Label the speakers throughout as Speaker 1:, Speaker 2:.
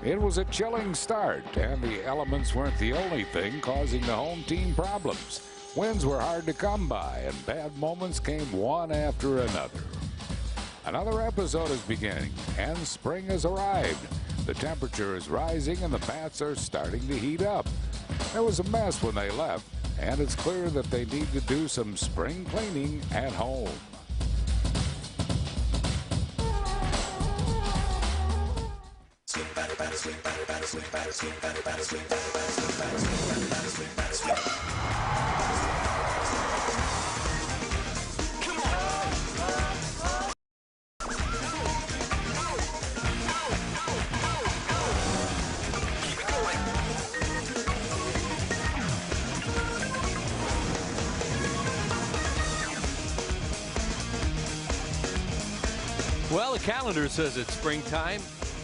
Speaker 1: It was a chilling start, and the elements weren't the only thing causing the home team problems. Wins were hard to come by, and bad moments came one after another. Another episode is beginning, and spring has arrived. The temperature is rising, and the bats are starting to heat up. It was a mess when they left, and it's clear that they need to do some spring cleaning at home.
Speaker 2: Well, the calendar says it's springtime,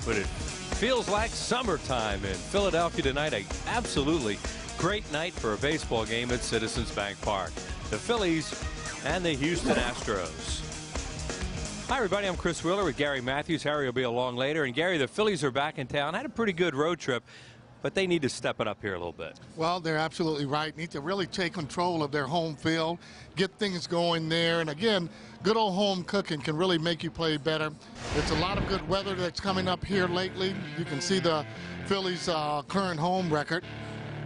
Speaker 2: but it feels like summertime in Philadelphia tonight. An absolutely great night for a baseball game at Citizens Bank Park. The Phillies and the Houston Astros. Hi, everybody. I'm Chris Wheeler with Gary Matthews. Harry will be along later. And, Gary, the Phillies are back in town. Had a pretty good road trip, but they need to step it up here a little bit.
Speaker 3: Well, they're absolutely right. Need to really take control of their home field, get things going there. And again, good old home cooking can really make you play better. It's a lot of good weather that's coming up here lately. You can see the Phillies' current home record,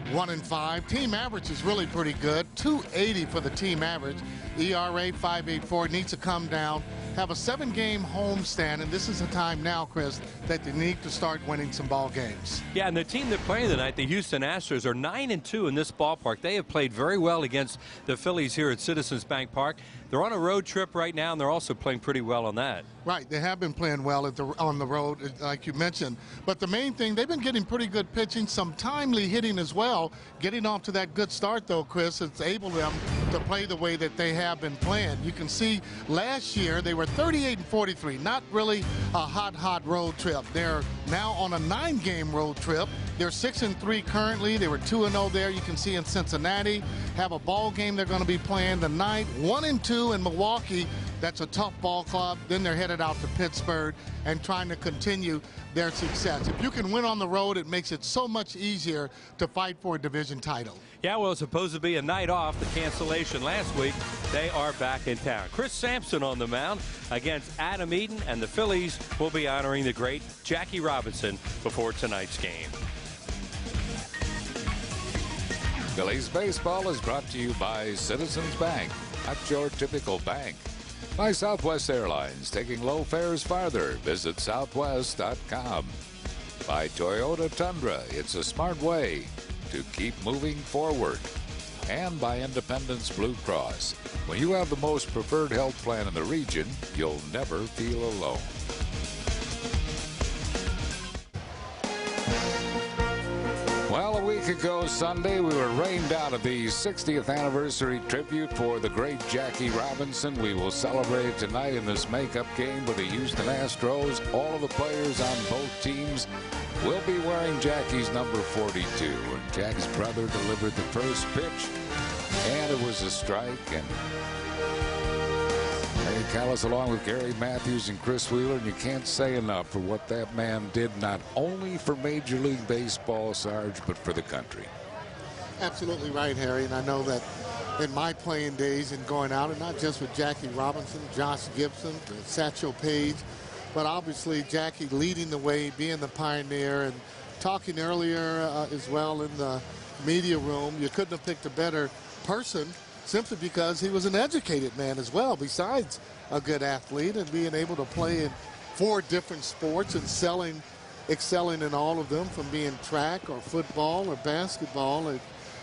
Speaker 3: 1-5. Team average is really pretty good, 280 for the team average. ERA 5.84 needs to come down. Have a 7-game homestand, and this is the time now, Chris, that they need to start winning some ball games.
Speaker 2: Yeah, and the team that playing tonight, the Houston Astros, are 9-2 in this ballpark. They have played very well against the Phillies here at Citizens Bank Park. They're on a road trip right now, and they're also playing pretty well on that.
Speaker 3: Right, they have been playing well on the road, like you mentioned. But the main thing, they've been getting pretty good pitching, some timely hitting as well. Getting off to that good start, though, Chris, it's able them to play the way that they have been playing. You can see last year they were 38-43, not really a hot road trip. They're now on a 9-game road trip. They're 6-3 currently. They were 2-0 there. You can see in Cincinnati. Have a ball game they're going to be playing tonight. 1-2 in Milwaukee. That's a tough ball club. Then they're headed out to Pittsburgh and trying to continue their success. If you can win on the road, it makes it so much easier to fight for a division title.
Speaker 2: Yeah, well, it's supposed to be a night off. The cancellation last week. They are back in town. Chris Sampson on the mound against Adam Eaton, and the Phillies will be honoring the great Jackie Robinson before tonight's game.
Speaker 1: Phillies baseball is brought to you by Citizens Bank, not your typical bank. By Southwest Airlines, taking low fares farther. Visit southwest.com. By Toyota Tundra, it's a smart way to keep moving forward. And by Independence Blue Cross. When you have the most preferred health plan in the region, you'll never feel alone. Well, a week ago Sunday, we were rained out of the 60th anniversary tribute for the great Jackie Robinson. We will celebrate tonight in this makeup game with the Houston Astros. All of the players on both teams will be wearing Jackie's number 42. And Jack's brother delivered the first pitch, and it was a strike. And Harry Callis along with Gary Matthews and Chris Wheeler, and you can't say enough for what that man did, not only for Major League Baseball, Sarge, but for the country.
Speaker 3: Absolutely right, Harry, and I know that in my playing days and going out, and not just with Jackie Robinson, Josh Gibson, Satchel Paige, but obviously Jackie leading the way, being the pioneer, and talking earlier as well in the media room, you couldn't have picked a better person simply because he was an educated man as well, besides a good athlete, and being able to play in 4 different sports and excelling in all of them, from being track or football or basketball, and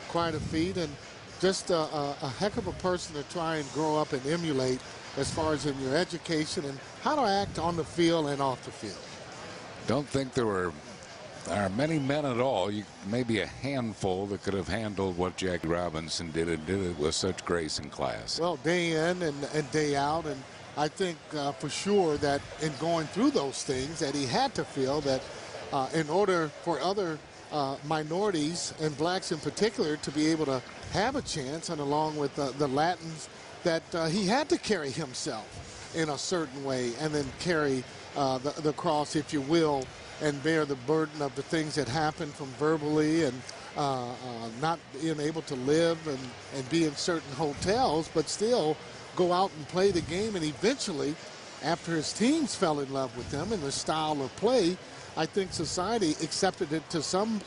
Speaker 3: quite a feat, and just a heck of a person to try and grow up and emulate as far as in your education and how to act on the field and off the field.
Speaker 1: Don't think there are many men at all, maybe a handful, that could have handled what Jackie Robinson did, and did it with such grace and class.
Speaker 3: Well, day in and day out, and I think for sure that in going through those things that he had to feel that in order for other minorities and blacks in particular to be able to have a chance, and along with the Latins, that he had to carry himself in a certain way and then carry the cross, if you will, and bear the burden of the things that happened from verbally and not being able to live and be in certain hotels, but still go out and play the game. And eventually, after his teams fell in love with him and the style of play, I think society accepted it to some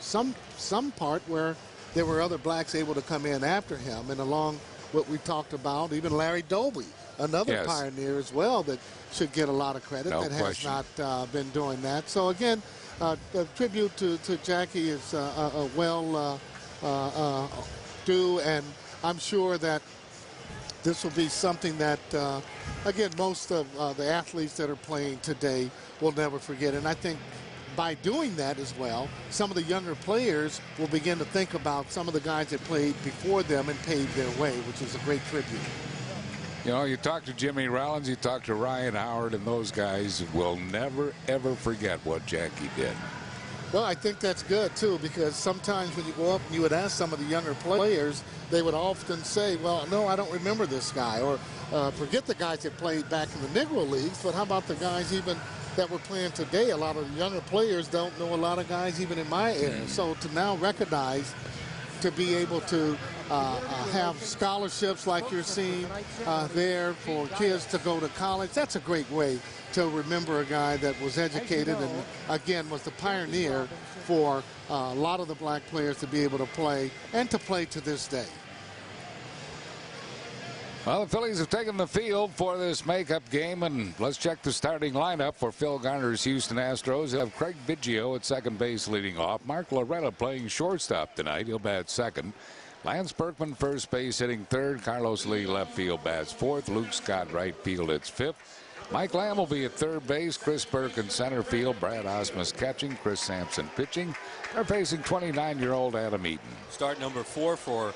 Speaker 3: part where there were other blacks able to come in after him. And along what we talked about, even Larry Doby, another pioneer as well that should get a lot of credit, has not been doing that. So again, a tribute to Jackie is well due, and I'm sure that this will be something that, again, most of the athletes that are playing today will never forget. And I think by doing that as well, some of the younger players will begin to think about some of the guys that played before them and paved their way, which is a great tribute.
Speaker 1: You know, you talk to Jimmy Rollins, you talk to Ryan Howard, and those guys will never, ever forget what Jackie did.
Speaker 3: Well, I think that's good, too, because sometimes when you go up and you would ask some of the younger players, they would often say, well, no, I don't remember this guy. Or forget the guys that played back in the Negro Leagues, but how about the guys even that we're playing today? A lot of the younger players don't know a lot of guys even in my era. So to now recognize, to be able to have scholarships like you're seeing there for kids to go to college, that's a great way to remember a guy that was educated and, again, was the pioneer for a lot of the black players to be able to play and to play to this day.
Speaker 1: Well, the Phillies have taken the field for this makeup game, and let's check the starting lineup for Phil Garner's Houston Astros. They'll have Craig Biggio at second base leading off. Mark Loretta playing shortstop tonight. He'll bat second. Lance Berkman first base hitting third. Carlos Lee left field bats fourth. Luke Scott right field hits fifth. Mike Lamb will be at third base. Chris Burke in center field. Brad Osmus catching. Chris Sampson pitching. They're facing 29-year-old Adam Eaton.
Speaker 2: Start number 4 for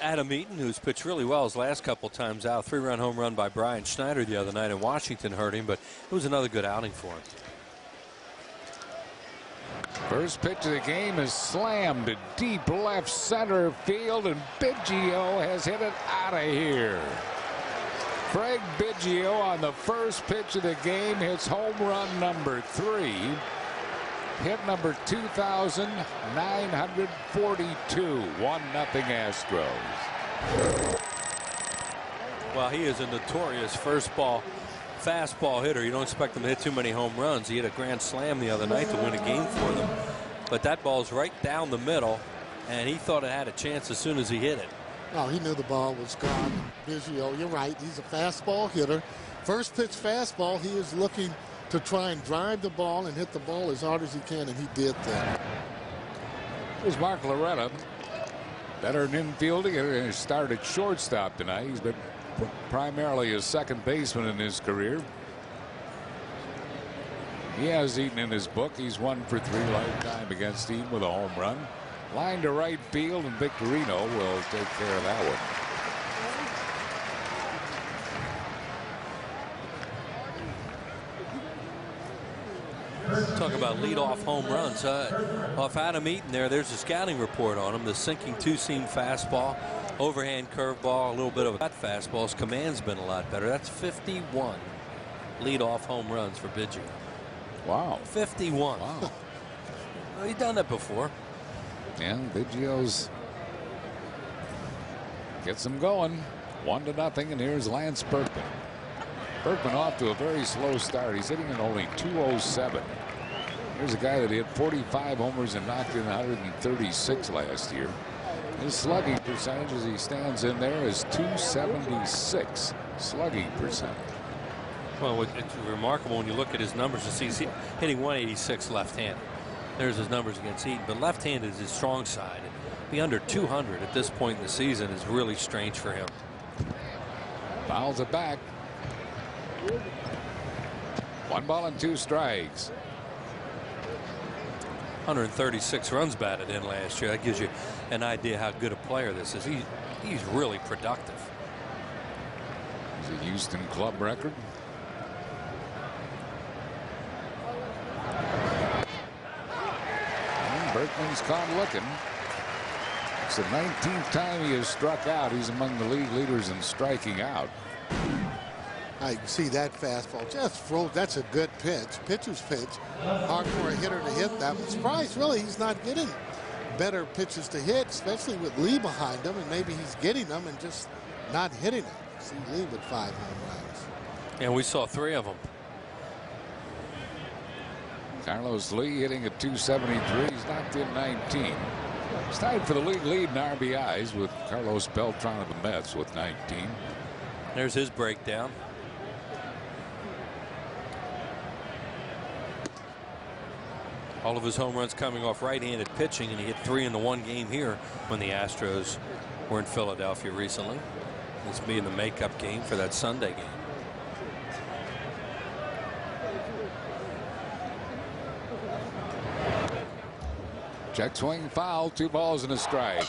Speaker 2: Adam Eaton, who's pitched really well his last couple times out. 3-run home run by Brian Schneider the other night in Washington hurt him, but it was another good outing for him.
Speaker 1: First pitch of the game is slammed to deep left center field, and Biggio has hit it out of here. Craig Biggio on the first pitch of the game hits home run number 3. Hit number 2,942. 1-0 Astros.
Speaker 2: Well, he is a notorious fastball hitter. You don't expect him to hit too many home runs. He hit a grand slam the other night to win a game for them. But that ball's right down the middle, and he thought it had a chance as soon as he hit it.
Speaker 3: Oh, he knew the ball was gone. Biggio, you're right. He's a fastball hitter. First pitch fastball, he is looking to try and drive the ball and hit the ball as hard as he can, and he did that.
Speaker 1: Here's Mark Loretta. Veteran infielder, he started shortstop tonight. He's been primarily a second baseman in his career. He has Eaton in his book. He's 1 for 3 lifetime against Eaton with a home run. Line to right field, and Victorino will take care of that one.
Speaker 2: Talk about leadoff home runs. Off Adam Eaton there's a scouting report on him. The sinking two-seam fastball, overhand curveball, a little bit of a cut fastball. His command's been a lot better. That's 51 leadoff home runs for Biggio.
Speaker 1: Wow.
Speaker 2: 51.
Speaker 1: Wow.
Speaker 2: Well, he's done that before.
Speaker 1: Yeah, Biggio's gets him going. 1-0, and here's Lance Berkman. Berkman off to a very slow start. He's hitting at only 207. Here's a guy that hit 45 homers and knocked in 136 last year. His slugging percentage as he stands in there is 276 slugging percentage.
Speaker 2: Well, it's remarkable when you look at his numbers to see he's hitting 186 left-handed. There's his numbers against Eaton, but left-handed is his strong side. Be under 200 at this point in the season is really strange for him.
Speaker 1: Fouls it back. 1 ball and 2 strikes.
Speaker 2: 136 runs batted in last year. That gives you an idea how good a player this is. He's really productive.
Speaker 1: It's a Houston club record. And Berkman's caught looking. It's the 19th time he has struck out. He's among the league leaders in striking out.
Speaker 3: You see that fastball just froze. That's a good pitch. Pitcher's pitch. Hard for a hitter to hit that. I'm surprised, really, he's not getting better pitches to hit, especially with Lee behind him, and maybe he's getting them and just not hitting them. See Lee with 5 home runs.
Speaker 2: And we saw 3 of them.
Speaker 1: Carlos Lee hitting at 273. He's knocked in 19. He's tied for the league lead in RBIs with Carlos Beltran of the Mets with 19.
Speaker 2: There's his breakdown. All of his home runs coming off right-handed pitching, and he hit 3 in the one game here when the Astros were in Philadelphia recently. This being the makeup game for that Sunday game.
Speaker 1: Check swing foul, 2 balls and a strike.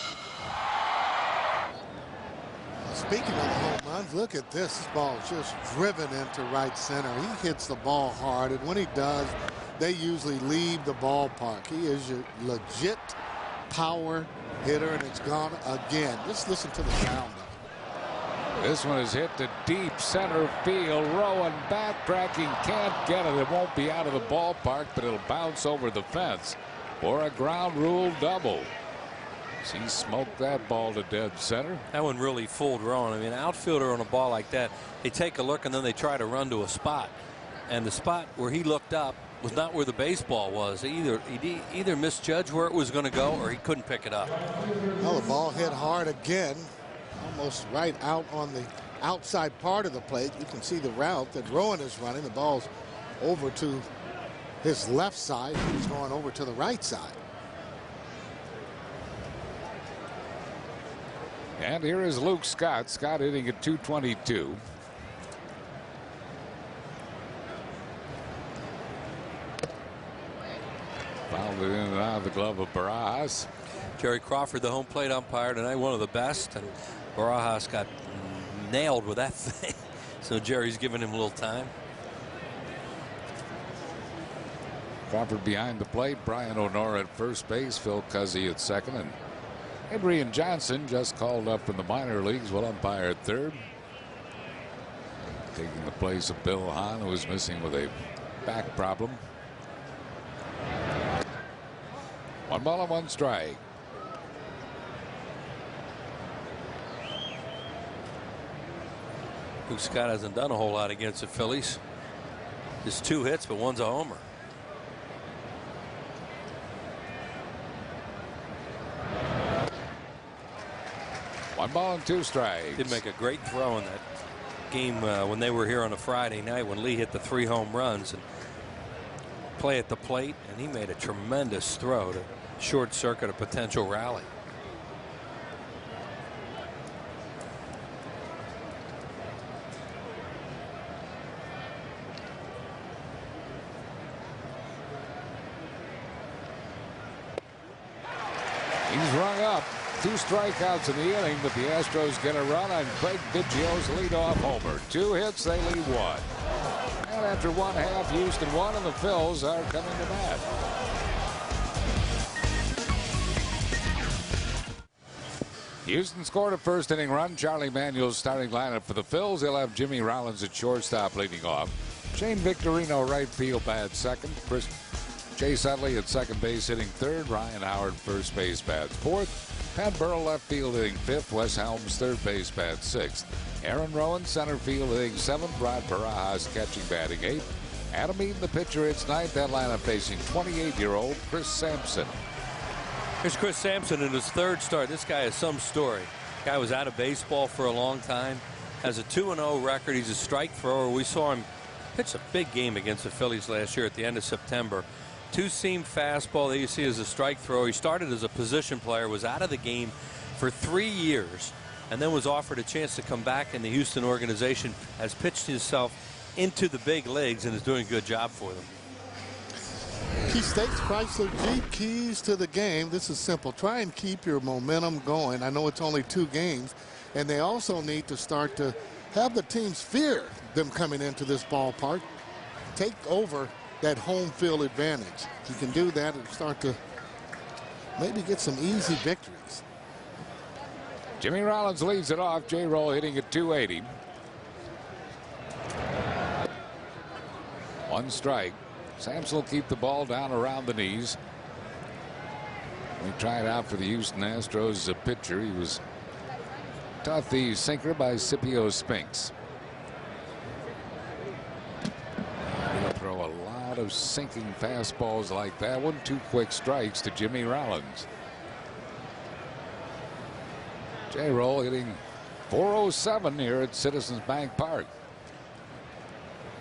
Speaker 3: Speaking of the home runs, look at this. This ball is just driven into right center. He hits the ball hard, and when he does, they usually leave the ballpark. He is a legit power hitter, and it's gone again. Just listen to the sound of it.
Speaker 1: This one is hit to deep center field. Rowan backtracking, can't get it. It won't be out of the ballpark, but it'll bounce over the fence for a ground rule double. He smoked that ball to dead center.
Speaker 2: That one really fooled Rowan. I mean, an outfielder on a ball like that, they take a look and then they try to run to a spot. And the spot where he looked up was not where the baseball was. He either misjudged where it was going to go or he couldn't pick it up.
Speaker 3: Well, the ball hit hard again, almost right out on the outside part of the plate. You can see the route that Rowan is running. The ball's over to his left side. He's going over to the right side.
Speaker 1: And here is Luke Scott. Scott hitting at 222. Fouled it in and out of the glove of Barajas.
Speaker 2: Jerry Crawford, the home plate umpire tonight, one of the best, and Barajas got nailed with that thing. So Jerry's giving him a little time.
Speaker 1: Crawford behind the plate. Brian O'Nora at first base. Phil Cuzzy at second. And Adrian Johnson, just called up from the minor leagues, will umpire at third. Taking the place of Bill Hahn, who is missing with a back problem. 1 ball and 1 strike.
Speaker 2: Luke Scott hasn't done a whole lot against the Phillies. Just 2 hits, but one's a homer.
Speaker 1: One ball and 2 strikes.
Speaker 2: Did make a great throw in that game when they were here on a Friday night when Lee hit the 3 home runs and play at the plate, and he made a tremendous throw to short circuit a potential rally.
Speaker 1: He's rung up. 2 strikeouts in the inning, but the Astros get a run on Craig Biggio's leadoff homer. 2 hits, they lead 1. And after 1/2, Houston 1 and the Phils are coming to bat. Houston scored a first inning run. Charlie Manuel's starting lineup for the Phils. They'll have Jimmy Rollins at shortstop leading off. Shane Victorino right field bats second. Chase Utley at second base hitting third. Ryan Howard first base bats fourth. Pat Burrell left field hitting fifth. Wes Helms third base bats sixth. Aaron Rowan center field hitting seventh. Rod Barajas catching batting eighth. Adam Eaton the pitcher hits ninth. That lineup facing 28-year-old Chris Sampson.
Speaker 2: Here's Chris Sampson in his 3rd start. This guy is some story. Guy was out of baseball for a long time. Has a 2-0 record. He's a strike thrower. We saw him pitch a big game against the Phillies last year at the end of September. 2-seam fastball that you see as a strike thrower. He started as a position player, was out of the game for 3 years, and then was offered a chance to come back in the Houston organization, has pitched himself into the big leagues, and is doing a good job for them.
Speaker 3: Key Stakes Chrysler Jeep, keys to the game. This is simple. Try and keep your momentum going. I know it's only 2 games, and they also need to start to have the teams fear them coming into this ballpark. Take over that home field advantage. If you can do that and start to maybe get some easy victories.
Speaker 1: Jimmy Rollins leads it off. J-Roll hitting at 280. 1 strike. Sampson will keep the ball down around the knees. We tried out for the Houston Astros as a pitcher. He was taught the sinker by Scipio Spinks. He'll throw a lot of sinking fastballs like that one. 2 quick strikes to Jimmy Rollins. J-Roll hitting .407 here at Citizens Bank Park.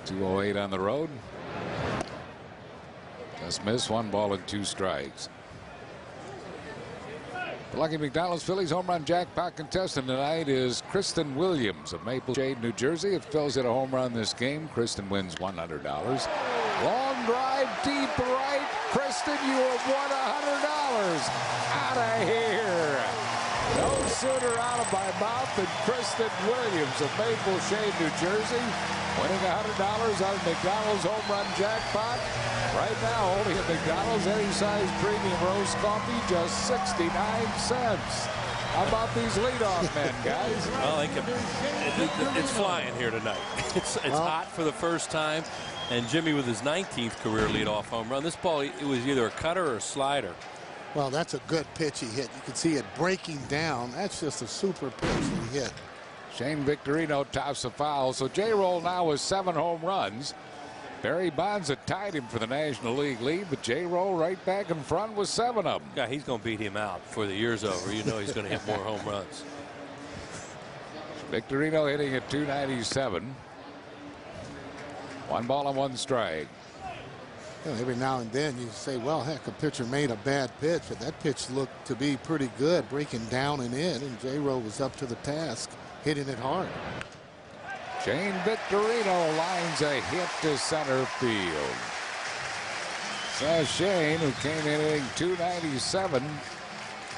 Speaker 1: 208 on the road. Just missed. 1 ball and 2 strikes. The Lucky McDonald's Phillies home run jackpot contestant tonight is Kristen Williams of Maple Shade, New Jersey. If Phil's hit a home run this game, Kristen wins $100. Long drive deep right. Kristen, you have won $100. Out of here. No sooner out of my mouth than Kristen Williams of Maple Shade, New Jersey, winning $100 on McDonald's home run jackpot. Right now, only at McDonald's, any size premium roast coffee, just 69 cents. How about these leadoff men, guys?
Speaker 2: Well, it's flying here tonight. It's hot for the first time, and Jimmy with his 19th career leadoff home run. This ball, it was either a cutter or a slider.
Speaker 3: Well, that's a good pitch he hit. You can see it breaking down. That's just a super pitch he hit.
Speaker 1: Shane Victorino tops the foul. So J-Roll now with 7 home runs. Barry Bonds had tied him for the National League lead, but J-Roll right back in front with 7 of them.
Speaker 2: Yeah, he's going to beat him out before the year's over. You know he's going to hit more home runs.
Speaker 1: Victorino hitting at .297. 1 ball and 1 strike.
Speaker 3: You know, every now and then you say, well, heck, a pitcher made a bad pitch, but that pitch looked to be pretty good, breaking down and in, and J-Roll was up to the task, hitting it hard.
Speaker 1: Shane Victorino lines a hit to center field. So Shane, who came in hitting .297,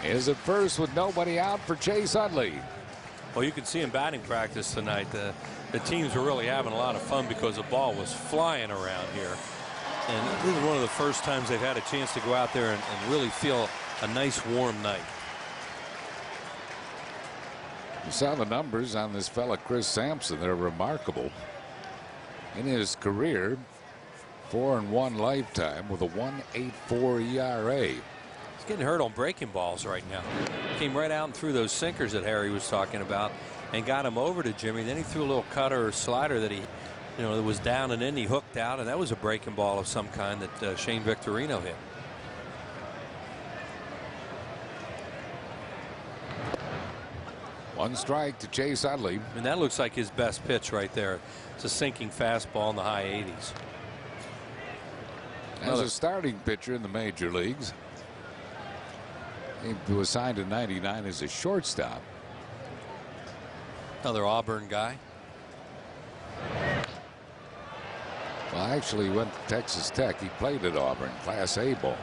Speaker 1: is at first with nobody out for Chase Utley.
Speaker 2: Well, you can see in batting practice tonight, the teams were really having a lot of fun because the ball was flying around here. And this is one of the first times they've had a chance to go out there and really feel a nice warm night.
Speaker 1: You saw the numbers on this fella Chris Sampson. They're remarkable. In his career, 4-1 lifetime with a 1.84 ERA.
Speaker 2: He's getting hurt on breaking balls right now. Came right out and threw those sinkers that Harry was talking about and got him over to Jimmy. Then he threw a little cutter or slider that that was down and in. He hooked out, and that was a breaking ball of some kind that Shane Victorino hit.
Speaker 1: One strike to Chase Utley.
Speaker 2: And that looks like his best pitch right there. It's a sinking fastball in the high 80s.
Speaker 1: As a starting pitcher in the major leagues, he was signed in '99 as a shortstop.
Speaker 2: Another Auburn guy.
Speaker 1: Well, actually, he went to Texas Tech. He played at Auburn, Class A ball.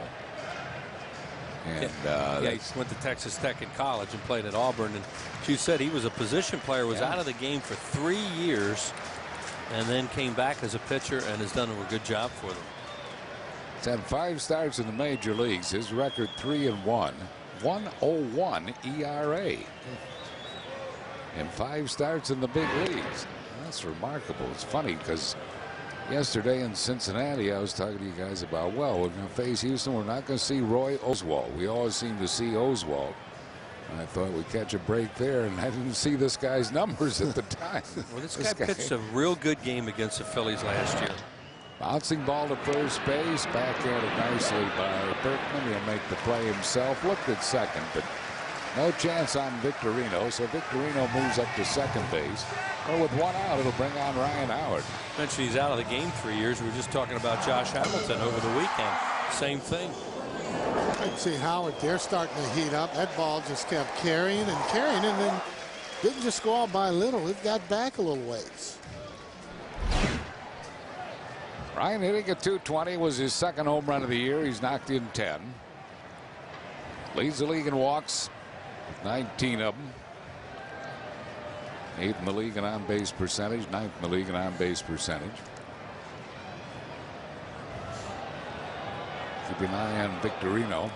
Speaker 1: And
Speaker 2: he went to Texas Tech in college and played at Auburn. And you said he was a position player, was out of the game for 3 years, and then came back as a pitcher and has done a good job for them.
Speaker 1: He's had 5 starts in the major leagues. His record 3-1, 1.01 ERA, and 5 starts in the big leagues. That's remarkable. It's funny because yesterday in Cincinnati, I was talking to you guys about, well, we're going to face Houston. We're not going to see Roy Oswalt. We always seem to see Oswalt. And I thought we'd catch a break there, and I didn't see this guy's numbers at the time.
Speaker 2: Well, this guy pitched a real good game against the Phillies last year.
Speaker 1: Bouncing ball to first base, backhanded nicely by Berkman. He'll make the play himself. Looked at second, but no chance on Victorino. So Victorino moves up to second base. Or with 1 out, it'll bring on Ryan Howard.
Speaker 2: Mentioned he's out of the game 3 years. We were just talking about Josh Hamilton over the weekend. Same thing.
Speaker 3: I see Howard there starting to heat up. That ball just kept carrying and carrying, and then didn't just go out by a little. It got back a little ways.
Speaker 1: Ryan hitting at .220 was his second home run of the year. He's knocked in 10. Leads the league in walks with 19 of them. 8th in the league in on-base percentage, 9th in the league in on-base percentage. Keep an eye on Victorino.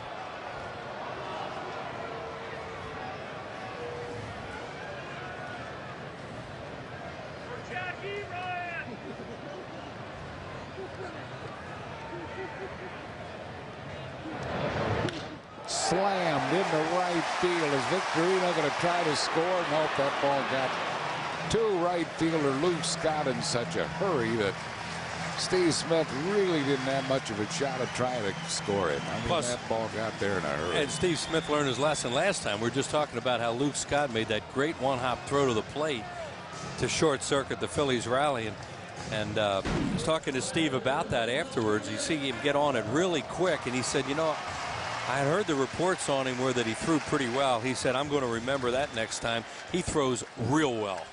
Speaker 1: slammed into right field. Is Victorino going to try to score? Nope, that ball got to right fielder Luke Scott in such a hurry that Steve Smith really didn't have much of a shot at trying to score it. I mean, plus, that ball got there in a hurry.
Speaker 2: And Steve Smith learned his lesson last time. We were just talking about how Luke Scott made that great one-hop throw to the plate to short circuit the Phillies rally. And I was talking to Steve about that afterwards. You see him get on it really quick, and he said, you know, I had heard the reports on him where that he threw pretty well. He said, I'm going to remember that next time. He throws real well.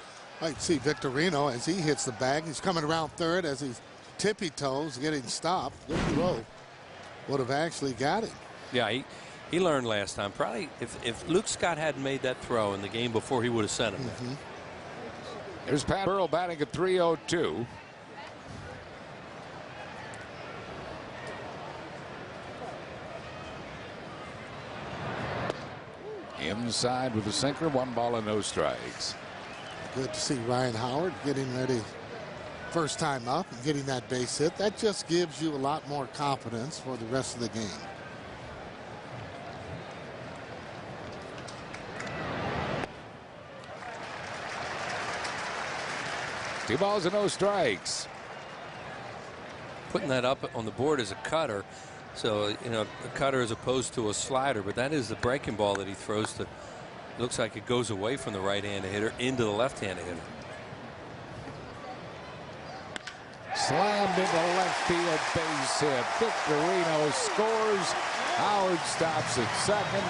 Speaker 3: I see Victorino as he hits the bag. He's coming around third as he's tippy toes getting stopped. Good throw. Would have actually got him.
Speaker 2: Yeah, he learned last time. Probably if Luke Scott hadn't made that throw in the game before, he would have sent him.
Speaker 1: There's Pat Burrell batting at 302. Inside with a sinker, 1 ball and no strikes.
Speaker 3: Good to see Ryan Howard getting ready. First time up and getting that base hit. That just gives you a lot more confidence for the rest of the game.
Speaker 1: Two balls and no strikes.
Speaker 2: Putting that up on the board as a cutter. So, you know, a cutter as opposed to a slider, but that is the breaking ball that he throws to. Looks like it goes away from the right-handed hitter into the left-handed hitter.
Speaker 1: Slammed into left field, base hit. Victorino scores. Howard stops at second.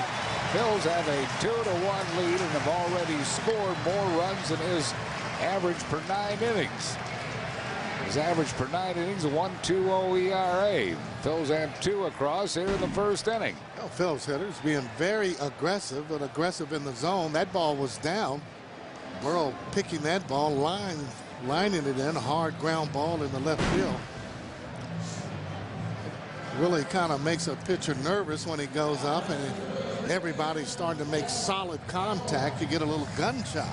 Speaker 1: Phils have a 2-1 lead and have already scored more runs than his average per 9 innings. His average per 9 innings, a 1.20 ERA. Phils have 2 across here in the first inning.
Speaker 3: Well, Phil's hitters being very aggressive, but aggressive in the zone. That ball was down. Burrell picking that ball, lining it in, a hard ground ball in the left field. Really kind of makes a pitcher nervous when he goes up, and everybody's starting to make solid contact. You get a little gunshot.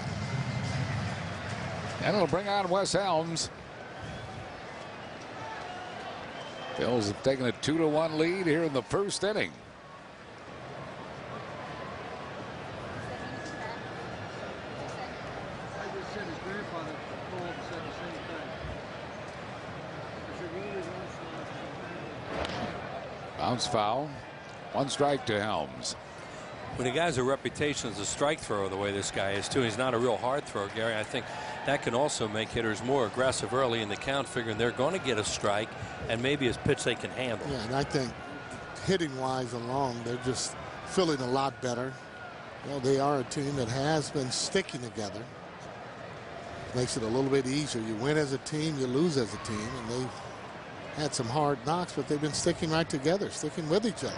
Speaker 1: And it'll bring on Wes Helms. Phils have taken a 2-1 lead here in the first inning. Bounce foul. 1 strike to Helms.
Speaker 2: When a guy's a reputation as a strike thrower the way this guy is too, he's not a real hard thrower, Gary. I think that can also make hitters more aggressive early in the count, figuring they're going to get a strike and maybe a pitch they can handle.
Speaker 3: Yeah, and I think hitting wise along, they're just feeling a lot better. Well, they are a team that has been sticking together. Makes it a little bit easier. You win as a team, you lose as a team, and they've had some hard knocks, but they've been sticking right together, sticking with each other.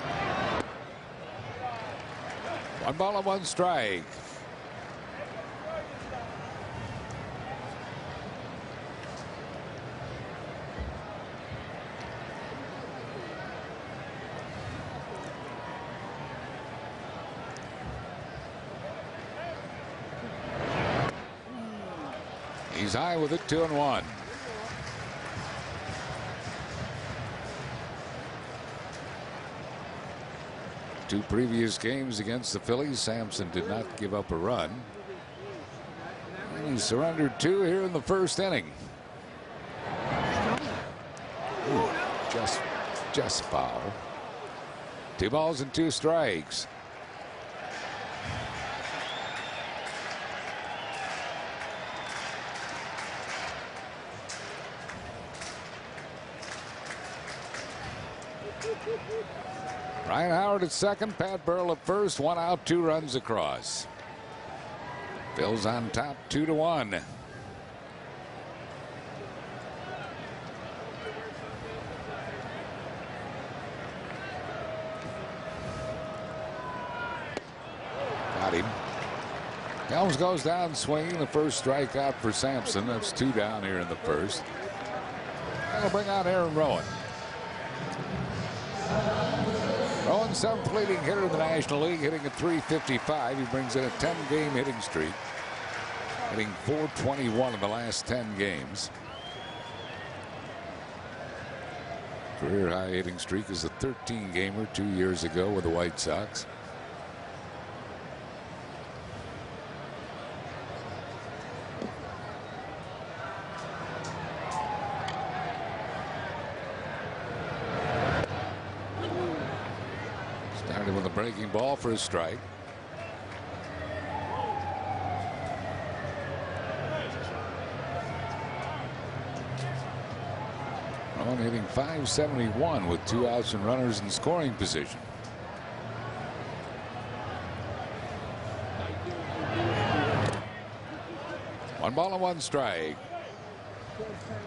Speaker 1: 1 ball and 1 strike. He's high with it, 2-1. Two previous games against the Phillies, Sampson did not give up a run. And he surrendered 2 here in the first inning. Ooh, just foul. 2 balls and 2 strikes. Ryan Howard at second, Pat Burrell at first, 1 out, 2 runs across. Phil's on top, 2-1. Got him. Helms goes down swinging. The first strikeout for Sampson. That's 2 down here in the first. That'll bring out Aaron Rowan. Rowan, 7th leading hitter in the National League, hitting at .355. He brings in a 10-game hitting streak, hitting .421 in the last 10 games. Career high hitting streak is a 13-gamer 2 years ago with the White Sox. Started with a breaking ball for a strike. Rowan hitting .571 with 2 outs and runners in scoring position. One ball and one strike.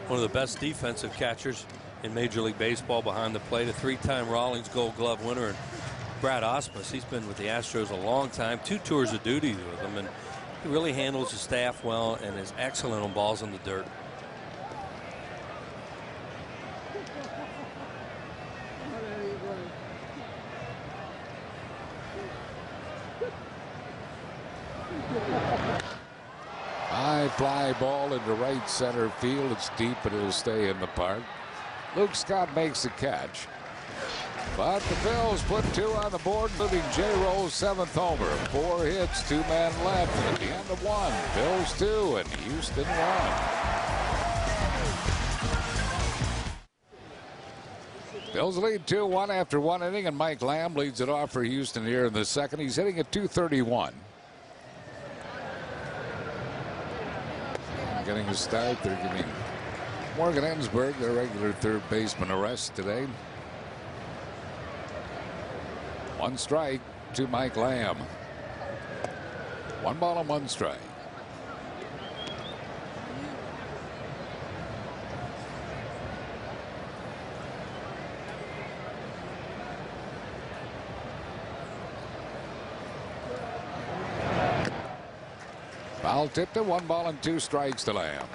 Speaker 2: One of the best defensive catchers in Major League Baseball behind the plate. A 3-time Rawlings Gold Glove winner. And Brad Ausmus, he's been with the Astros a long time. 2 tours of duty with them. And he really handles his staff well and is excellent on balls in the dirt.
Speaker 1: High fly ball into right center field. It's deep, but it'll stay in the park. Luke Scott makes the catch. But the Phils put 2 on the board, including J-Roll's 7th homer. 4 hits, 2 men left. And at the end of 1, Phils 2 and Houston 1. Phils lead 2-1 after 1 inning, and Mike Lamb leads it off for Houston here in the second. He's hitting at .231. Getting a start. They're giving Morgan Ensberg their regular third baseman a rest today. 1 strike to Mike Lamb. 1 ball and 1 strike. Foul tipped to 1 ball and 2 strikes to Lamb.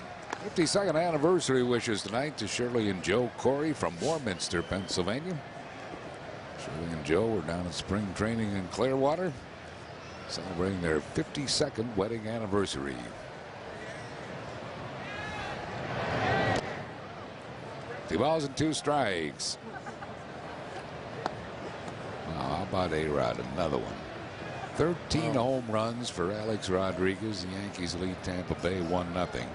Speaker 1: 52nd anniversary wishes tonight to Shirley and Joe Corey from Warminster, Pennsylvania. Shirley and Joe were down at spring training in Clearwater, celebrating their 52nd wedding anniversary. Two balls and 2 strikes. How about A-Rod? Another one. 13 home runs for Alex Rodriguez. The Yankees lead Tampa Bay 1-0.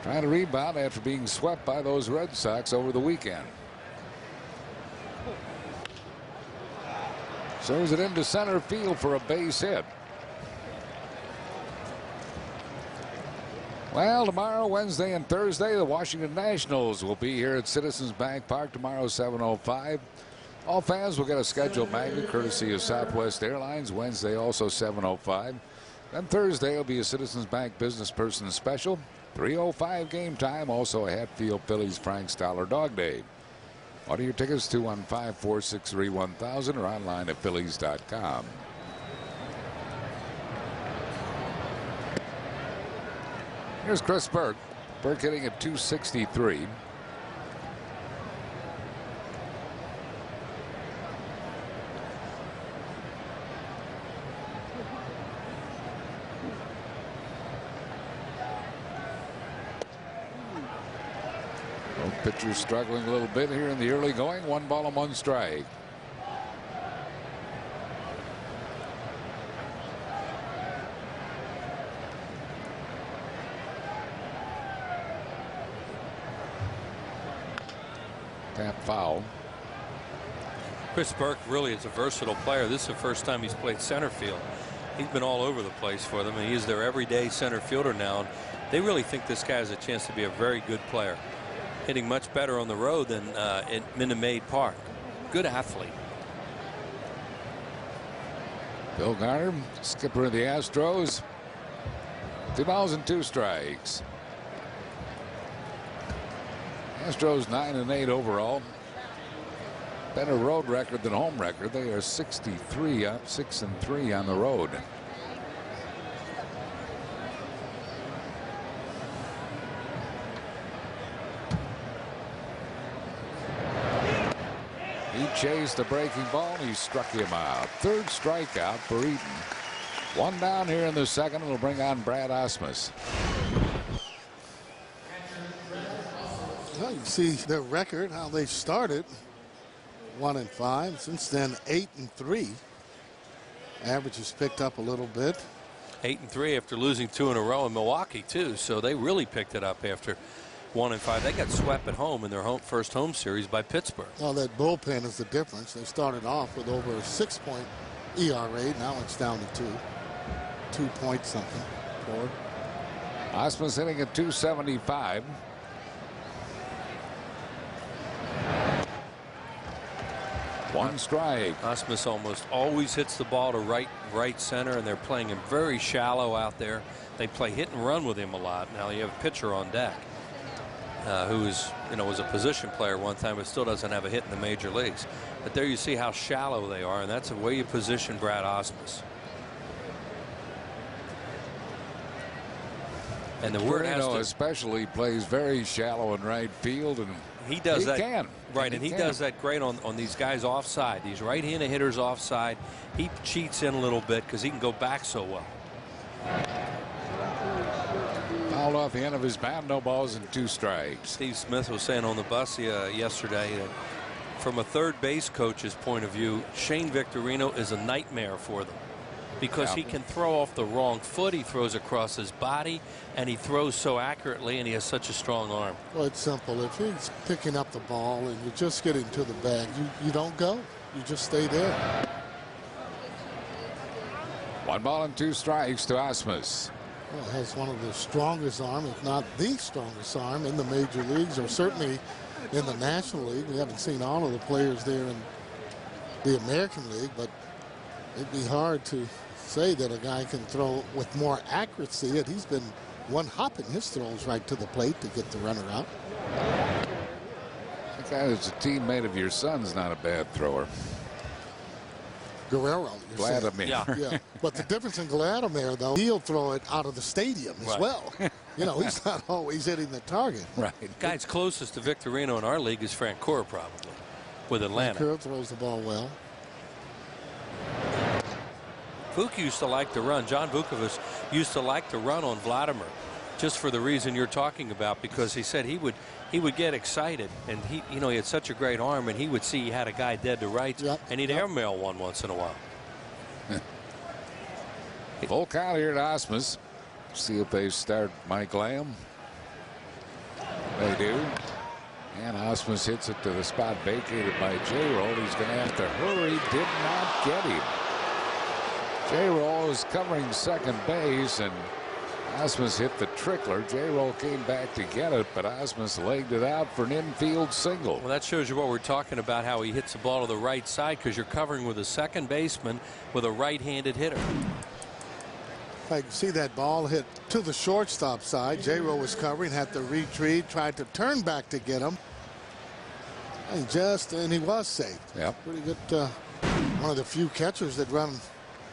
Speaker 1: Trying to rebound after being swept by those Red Sox over the weekend. Serves it into center field for a base hit. Well, tomorrow, Wednesday, and Thursday, the Washington Nationals will be here at Citizens Bank Park tomorrow, 7:05. All fans will get a scheduled magnet courtesy of Southwest Airlines. Wednesday also 7:05. Then Thursday will be a Citizens Bank Business Person Special. 3:05 game time. Also a Hatfield Phillies Frank Stoller Dog Day. Order your tickets 215-463-1000 or online at Phillies.com. Here's Chris Burke. Burke hitting at .263. Pitcher struggling a little bit here in the early going. 1 ball and 1 strike. Tap foul.
Speaker 2: Chris Burke really is a versatile player. This is the first time he's played center field. He's been all over the place for them, and he is their everyday center fielder now. And they really think this guy has a chance to be a very good player. Hitting much better on the road than at Minute Maid Park. Good athlete.
Speaker 1: Bill Garner, skipper of the Astros. 2 balls and 2 strikes. Astros 9-8 overall. Better road record than home record. They are 63 up, 6-3 on the road. He chased the breaking ball and he struck him out. 3rd strikeout for Eaton. 1 down here in the second. It'll bring on Brad Ausmus.
Speaker 3: Well, you see their record, how they started. 1-5. Since then, 8-3. Average has picked up a little bit.
Speaker 2: 8-3 after losing 2 in a row in Milwaukee too. So they really picked it up after 1-5. They got swept at home in their first home series by Pittsburgh.
Speaker 3: Well, that bullpen is the difference. They started off with over a 6-point ERA. Now it's down to 2 point something forward.
Speaker 1: Osmus hitting at .275. One strike.
Speaker 2: Osmus almost always hits the ball to right center, and they're playing him very shallow out there. They play hit and run with him a lot. Now you have a pitcher on deck who is, was a position player one time, but still doesn't have a hit in the major leagues. But there you see how shallow they are, and that's the way you position Brad Osmus. And the word has to,
Speaker 1: especially plays very shallow in right field, and
Speaker 2: he does that.
Speaker 1: Can.
Speaker 2: Right, and he does that great on these guys offside, these right-handed hitters offside. He cheats in a little bit because he can go back so well.
Speaker 1: Fouled off the end of his bat, no balls and 2 strikes.
Speaker 2: Steve Smith was saying on the bus yesterday that from a third base coach's point of view, Shane Victorino is a nightmare for them because he can throw off the wrong foot. He throws across his body, and he throws so accurately, and he has such a strong arm.
Speaker 3: Well, it's simple. If he's picking up the ball and you're just getting to the bag, you don't go. You just stay there.
Speaker 1: 1 ball and 2 strikes to Osmus.
Speaker 3: Well, has one of the strongest arm, if not the strongest arm in the major leagues, or certainly in the National League. We haven't seen all of the players there in the American League, but it'd be hard to say that a guy can throw with more accuracy. And he's been one-hopping his throws right to the plate to get the runner out.
Speaker 1: The guy that's a teammate of your son's not a bad thrower.
Speaker 3: Guerrero.
Speaker 1: Vladimir.
Speaker 3: Yeah. But the difference in Vladimir, though, he'll throw it out of the stadium as well. He's not always hitting the target.
Speaker 1: Right.
Speaker 2: The guy's closest to Victorino in our league is Francoeur, probably, with Atlanta.
Speaker 3: Francoeur throws the ball well.
Speaker 2: Vuk used to like to run. John Vukovic used to like to run on Vladimir, just for the reason you're talking about, because he said he would get excited, and he had such a great arm, and he would see he had a guy dead to rights, and he'd airmail one once in a while.
Speaker 1: Full count here at Osmus. See if they start Mike Lamb. They do. And Osmus hits it to the spot vacated by J-Roll. He's going to have to hurry. Did not get him. J-Roll is covering second base, and Osmus hit the trickler. J-Roll came back to get it, but Osmus legged it out for an infield single.
Speaker 2: Well, that shows you what we're talking about, how he hits the ball to the right side, because you're covering with a second baseman with a right-handed hitter.
Speaker 3: I can see that ball hit to the shortstop side. J-Roll was covering, had to retreat, tried to turn back to get him. And he was safe.
Speaker 1: Yep.
Speaker 3: Pretty good. One of the few catchers that run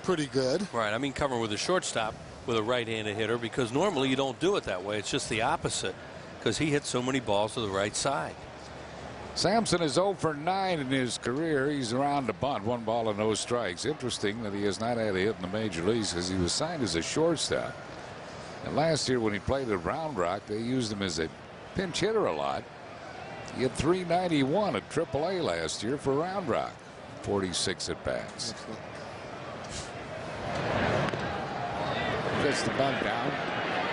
Speaker 3: pretty good.
Speaker 2: Right. I mean, covering with a shortstop with a right-handed hitter, because normally you don't do it that way. It's just the opposite, because he hits so many balls to the right side.
Speaker 1: Sampson is 0 for 9 in his career. He's around to bunt, 1 ball and no strikes. Interesting that he has not had a hit in the major leagues, because he was signed as a shortstop. And last year when he played at Round Rock, they used him as a pinch hitter a lot. He had .391 at AAA last year for Round Rock. 46 at bats. Gets the bunt down.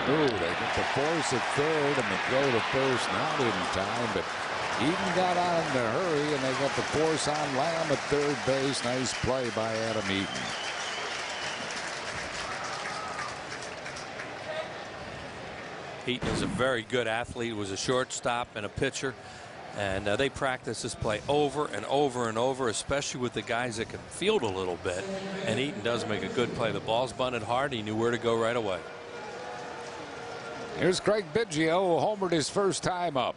Speaker 1: Ooh, they get the force at third, and the throw to first not in time, but Eaton got on in a hurry, and they got the force on Lamb at third base. Nice play by Adam Eaton.
Speaker 2: Eaton is a very good athlete. Was a shortstop and a pitcher, and they practice this play over and over and over, especially with the guys that can field a little bit. And Eaton does make a good play. The ball's bunted hard. He knew where to go right away.
Speaker 1: Here's Craig Biggio, who homered his first time up.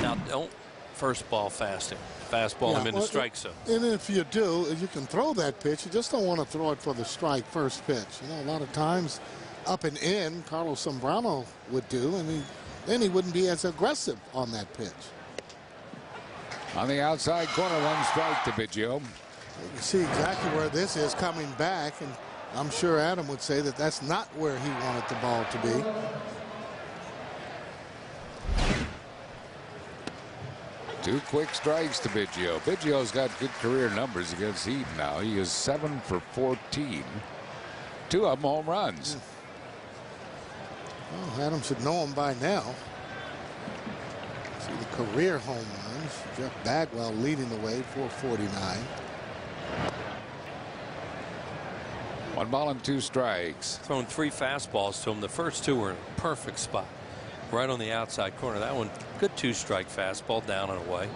Speaker 2: Now, don't first ball fastball him in the strike zone.
Speaker 3: And if you do, if you can throw that pitch, you just don't want to throw it for the strike first pitch. A lot of times up and in, Carlos Zambrano would do, and then he wouldn't be as aggressive on that pitch.
Speaker 1: On the outside corner, 1 strike to Biggio.
Speaker 3: You see exactly where this is coming back, and I'm sure Adam would say that that's not where he wanted the ball to be.
Speaker 1: Two quick strikes to Biggio. Biggio's got good career numbers against Eaton now. He is 7 for 14. 2 of them home runs.
Speaker 3: Well, Adam should know him by now. See the career home runs. Jeff Bagwell leading the way, 449.
Speaker 1: 1 ball and 2 strikes.
Speaker 2: Thrown 3 fastballs to him. The first 2 were in a perfect spot, right on the outside corner. That one, good 2-strike fastball, down and away.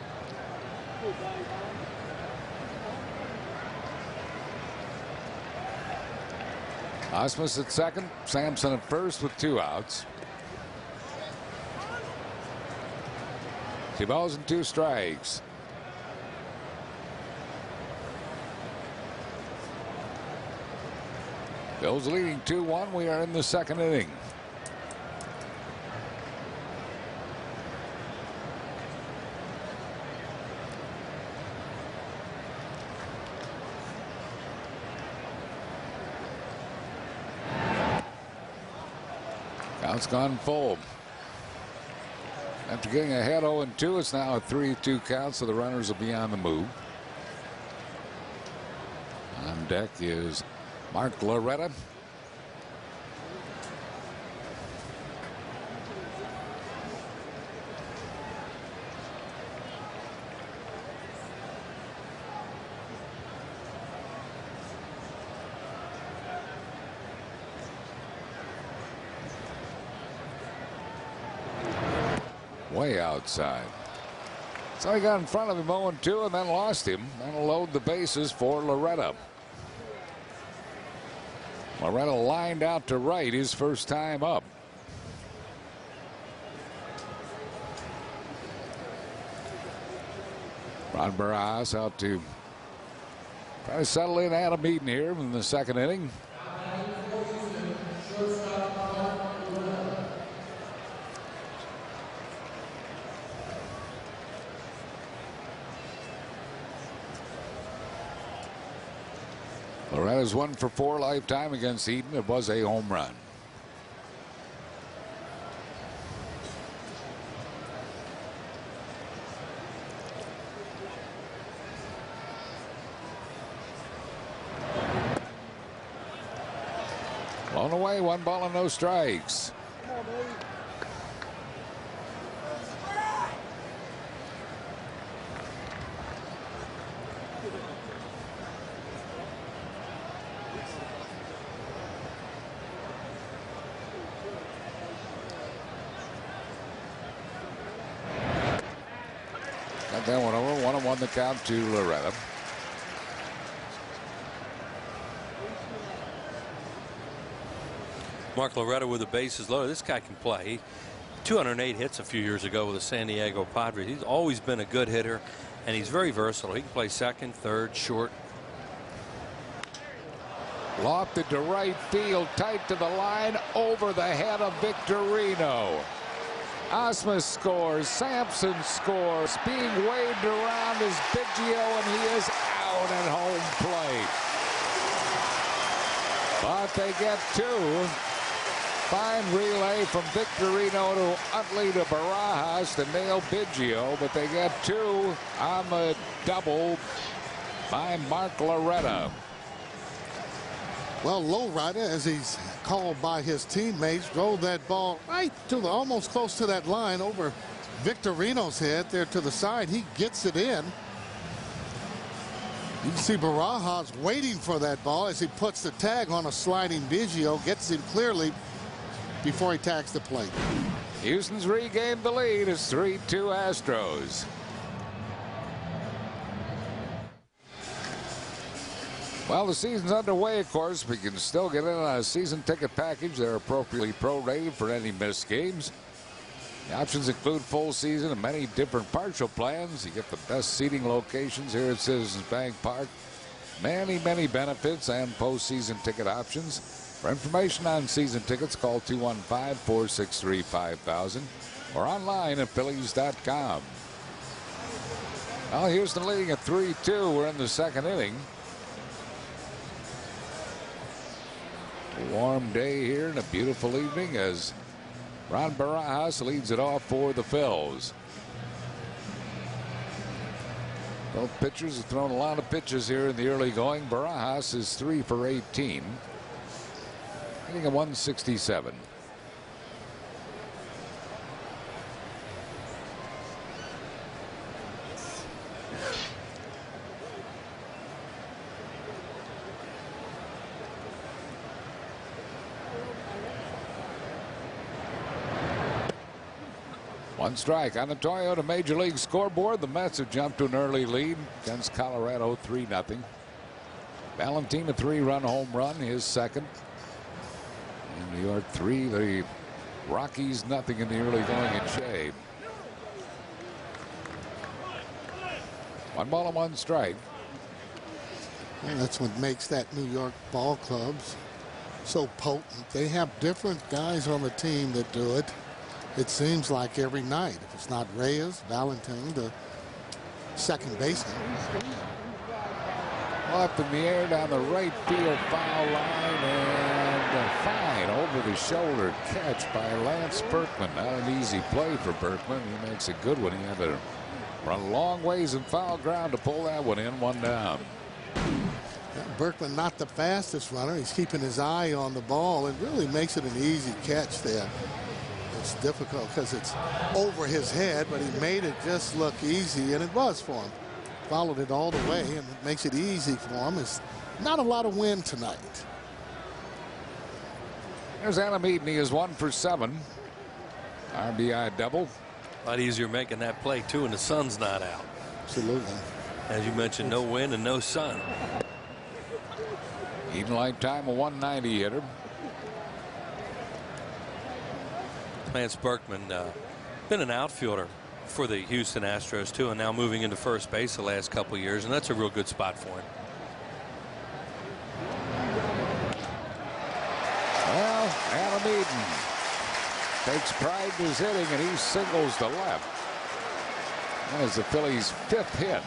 Speaker 1: Osmus at second, Sampson at first with 2 outs. 2 balls and 2 strikes. Phil's leading 2-1. We are in the second inning. Count's gone full. After getting ahead 0-2, it's now a 3-2 count, so the runners will be on the move. On deck is Mark Loretta. Way outside. So he got in front of him 0-2 and then lost him. That'll load the bases for Loretta. Loretta lined out to right his first time up. Ron Barajas out to try to settle in Adam Eaton here in the second inning. Loretta's 1 for 4 lifetime against Eaton. It was a home run. Blown away, 1 ball and no strikes. That one over. 1-1 the count to Loretta.
Speaker 2: Mark Loretta with the bases loaded. This guy can play. 208 hits a few years ago with the San Diego Padres. He's always been a good hitter, and he's very versatile. He can play second, third, short.
Speaker 1: Lofted to right field, tight to the line, over the head of Victorino. Osmus scores. Sampson scores. Being waved around is Biggio, and he is out at home plate. But they get 2. Fine relay from Victorino to Utley to Barajas to nail Biggio, but they get 2 on the double by Mark Loretta.
Speaker 3: Well, Loretta, as he's called by his teammates, drove that ball right to the almost close to that line over Victorino's head there to the side. He gets it in. You can see Barajas waiting for that ball as he puts the tag on a sliding Biggio, gets him clearly before he tags the plate.
Speaker 1: Houston's regained the lead. It's 3-2 Astros. Well, the season's underway, of course. We can still get in on a season ticket package. They're appropriately prorated for any missed games. The options include full season and many different partial plans. You get the best seating locations here at Citizens Bank Park. Many benefits and postseason ticket options. For information on season tickets, call 215-463-5000 or online at Phillies.com. Well, Houston leading at 3-2. We're in the second inning. A warm day here and a beautiful evening as Ron Barajas leads it off for the Phils. Both pitchers have thrown a lot of pitches here in the early going. Barajas is 3 for 18. Hitting a 167. One strike on the Toyota Major League scoreboard. The Mets have jumped to an early lead against Colorado 3-0. Valentin a 3-run home run, his second. In New York 3, the Rockies nothing in the early going at Shea. 1 ball and 1 strike.
Speaker 3: And that's what makes that New York ball clubs so potent. They have different guys on the team that do it. It seems like every night. If it's not Reyes, Valentin, the second baseman.
Speaker 1: Up in the air down the right field foul line, and a fine over the shoulder catch by Lance Berkman. Not an easy play for Berkman. He makes a good one. He had to run a long ways in foul ground to pull that one in. 1 down.
Speaker 3: Berkman not the fastest runner. He's keeping his eye on the ball and really makes it an easy catch there. It's difficult because it's over his head, but he made it just look easy, and it was for him. Followed it all the way, and it makes it easy for him. It's not a lot of wind tonight.
Speaker 1: There's Adam Eaton. He is 1 for 7. RBI double.
Speaker 2: A lot easier making that play too, and the sun's not out.
Speaker 3: Absolutely.
Speaker 2: As you mentioned, no wind and no sun.
Speaker 1: Eaton lifetime a 190 hitter.
Speaker 2: Lance Berkman been an outfielder for the Houston Astros too, and now moving into first base the last couple years, and that's a real good spot for him.
Speaker 1: Well, Adam Eaton takes pride in his hitting, and he singles to left. That is the Phillies' 5th hit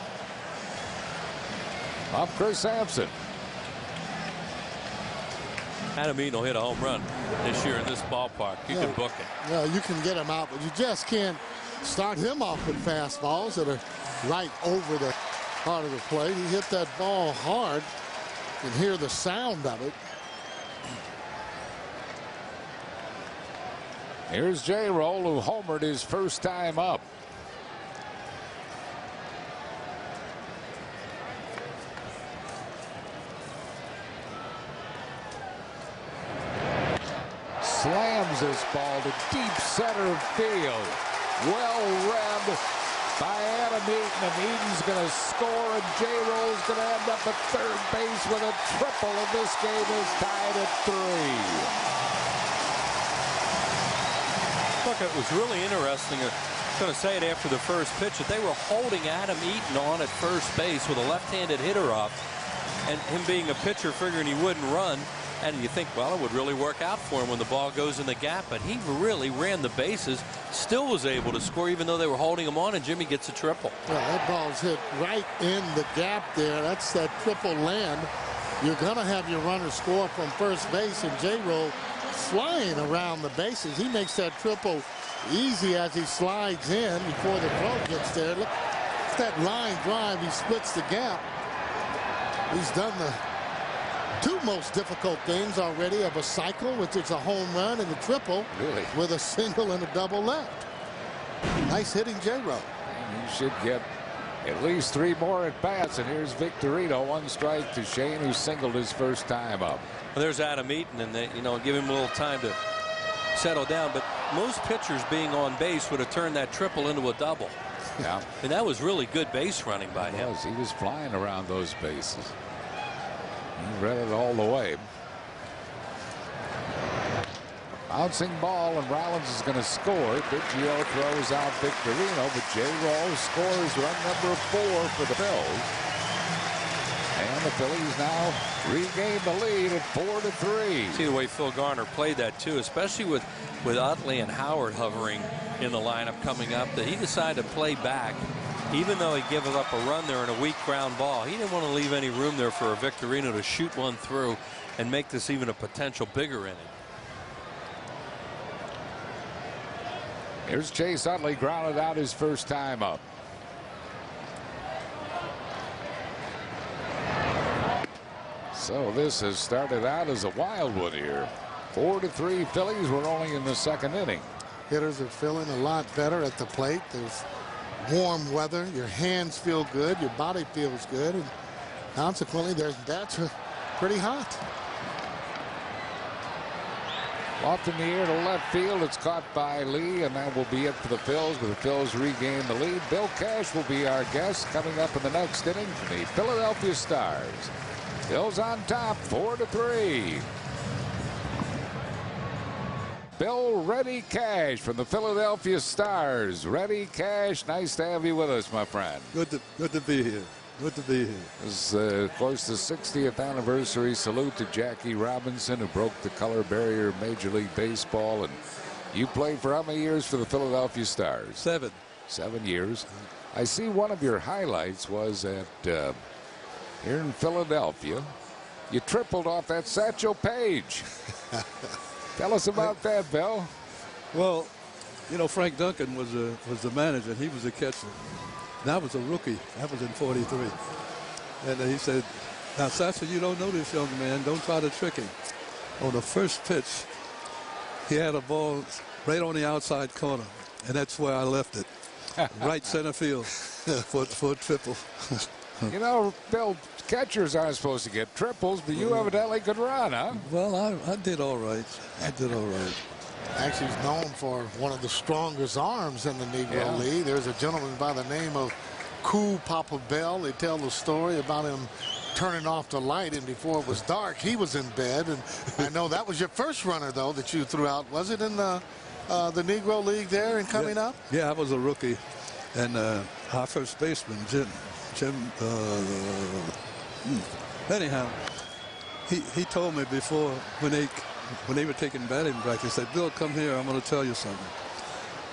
Speaker 1: off Chris Sampson.
Speaker 2: Adam Eaton will hit a home run this year in this ballpark. You can book it.
Speaker 3: Yeah, you can get him out, but you just can't start him off with fastballs that are right over the heart of the plate. He hit that ball hard. You can hear the sound of it.
Speaker 1: Here's J-Roll, who homered his first time up. Slams this ball to deep center field. Well read by Adam Eaton, and Eaton's going to score, and J-Roll's going to end up at third base with a triple, and this game is tied at 3.
Speaker 2: Look, it was really interesting. I'm going to say it after the first pitch that they were holding Adam Eaton on at first base with a left-handed hitter up, and him being a pitcher figuring he wouldn't run. And you think, well, it would really work out for him when the ball goes in the gap, but he really ran the bases, still was able to score even though they were holding him on, and Jimmy gets a triple.
Speaker 3: Well, that ball's hit right in the gap there. That's that triple land. You're going to have your runner score from first base, and J-Roll flying around the bases. He makes that triple easy as he slides in before the throw gets there. Look at that line drive. He splits the gap. He's done the 2 most difficult things already of a cycle, which is a home run, and a triple with a single and a double left. Nice hitting, J-Roll.
Speaker 1: He should get at least 3 more at bats, and here's Victorino, 1 strike to Shane, who singled his first time up.
Speaker 2: Well, there's Adam Eaton, and they, give him a little time to settle down, but most pitchers being on base would have turned that triple into a double.
Speaker 1: Yeah.
Speaker 2: And that was really good base running by him.
Speaker 1: He was flying around those bases. He read it all the way. Bouncing ball, and Rollins is going to score. Biggio throws out Victorino, but J-Roll scores run number 4 for the Phillies. And the Phillies now regain the lead at 4-3.
Speaker 2: See the way Phil Garner played that too, especially with Utley and Howard hovering in the lineup coming up, that he decided to play back. Even though he gave up a run there and a weak ground ball, he didn't want to leave any room there for a Victorino to shoot one through and make this even a potential bigger inning.
Speaker 1: Here's Chase Utley, grounded out his first time up. So this has started out as a wild one here. 4-3 Phillies. We're only in the 2nd inning.
Speaker 3: Hitters are feeling a lot better at the plate. There's warm weather. Your hands feel good. Your body feels good. And consequently, their bats are pretty hot.
Speaker 1: Off in the air to left field. It's caught by Lee, and that will be it for the Phils. But the Phils regain the lead. Bill Cash will be our guest coming up in the next inning from the Philadelphia Stars. Phils on top, 4-3. Bill Reddy Cash from the Philadelphia Stars. Reddy Cash, nice to have you with us, my friend.
Speaker 4: Good to be here. Good to be here.
Speaker 1: This is, of course, the 60th anniversary salute to Jackie Robinson, who broke the color barrier of Major League Baseball. And you played for how many years for the Philadelphia Stars?
Speaker 4: 7.
Speaker 1: 7 years. I see one of your highlights was at here in Philadelphia. You tripled off that Satchel Paige. Tell us about that, Bill.
Speaker 4: Well, you know, Frank Duncan was the manager, and he was the catcher. And I was a rookie. That was in '43. And he said, "Now, Satchel, you don't know this young man. Don't try to trick him." On the first pitch, he had a ball right on the outside corner, and that's where I left it. Right center field for a triple.
Speaker 1: You know, Bill, catchers aren't supposed to get triples, but you evidently could run, huh?
Speaker 4: Well, I did all right. I did all right.
Speaker 3: Actually, he's known for one of the strongest arms in the Negro League. There's a gentleman by the name of Cool Papa Bell. They tell the story about him turning off the light, and before it was dark, he was in bed. And I know that was your first runner, though, that you threw out. Was it in the Negro League there and coming up?
Speaker 4: Yeah, I was a rookie. And our first baseman, Jim anyhow, he told me before when they were taking batting practice, he said, "Bill, come here, I'm going to tell you something."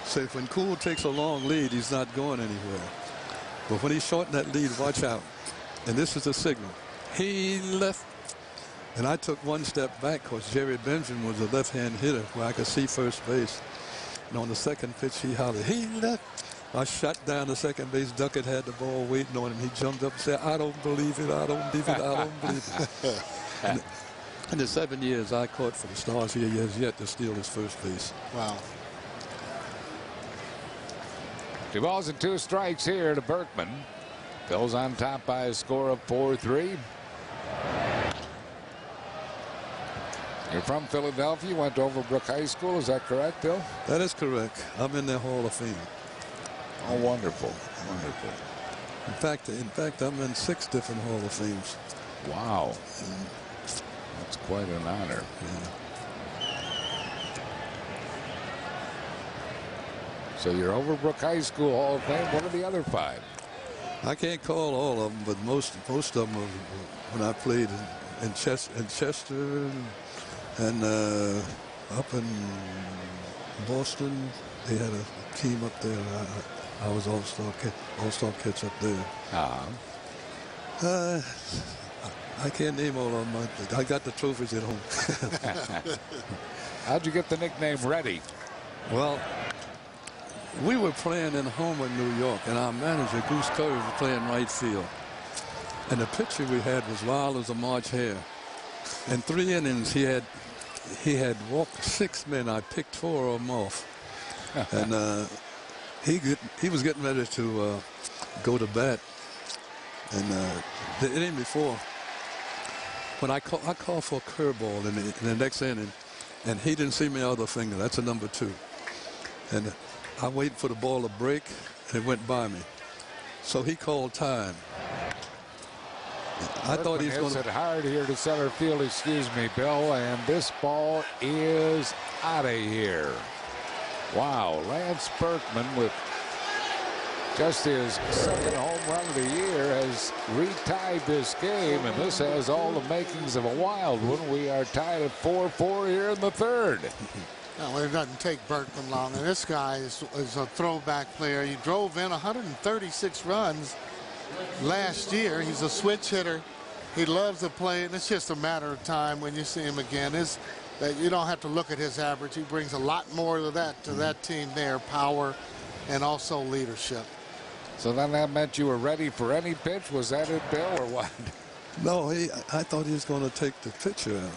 Speaker 4: Said when Cool takes a long lead, he's not going anywhere. But when he shortened that lead, watch out. And this is a signal. He left. And I took one step back because Jerry Benjamin was a left-hand hitter where I could see first base. And on the second pitch, he hollered, "He left." I shot down to second base. Duckett had the ball waiting on him. He jumped up and said, "I don't believe it. I don't believe it. I don't believe it." And in the 7 years I caught for the Stars, he has yet to steal his first base.
Speaker 3: Wow.
Speaker 1: 2 balls and 2 strikes here to Berkman. Phil's on top by a score of 4-3. You're from Philadelphia. You went to Overbrook High School. Is that correct, Bill?
Speaker 4: That is correct. I'm in the Hall of Fame.
Speaker 1: Oh, wonderful. Wonderful.
Speaker 4: In fact, I'm in 6 different Hall of Fames.
Speaker 1: Wow. That's quite an honor.
Speaker 4: Yeah.
Speaker 1: So you're Overbrook High School Hall of Fame. What are the other 5?
Speaker 4: I can't call all of them, but most of them were when I played in Chester and up in Boston. They had a team up there. I was all-star catch up there. I can't name all of them. I got the trophies at home.
Speaker 1: How'd you get the nickname Reddy?
Speaker 4: Well, we were playing in Homer, New York, and our manager, Goose Curry, was playing right field. And the pitcher we had was wild as a March hare. In 3 innings, he had walked 6 men. I picked 4 of them off. And he was getting ready to go to bat. And the inning before, when I called for a curveball in the next inning, and he didn't see my other finger. That's a number 2. And I waited for the ball to break, and it went by me. So he called time. I thought he was going to
Speaker 1: hit hard here to center field. Excuse me, Bill. And this ball is out of here. Wow, Lance Berkman with just his 2nd home run of the year has retied this game, and this has all the makings of a wild one. We are tied at 4-4 here in the 3rd.
Speaker 3: No, it doesn't take Berkman long, and this guy is a throwback player. He drove in 136 runs last year. He's a switch hitter. He loves to play, and it's just a matter of time when you see him again. That you don't have to look at his average. He brings a lot more to that team there, power and also leadership.
Speaker 1: So then that meant you were ready for any pitch. Was that it, Bill, or what?
Speaker 4: No, I thought he was going to take the pitcher out.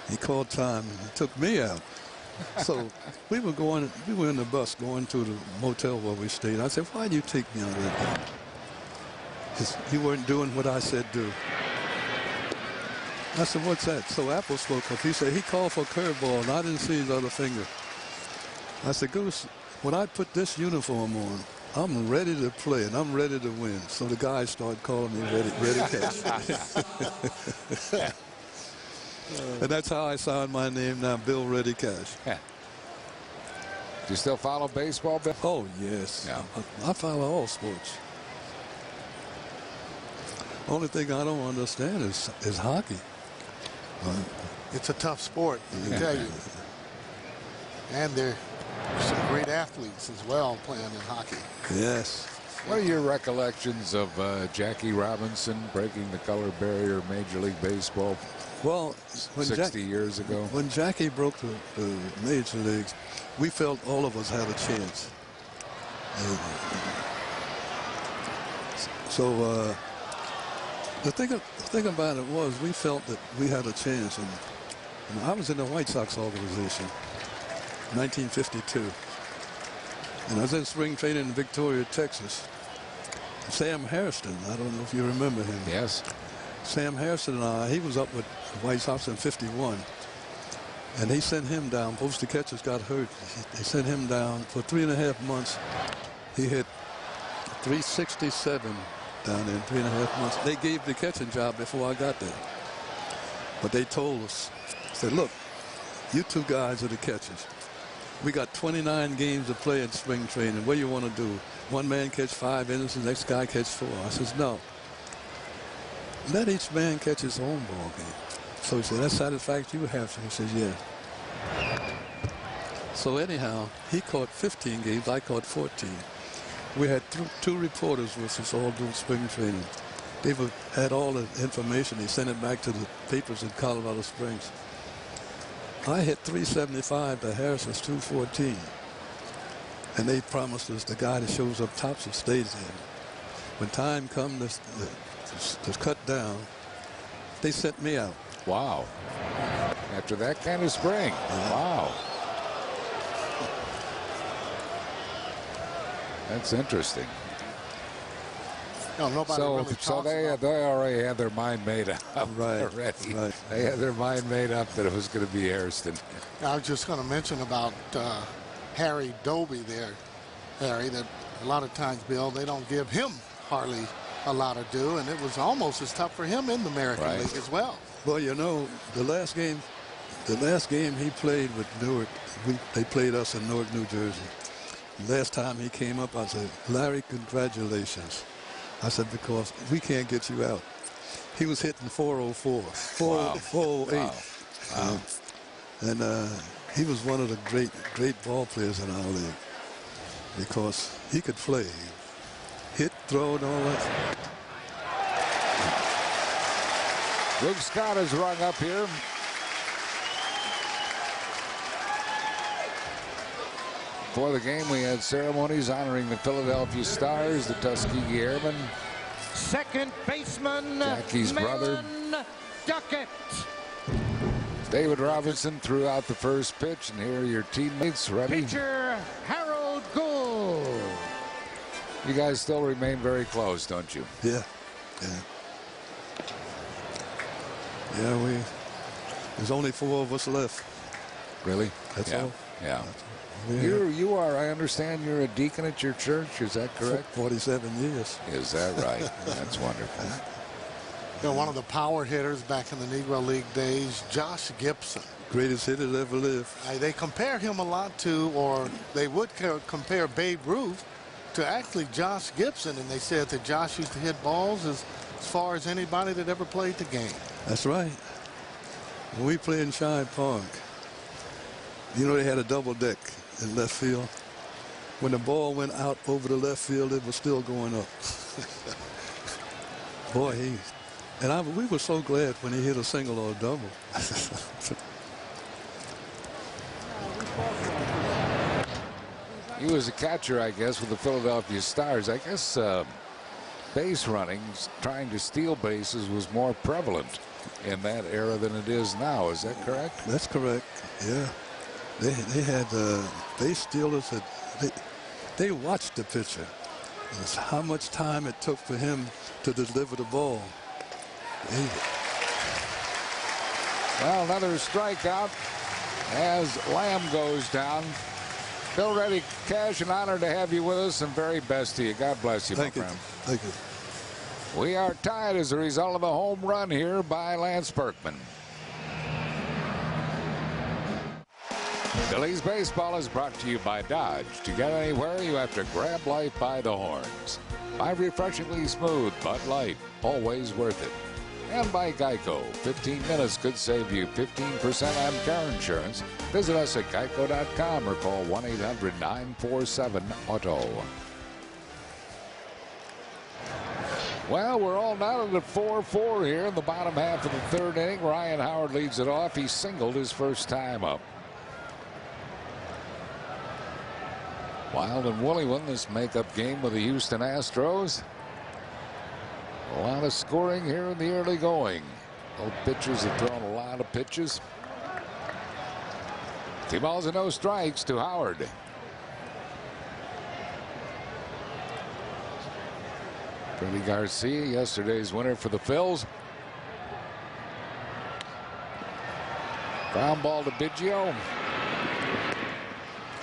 Speaker 4: He called time and he took me out. So we were in the bus going to the motel where we stayed. I said, "Why do you take me out of that game?" You weren't doing what I said do. I said, what's that? So Apple spoke up. He said he called for a curveball, and I didn't see his other finger. I said, Goose, when I put this uniform on, I'm ready to play, and I'm ready to win. So the guys started calling me Ready Cash. And that's how I signed my name now, Bill Ready Cash.
Speaker 1: Yeah. Do you still follow baseball, Bill?
Speaker 4: Oh, yes.
Speaker 1: Yeah.
Speaker 4: I follow all sports. Only thing I don't understand is hockey.
Speaker 3: It's a tough sport, I can tell you. And there's some great athletes as well playing in hockey.
Speaker 4: Yes.
Speaker 1: What are your recollections of Jackie Robinson breaking the color barrier in Major League Baseball
Speaker 4: Well,
Speaker 1: 60 years ago?
Speaker 4: When Jackie broke the major leagues, we felt all of us had a chance. So the thing about it was we felt that we had a chance. And I was in the White Sox organization, 1952. And I was in spring training in Victoria, Texas. Sam Hairston, I don't know if you remember him.
Speaker 1: Yes.
Speaker 4: Sam Hairston and he was up with the White Sox in 51. And they sent him down. Both the catchers got hurt. They sent him down for 3.5 months. He hit 367 down there in 3.5 months. They gave the catching job before I got there. But they told us, said, look, you two guys are the catchers. We got 29 games to play in spring training. What do you want to do? One man catch 5 innings, the next guy catch 4. I says, no. Let each man catch his own ball game. So he said, that satisfies you have to. He says, yeah. So anyhow, he caught 15 games. I caught 14. We had 2 reporters with us all doing spring training. They had all the information. They sent it back to the papers in Colorado Springs. I hit 375 to Harrison's 214. And they promised us the guy that shows up tops stays in. When time comes to cut down, they sent me out.
Speaker 1: Wow. After that kind of spring. Wow. That's interesting.
Speaker 3: No, nobody really talks about
Speaker 1: they already had their mind made up.
Speaker 4: Right.
Speaker 1: Already.
Speaker 4: Right.
Speaker 1: They had their mind made up that it was going to be Hairston.
Speaker 3: I was just going to mention about Harry Doby there, Harry, that a lot of times, Bill, they don't give him hardly a lot of due, and it was almost as tough for him in the American League as well.
Speaker 4: Well, you know, the last game he played with Newark, they played us in Newark, New Jersey. Last time he came up, I said, Larry, congratulations. I said, because we can't get you out. He was hitting 404, 408.
Speaker 1: Wow.
Speaker 4: And he was one of the great ball players in our league because he could play, hit, throw, and all that.
Speaker 1: Luke Scott is rung up here. Before the game, we had ceremonies honoring the Philadelphia Stars, the Tuskegee Airmen.
Speaker 5: Second baseman,
Speaker 1: Jackie's brother.
Speaker 5: Duckett.
Speaker 1: David Robinson threw out the first pitch, and here are your teammates ready.
Speaker 5: Pitcher Harold Gould.
Speaker 1: You guys still remain very close, don't you?
Speaker 4: Yeah. There's only 4 of us left.
Speaker 1: Really?
Speaker 4: That's
Speaker 1: yeah.
Speaker 4: all.
Speaker 1: Yeah.
Speaker 4: Yeah.
Speaker 1: You are, I understand you're a deacon at your church. Is that correct?
Speaker 4: 47 years.
Speaker 1: Is that right? That's wonderful.
Speaker 3: You know, one of the power hitters back in the Negro League days, Josh Gibson.
Speaker 4: Greatest hitter that ever lived.
Speaker 3: They compare him a lot to, or they would compare Babe Ruth to actually Josh Gibson, and they said that Josh used to hit balls as far as anybody that ever played the game.
Speaker 4: That's right. When we played in Shine Park, you know they had a double deck in left field. When the ball went out over the left field, it was still going up. Boy, we were so glad when he hit a single or a double.
Speaker 1: You was a catcher, I guess, with the Philadelphia Stars. I guess base running, trying to steal bases, was more prevalent in that era than it is now. Is that correct?
Speaker 4: That's correct. Yeah. They had base stealers that they watched the pitcher. It's how much time it took for him to deliver the ball.
Speaker 1: Well, another strikeout as Lamb goes down. Bill Reddy, Cash, an honor to have you with us, and very best to you. God bless you, my friend.
Speaker 4: Thank you.
Speaker 1: We are tied as a result of a home run here by Lance Berkman. Phillies baseball is brought to you by Dodge. To get anywhere, you have to grab life by the horns. By refreshingly smooth Bud Light, always worth it. And by Geico, 15 minutes could save you 15% on car insurance. Visit us at geico.com or call 1-800-947-AUTO. Well, we're all knotted at 4-4 here in the bottom half of the third inning. Ryan Howard leads it off. He singled his first time up. Wild and Woolly won this makeup game with the Houston Astros. A lot of scoring here in the early going. Both pitchers have thrown a lot of pitches. 2 balls and no strikes to Howard. Freddie Garcia, yesterday's winner for the Phils. Ground ball to Biggio.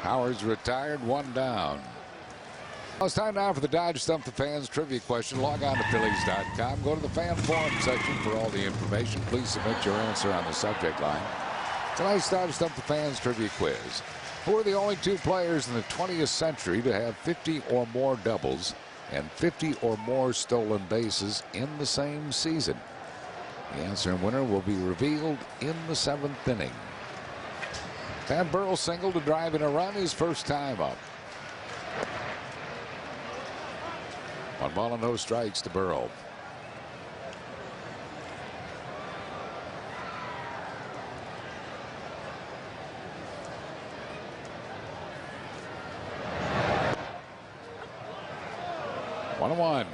Speaker 1: Howard's retired, 1 down. Well, it's time now for the Dodge Stump the Fans trivia question. Log on to Phillies.com. Go to the fan forum section for all the information. Please submit your answer on the subject line. Tonight's Dodge Stump the Fans trivia quiz. Who are the only 2 players in the 20th century to have 50 or more doubles and 50 or more stolen bases in the same season? The answer and winner will be revealed in the 7th inning. Pat Burrell singled to drive in a run his first time up. 1 ball and no strikes to Burrell. One and one.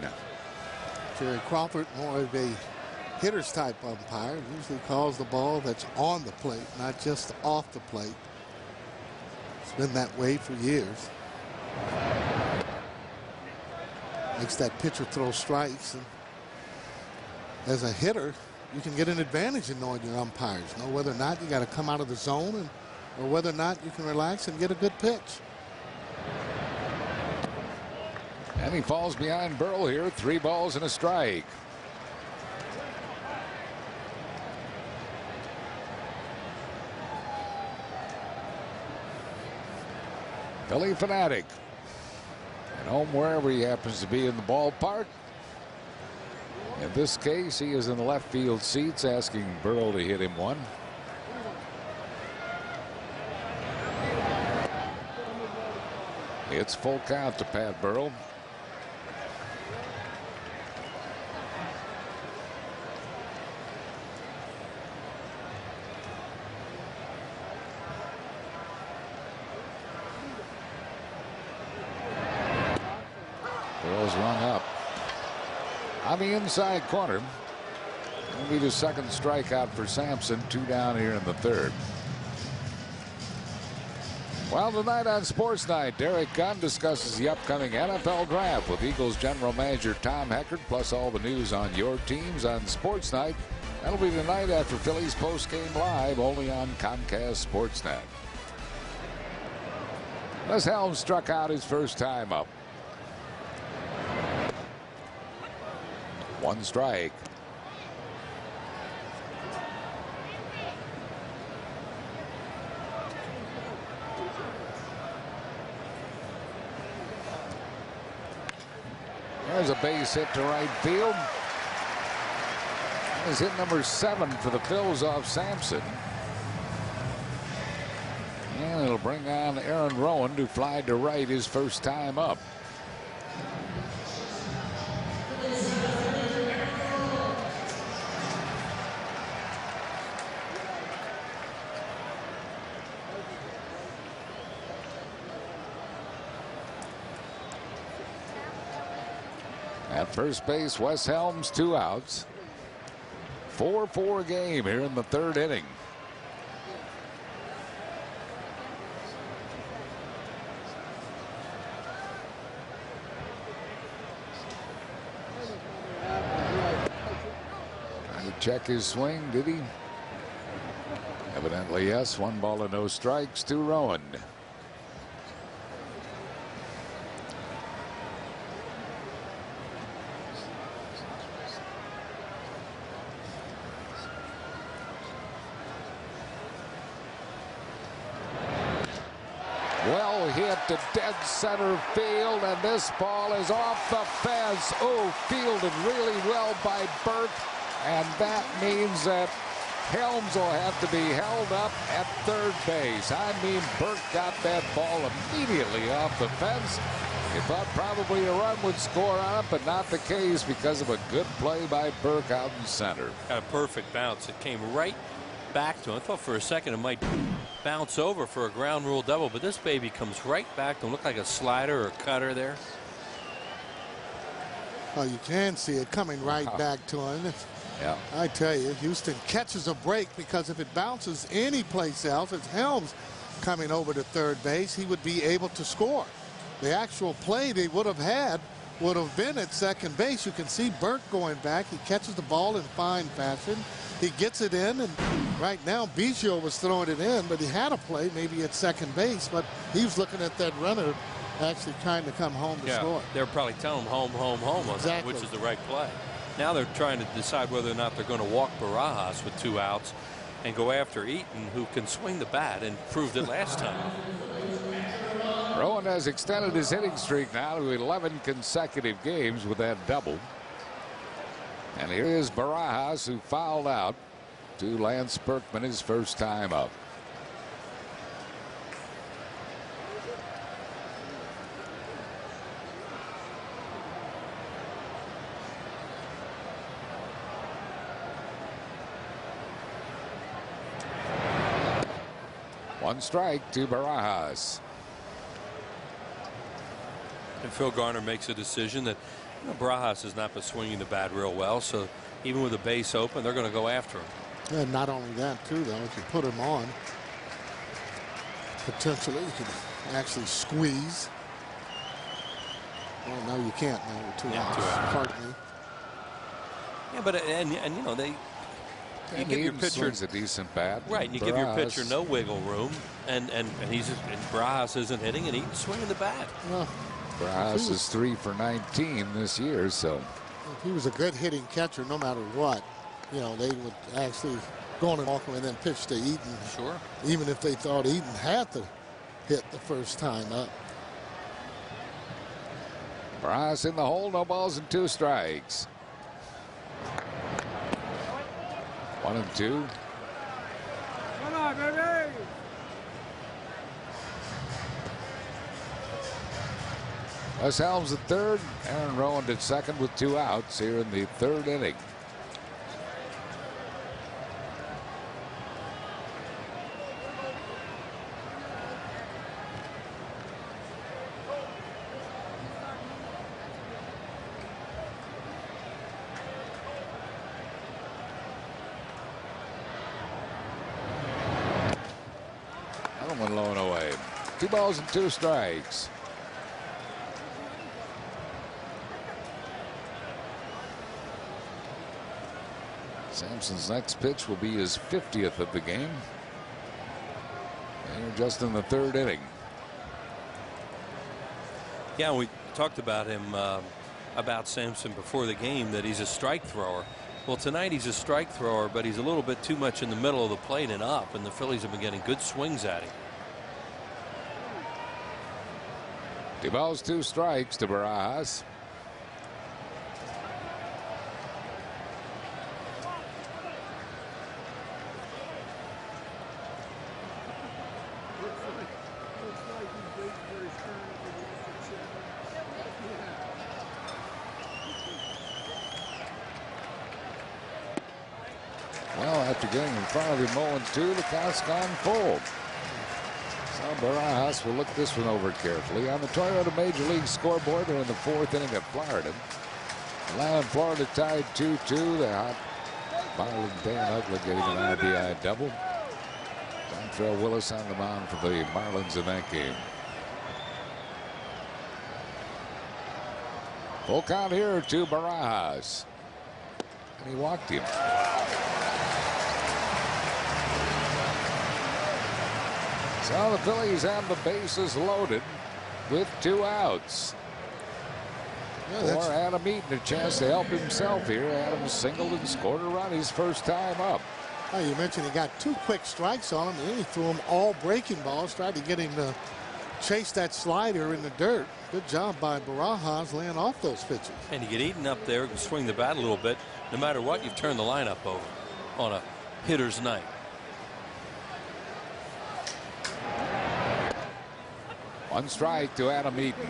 Speaker 3: Jerry Crawford, more of a hitter's type umpire, usually calls the ball that's on the plate, not just off the plate. It's been that way for years. Makes that pitcher throw strikes. And as a hitter, you can get an advantage in knowing your umpires. Know whether or not you got to come out of the zone, or whether or not you can relax and get a good pitch.
Speaker 1: And he falls behind Burrell here. 3 balls and a strike. Philly fanatic at home wherever he happens to be in the ballpark. In this case, he is in the left field seats asking Burrell to hit him one. It's full count to Pat Burrell. Burrell's rung up on the inside corner. Will be the 2nd strikeout for Sampson. 2 down here in the 3rd. Well, tonight on Sports Night, Derek Gunn discusses the upcoming NFL Draft with Eagles General Manager Tom Heckert, plus all the news on your teams on Sports Night. That'll be the night after Phillies postgame live, only on Comcast Sportsnet. Les Helms struck out his first time up. 1 strike. There's a base hit to right field. That is hit number 7 for the Phils off Sampson. And it'll bring on Aaron Rowan to fly to right his first time up. At first base, Wes Helms, 2 outs. 4-4 game here in the 3rd inning. Trying to check his swing, did he? Evidently, yes. 1 ball and no strikes to Rowan. Well hit to dead center field, and this ball is off the fence. Oh, fielded really well by Burke, and that means that Helms will have to be held up at third base. I mean, Burke got that ball immediately off the fence. He thought probably a run would score on it, but not the case because of a good play by Burke out in center.
Speaker 2: Got a perfect bounce. It came right back to him. I thought for a second it might bounce over for a ground rule double, but this baby comes right back to him. Looked like a slider or a cutter there.
Speaker 3: Oh, you can see it coming right back to him.
Speaker 1: Yeah.
Speaker 3: I tell you, Houston catches a break, because if it bounces any place else, it's Helms coming over to third base, he would be able to score. The actual play they would have had would have been at second base. You can see Burke going back. He catches the ball in fine fashion. He gets it in, and right now Biggio was throwing it in, but he had a play maybe at second base, but he was looking at that runner actually trying to come home to score.
Speaker 2: They're probably telling him home on that,
Speaker 3: Exactly.
Speaker 2: which is the right play. Now they're trying to decide whether or not they're going to walk Barajas with 2 outs and go after Eaton, who can swing the bat and proved it last time.
Speaker 1: Rowan has extended his hitting streak now to 11 consecutive games with that double. And here is Barajas, who fouled out to Lance Berkman his first time up. One strike to Barajas.
Speaker 2: And Phil Garner makes a decision that Barajas has not been swinging the bat real well, so even with the base open, they're going to go after him.
Speaker 3: And not only that, too, though, if you put him on, potentially you can actually squeeze. Well, no, you can't now with 2 outs. Pardon me.
Speaker 2: Yeah, but and you know you give your pitcher
Speaker 1: a decent bat,
Speaker 2: right? And you give your pitcher no wiggle room, and Barajas isn't hitting, and Eaton's swinging the bat.
Speaker 3: Well,
Speaker 1: Barajas is 3 for 19 this year, so
Speaker 3: if he was a good hitting catcher, no matter what, you know, they would actually go on and walk him and then pitch to Eaton.
Speaker 2: Sure.
Speaker 3: Even if they thought Eaton had to hit the first time up.
Speaker 1: Barajas in the hole, no balls and 2 strikes. 1-2.
Speaker 5: Come on, baby.
Speaker 1: Wes Helms at third. Aaron Rowan at second with 2 outs here in the 3rd inning. Another one low and away. 2 balls and 2 strikes. Sampson's next pitch will be his 50th of the game. And we're just in the 3rd inning.
Speaker 2: Yeah, we talked about him, about Sampson before the game, that he's a strike thrower. Well, tonight he's a strike thrower, but he's a little bit too much in the middle of the plate and up, and the Phillies have been getting good swings at him.
Speaker 1: 2 balls, 2 strikes to Barajas. Well, after getting in front of him 0-2, the count's gone full. So Barajas will look this one over carefully. On the Toyota Major League scoreboard, they're in the 4th inning at Florida. Atlanta and Florida tied 2-2. The hot Marlin Dan Uggla getting an RBI double. Dontrell Willis on the mound for the Marlins in that game. Full count here to Barajas. And he walked him. So the Phillies have the bases loaded with 2 outs.
Speaker 3: Yeah,
Speaker 1: For Adam Eaton, a chance to help himself here. Adam singled and scored a run his first time up.
Speaker 3: Oh, you mentioned he got 2 quick strikes on him, and then he threw him all breaking balls, tried to get him to chase that slider in the dirt. Good job by Barajas laying off those pitches.
Speaker 2: And you get Eaton up there, swing the bat a little bit. No matter what, you've turned the lineup over on a hitter's night.
Speaker 1: One strike to Adam Eaton.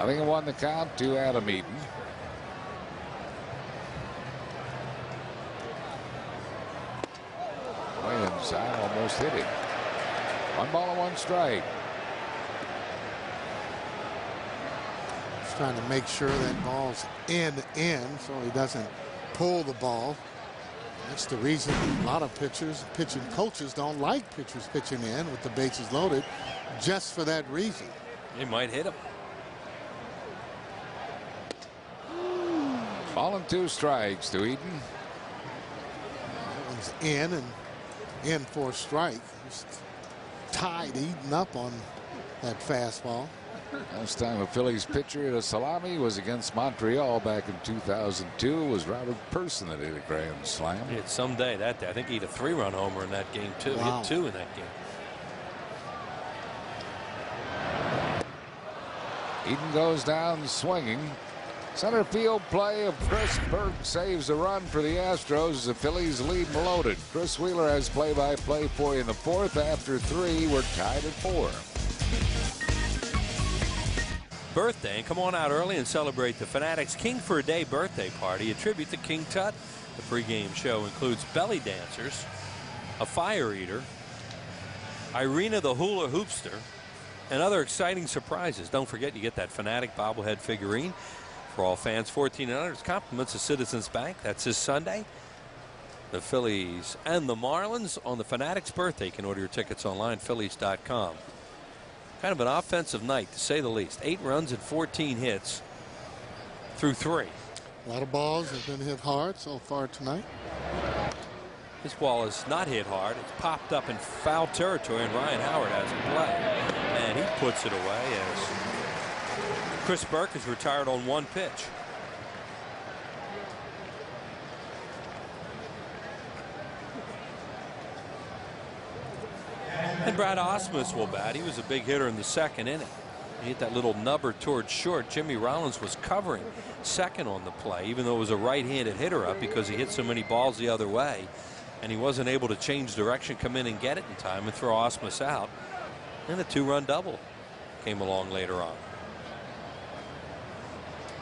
Speaker 1: I think it won the count to Adam Eaton. Way inside, almost hit him. 1 ball and 1 strike.
Speaker 3: He's trying to make sure that ball's in so he doesn't pull the ball. That's the reason a lot of pitching coaches don't like pitchers pitching in with the bases loaded, just for that reason.
Speaker 2: He might hit him.
Speaker 1: Ball and 2 strikes to Eaton.
Speaker 3: That one's in and in for a strike. Just tied Eaton up on that fastball.
Speaker 1: Last time a Phillies pitcher hit a salami was against Montreal back in 2002. It was Robert Person that hit a grand slam.
Speaker 2: It's someday that day. I think he hit a 3-run homer in that game too.
Speaker 3: Wow.
Speaker 2: He hit 2 in that game.
Speaker 1: Eaton goes down swinging. Center field play of Chris Burke saves a run for the Astros as the Phillies lead loaded. Chris Wheeler has play-by-play for you in the 4th. After 3, we're tied at 4.
Speaker 2: Birthday, and come on out early and celebrate the Fanatics King for a Day birthday party. A tribute to King Tut. The pregame show includes belly dancers, a fire eater, Irina the hula hoopster, and other exciting surprises. Don't forget, you get that Fanatic bobblehead figurine for all fans 14 and under. It's compliments of Citizens Bank. That's this Sunday. The Phillies and the Marlins on the Fanatics birthday. You can order your tickets online, Phillies.com. Kind of an offensive night, to say the least. 8 runs and 14 hits through 3.
Speaker 3: A lot of balls have been hit hard so far tonight.
Speaker 2: This ball is not hit hard. It's popped up in foul territory, and Ryan Howard has a play. And he puts it away as Chris Burke is retired on 1 pitch. And Brad Osmus will bat. He was a big hitter in the 2nd inning. He hit that little nubber towards short. Jimmy Rollins was covering second on the play, even though it was a right-handed hitter up, because he hit so many balls the other way. And he wasn't able to change direction, come in and get it in time and throw Osmus out. And a 2-run double came along later on.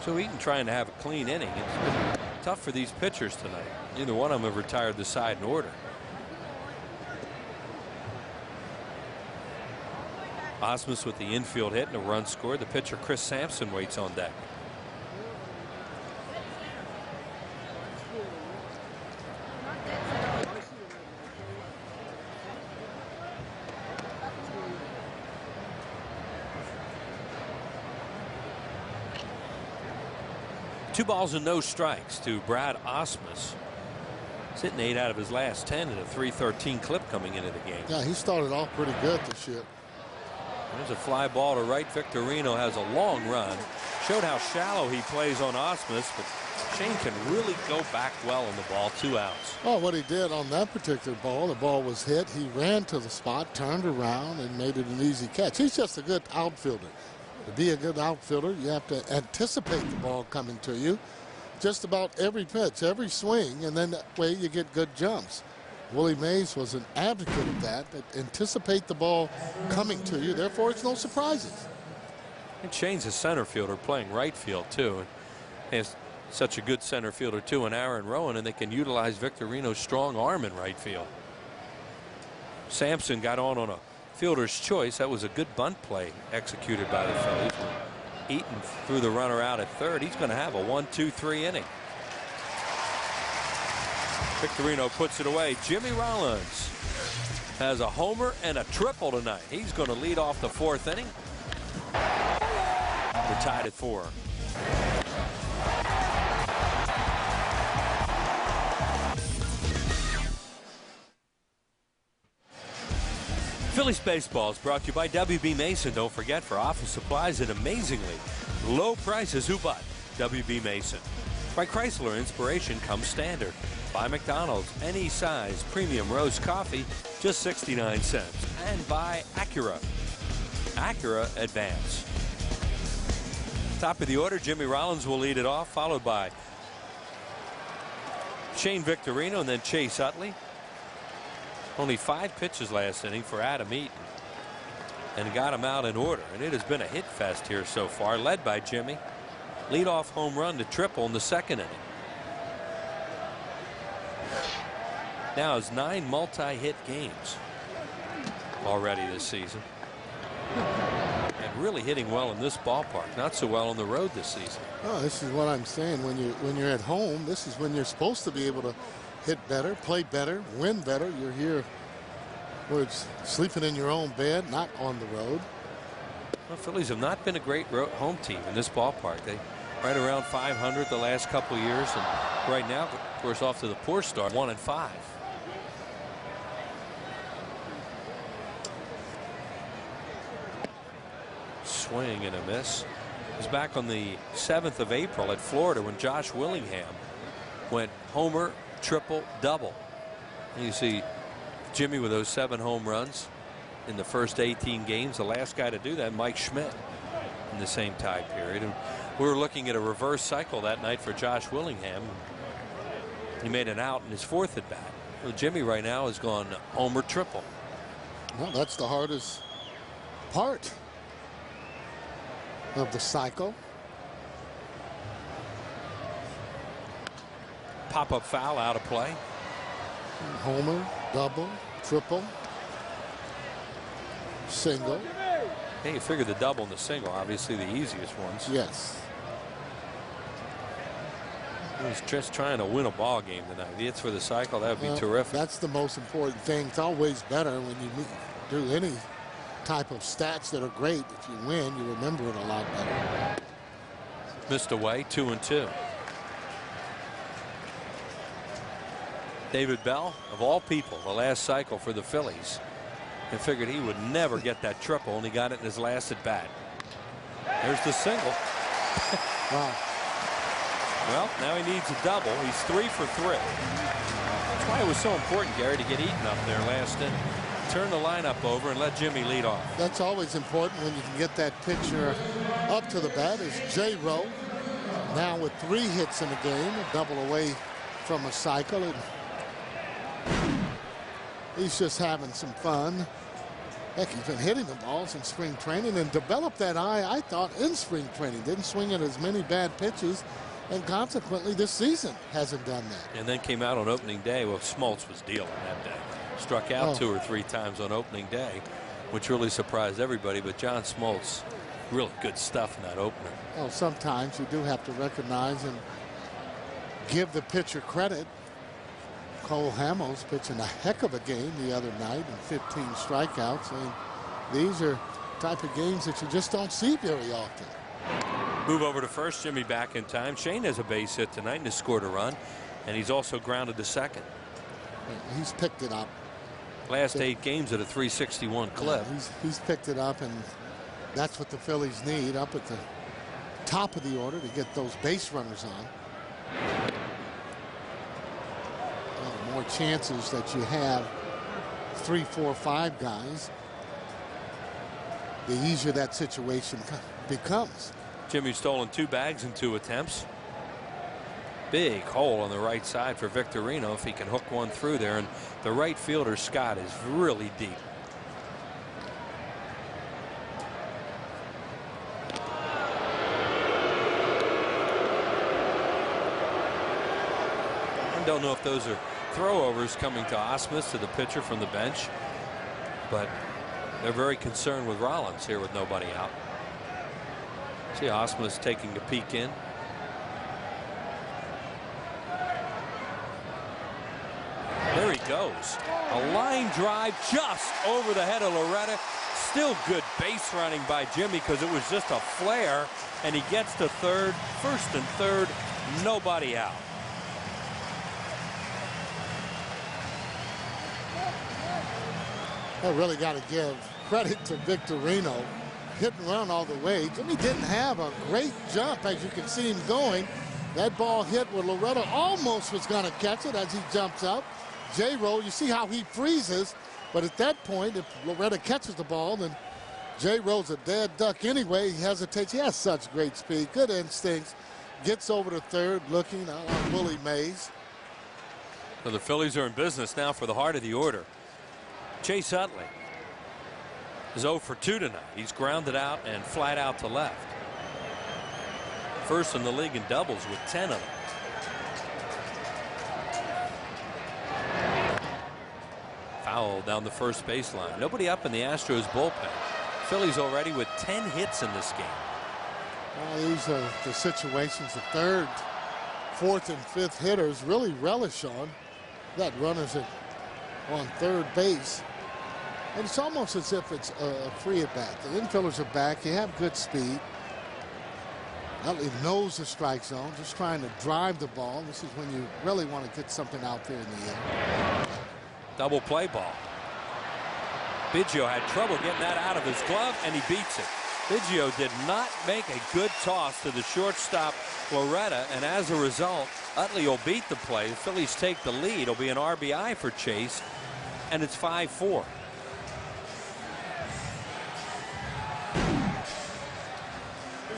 Speaker 2: So Eaton trying to have a clean inning. It's been tough for these pitchers tonight. Neither one of them have retired the side in order. Osmus with the infield hit and a run scored. The pitcher Chris Sampson waits on deck. Two balls and no strikes to Brad Osmus. He's hitting 8 out of his last 10 in a .313 clip coming into the game.
Speaker 3: Yeah, he started off pretty good this year.
Speaker 2: There's a fly ball to right. Victorino has a long run. Showed how shallow he plays on Osmus, but Shane can really go back well on the ball. 2 outs.
Speaker 3: Well, what he did on that particular ball, the ball was hit. He ran to the spot, turned around, and made it an easy catch. He's just a good outfielder. To be a good outfielder, you have to anticipate the ball coming to you. Just about every pitch, every swing, and then that way you get good jumps. Willie Mays was an advocate of that anticipate the ball coming to you, therefore it's no surprises.
Speaker 2: And Shane's a center fielder playing right field too. And he has such a good center fielder too in Aaron Rowan, and they can utilize Victorino's strong arm in right field. Sampson got on a fielder's choice. That was a good bunt play executed by the Phillies. Eaton threw the runner out at third. He's going to have a 1-2-3 inning. Victorino puts it away. Jimmy Rollins has a homer and a triple tonight. He's going to lead off the 4th inning. We're tied at 4. Phillies baseball is brought to you by WB Mason. Don't forget, for office supplies at amazingly low prices, who but WB Mason. By Chrysler, inspiration comes standard. By McDonald's, any size premium roast coffee, just 69 cents. And by Acura. Acura Advance. Top of the order, Jimmy Rollins will lead it off, followed by Shane Victorino and then Chase Utley. Only 5 pitches last inning for Adam Eaton, and got him out in order. And it has been a hit fest here so far, led by Jimmy. Leadoff home run to triple in the 2nd inning. Now has 9 multi-hit games already this season. And really hitting well in this ballpark. Not so well on the road this season.
Speaker 3: Oh, this is what I'm saying. When you're at home, this is when you're supposed to be able to hit better, play better, win better. You're here where it's sleeping in your own bed, not on the road.
Speaker 2: Well, Phillies have not been a great home team in this ballpark. They right around 500 the last couple of years, and right now, of course, off to the poor start, 1-5. Swing and a miss. He's back on the 7th of April at Florida when Josh Willingham went homer, triple, double. And you see Jimmy with those 7 home runs in the first 18 games. The last guy to do that, Mike Schmidt, in the same time period. And we were looking at a reverse cycle that night for Josh Willingham. He made an out in his 4th at bat. Well, Jimmy right now has gone homer, triple.
Speaker 3: Well, that's the hardest part of the cycle.
Speaker 2: Pop-up foul, out of play.
Speaker 3: Homer, double, triple, single.
Speaker 2: Hey, you figure the double and the single, obviously the easiest ones.
Speaker 3: Yes.
Speaker 2: He's just trying to win a ball game tonight. If he hits for the cycle, that would be terrific.
Speaker 3: That's the most important thing. It's always better when you do any type of stats that are great. If you win, you remember it a lot better.
Speaker 2: Missed away, 2-2. David Bell, of all people, the last cycle for the Phillies, and figured he would never get that triple, and he got it in his last at bat. There's the single.
Speaker 3: Wow.
Speaker 2: Well, now he needs a double. He's 3 for 3. That's why it was so important, Gary, to get Eaton up there last inning. Turn the lineup over and let Jimmy lead off. That's
Speaker 3: always important when you can get that pitcher up to the bat. Is J. Rowe now with 3 hits in the game, a double away from a cycle. And he's just having some fun. Heck, he's been hitting the balls in spring training and developed that eye, I thought, in spring training. Didn't swing at as many bad pitches, and consequently this season hasn't done that.
Speaker 2: And then came out on opening day. Well, Smoltz was dealing that day. Struck out 2 or 3 times on opening day, which really surprised everybody. But John Smoltz, really good stuff in that opener.
Speaker 3: Well, sometimes you do have to recognize and give the pitcher credit. Cole Hamels pitching a heck of a game the other night and 15 strikeouts. And these are type of games that you just don't see very often.
Speaker 2: Move over to first. Jimmy back in time. Shane has a base hit tonight and has scored a run, and he's also grounded to second.
Speaker 3: He's picked it up.
Speaker 2: Last 8 games at a 361 clip.
Speaker 3: Yeah, he's picked it up, and that's what the Phillies need up at the top of the order to get those base runners on. The more chances that you have 3, 4, 5 guys, the easier that situation becomes.
Speaker 2: Jimmy's stolen 2 bags in 2 attempts. Big hole on the right side for Victorino if he can hook one through there, and the right fielder Scott is really deep. I don't know if those are throwovers coming to Osmus, to the pitcher from the bench, but they're very concerned with Rollins here with nobody out. See Osmus taking a peek in. There he goes. A line drive just over the head of Loretta. Still good base running by Jimmy because it was just a flare, and he gets to third. First and third, nobody out.
Speaker 3: I really got to give credit to Victorino. Hit and run all the way. Jimmy didn't have a great jump, as you can see him going. That ball hit where Loretta almost was going to catch it as he jumps up. J-Roll, you see how he freezes, but at that point, if Loretta catches the ball, then J-Roll's a dead duck anyway. He hesitates. He has such great speed, good instincts. Gets over to third, looking on Willie Mays.
Speaker 2: So the Phillies are in business now for the heart of the order. Chase Utley is 0 for 2 tonight. He's grounded out and flat out to left. First in the league in doubles with 10 of them. Foul down the first baseline. Nobody up in the Astros bullpen. Phillies already with 10 hits in this game.
Speaker 3: Well, these are the situations the third, fourth, and fifth hitters really relish on. Got runners on third base. And it's almost as if it's a free at bat. The infielders are back. You have good speed. Utley knows the strike zone, just trying to drive the ball. This is when you really want to get something out there in the end.
Speaker 2: Double play ball. Biggio had trouble getting that out of his glove, and he beats it. Biggio did not make a good toss to the shortstop Loretta, and as a result, Utley will beat the play. The Phillies take the lead. It'll be an RBI for Chase, and it's 5-4.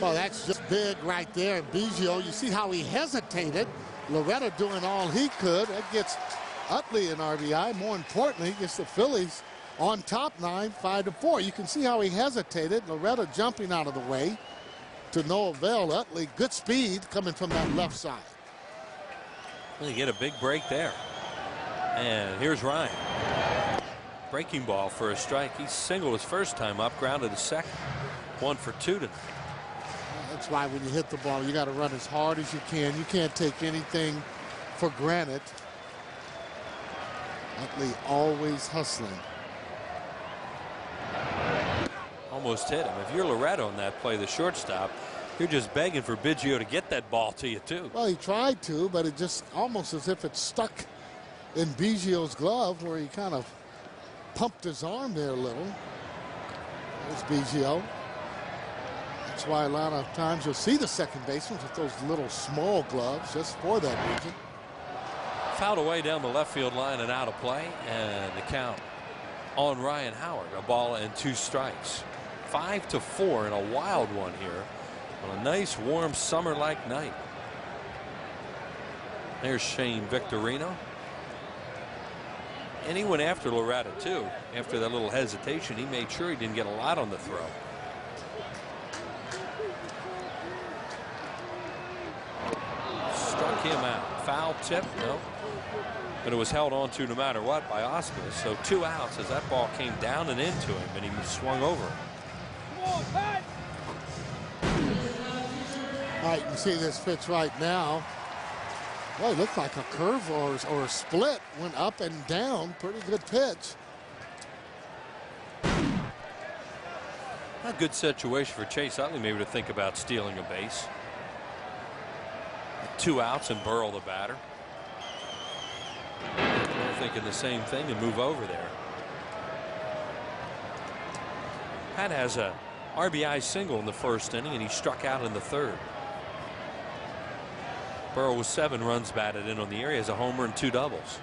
Speaker 3: Well, that's just big right there. And Biggio, you see how he hesitated. Loretta doing all he could. That gets Utley an RBI. More importantly, gets the Phillies on top 9, 5-4. You can see how he hesitated. Loretta jumping out of the way to no avail. Utley, good speed coming from that left side.
Speaker 2: Well, you get a big break there. And here's Ryan. Breaking ball for a strike. He singled his first time up, grounded his second. 1 for 2 tonight.
Speaker 3: That's why when you hit the ball, you got to run as hard as you can. You can't take anything for granted. Utley always hustling.
Speaker 2: Almost hit him. If you're Loretta on that play, the shortstop, you're just begging for Biggio to get that ball to you, too.
Speaker 3: Well, he tried to, but it just almost as if it stuck in Biggio's glove where he kind of pumped his arm there a little. There's Biggio. That's why a lot of times you'll see the second baseman with those little small gloves just for that reason.
Speaker 2: Fouled away down the left field line and out of play, and the count on Ryan Howard. A ball and 2 strikes. 5-4 in a wild one here on a nice warm summer-like night. There's Shane Victorino. And he went after Loretta too. After that little hesitation, he made sure he didn't get a lot on the throw. Struck him out. Foul tip, no. But it was held on to no matter what by Oscar. So 2 outs as that ball came down and into him, and he swung over.
Speaker 3: All right, you see this pitch right now. Well, it looked like a curve or a split. Went up and down. Pretty good pitch.
Speaker 2: A good situation for Chase Utley maybe to think about stealing a base. 2 outs and Burrell the batter. They're thinking the same thing and move over there. Pat has a RBI single in the first inning, and he struck out in the third. Burrell with 7 runs batted in on the year. He has a homer and 2 doubles.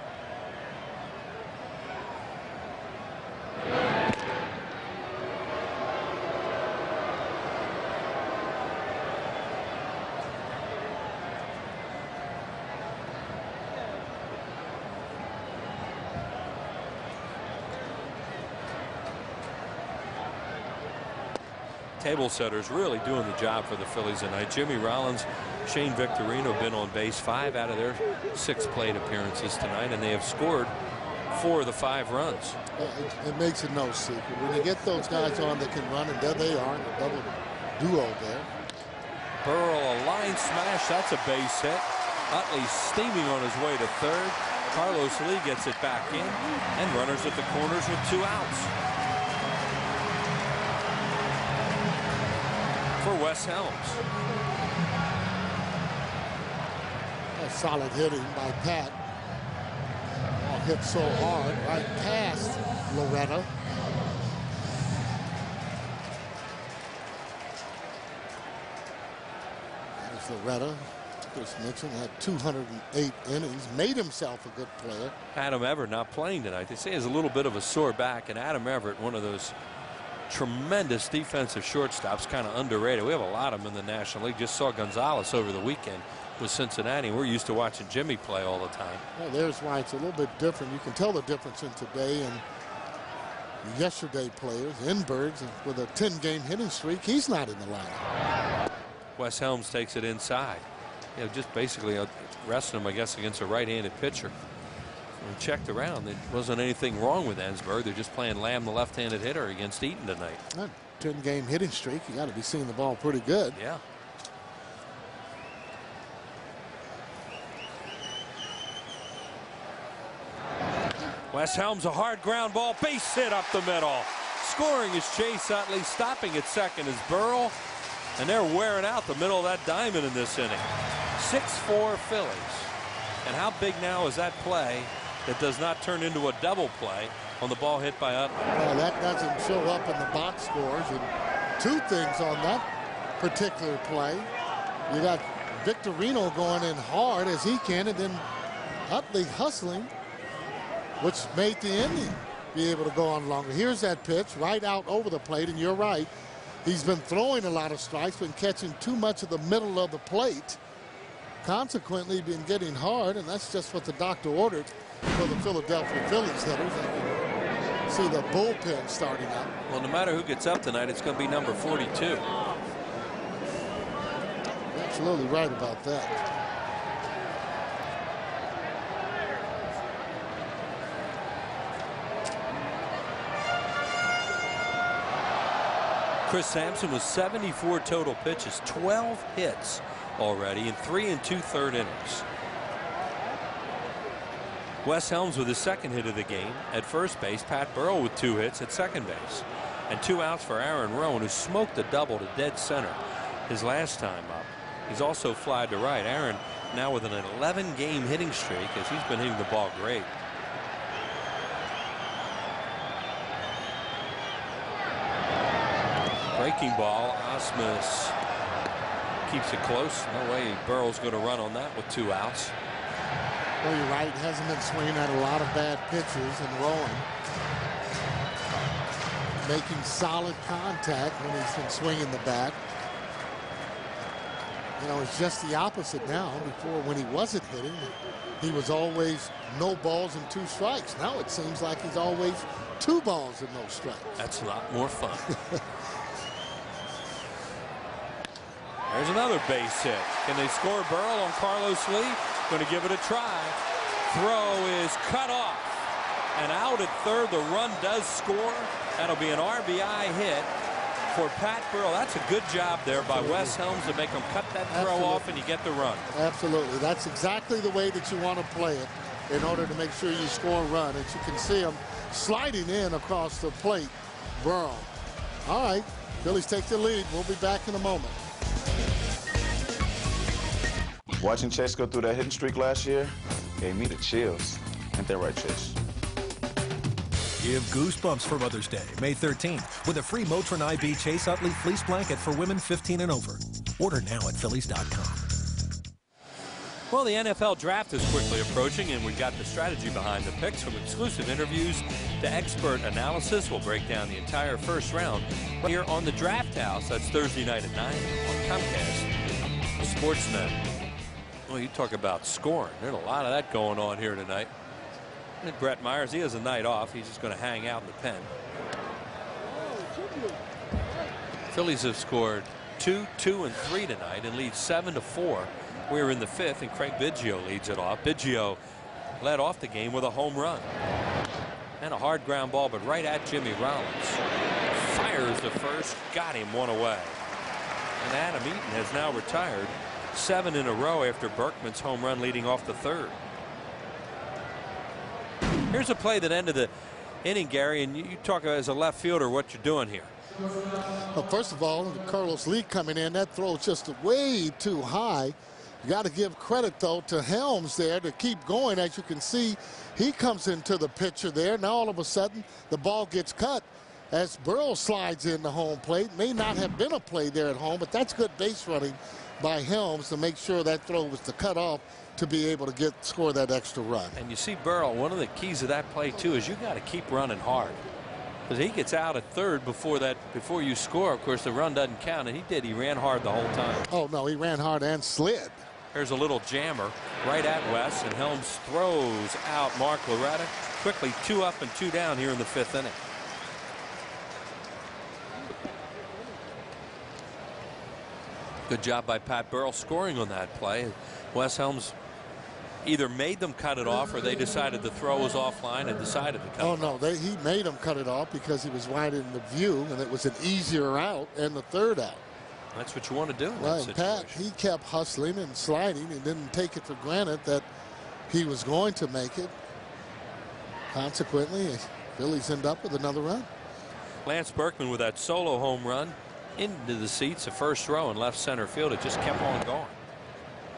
Speaker 2: Table setters really doing the job for the Phillies tonight. Jimmy Rollins, Shane Victorino have been on base 5 out of their 6 plate appearances tonight, and they have scored 4 of the 5 runs.
Speaker 3: It makes it no secret. When you get those guys on that can run, and there they are, a double duo there.
Speaker 2: Burrell, a line smash. That's a base hit. Utley steaming on his way to third. Carlos Lee gets it back in, and runners at the corners with 2 outs. For Wes Helms.
Speaker 3: A solid hitting by Pat. Ball hit so hard right past Loretta. There's Loretta. Chris mentioned had 208 innings, made himself a good player.
Speaker 2: Adam Everett not playing tonight. They say he has a little bit of a sore back, and Adam Everett, one of those tremendous defensive shortstops, kind of underrated. We have a lot of them in the National League. Just saw Gonzalez over the weekend with Cincinnati. We're used to watching Jimmy play all the time.
Speaker 3: Well, there's why it's a little bit different. You can tell the difference in today and yesterday players. Enberg's with a 10-game hitting streak. He's not in the lineup.
Speaker 2: Wes Helms takes it inside. You know, just basically resting him, I guess, against a right-handed pitcher. We checked around. There wasn't anything wrong with Ensberg. They're just playing Lamb, the left-handed hitter, against Eaton tonight.
Speaker 3: That 10-game hitting streak, you got to be seeing the ball pretty good.
Speaker 2: Yeah. Wes Helms, a hard ground ball, base hit up the middle. Scoring is Chase Utley. Stopping at second is Burrell. And they're wearing out the middle of that diamond in this inning. 6-4 Phillies. And how big now is that play that does not turn into a double play on the ball hit by Utley?
Speaker 3: Well, that doesn't show up in the box scores. And 2 things on that particular play. You got Victorino going in hard as he can, and then Utley hustling, which made the inning be able to go on longer. Here's that pitch right out over the plate, and you're right. He's been throwing a lot of strikes, been catching too much of the middle of the plate. Consequently, been getting hard, and that's just what the doctor ordered for the Philadelphia Phillies hitters. And see the bullpen starting up.
Speaker 2: Well, no matter who gets up tonight, it's going to be number 42.
Speaker 3: Absolutely right about that.
Speaker 2: Chris Sampson with 74 total pitches, 12 hits already in 3 2/3 innings. Wes Helms with his second hit of the game at first base. Pat Burrell with 2 hits at second base. And 2 outs for Aaron Rowan, who smoked a double to dead center his last time up. He's also flied to right. Aaron now with an 11-game hitting streak as he's been hitting the ball great. Breaking ball. Osmus keeps it close. No way Burrell's going to run on that with 2 outs.
Speaker 3: Well, you're right. Hasn't been swinging at a lot of bad pitches, and Rowan making solid contact when he's been swinging the bat. You know, it's just the opposite now. Before, when he wasn't hitting, he was always no balls and 2 strikes. Now it seems like he's always 2 balls and no strikes.
Speaker 2: That's a lot more fun. There's another base hit. Can they score Burrell on Carlos Lee? Going to give it a try. Throw is cut off. And out at third, the run does score. That'll be an RBI hit for Pat Burrell. That's a good job there by Wes Helms to make him cut that throw off, and you get the run.
Speaker 3: Absolutely. That's exactly the way that you want to play it in order to make sure you score a run. As you can see him sliding in across the plate. Burrell. All right. Phillies take the lead. We'll be back in a moment.
Speaker 6: Watching Chase go through that hitting streak last year gave me the chills. Ain't that right, Chase?
Speaker 7: Give goosebumps for Mother's Day, May 13th, with a free Motrin IB Chase Utley fleece blanket for women 15 and over. Order now at Phillies.com.
Speaker 2: Well, the NFL draft is quickly approaching, and we've got the strategy behind the picks, from exclusive interviews to expert analysis. We'll break down the entire first round here on the Draft House. That's Thursday night at 9 on Comcast, the Sportsnet. Well, you talk about scoring. There's a lot of that going on here tonight. And Brett Myers, he has a night off. He's just going to hang out in the pen. Phillies have scored 2, 2, and 3 tonight and lead 7-4. We're in the 5th, and Craig Biggio leads it off. Biggio led off the game with a home run. And a hard ground ball, but right at Jimmy Rollins. Fires the first, got him 1 away. And Adam Eaton has now retired 7 in a row after Berkman's home run leading off the 3rd. Here's a play that ended the inning, Gary, and you talk about as a left fielder what you're doing here.
Speaker 3: Well, first of all, Carlos Lee coming in, that throw is just way too high. You got to give credit, though, to Helms there to keep going. As you can see, he comes into the picture there. Now, all of a sudden, the ball gets cut as Burrow slides in the home plate. May not have been a play there at home, but that's good base running by Helms to make sure that throw was to cut off to be able to score that extra run.
Speaker 2: And you see Burrow, one of the keys of that play, too, is you got to keep running hard. Because he gets out at third before you score. Of course, the run doesn't count, and he did. He ran hard the whole time.
Speaker 3: Oh, no, he ran hard and slid.
Speaker 2: Here's a little jammer right at West, and Helms throws out Mark Loretta. Quickly 2 up and 2 down here in the 5th inning. Good job by Pat Burrell scoring on that play. Wes Helms either made them cut it off or they decided the throw was offline and decided to cut it off.
Speaker 3: Oh, no, he made him cut it off because he was wide in the view, and it was an easier out and the third out.
Speaker 2: That's what you want to do in that
Speaker 3: Well,
Speaker 2: situation.
Speaker 3: Pat, he kept hustling and sliding and didn't take it for granted that he was going to make it. Consequently, Phillies end up with another run.
Speaker 2: Lance Berkman with that solo home run into the seats, the first row in left center field. It just kept on going.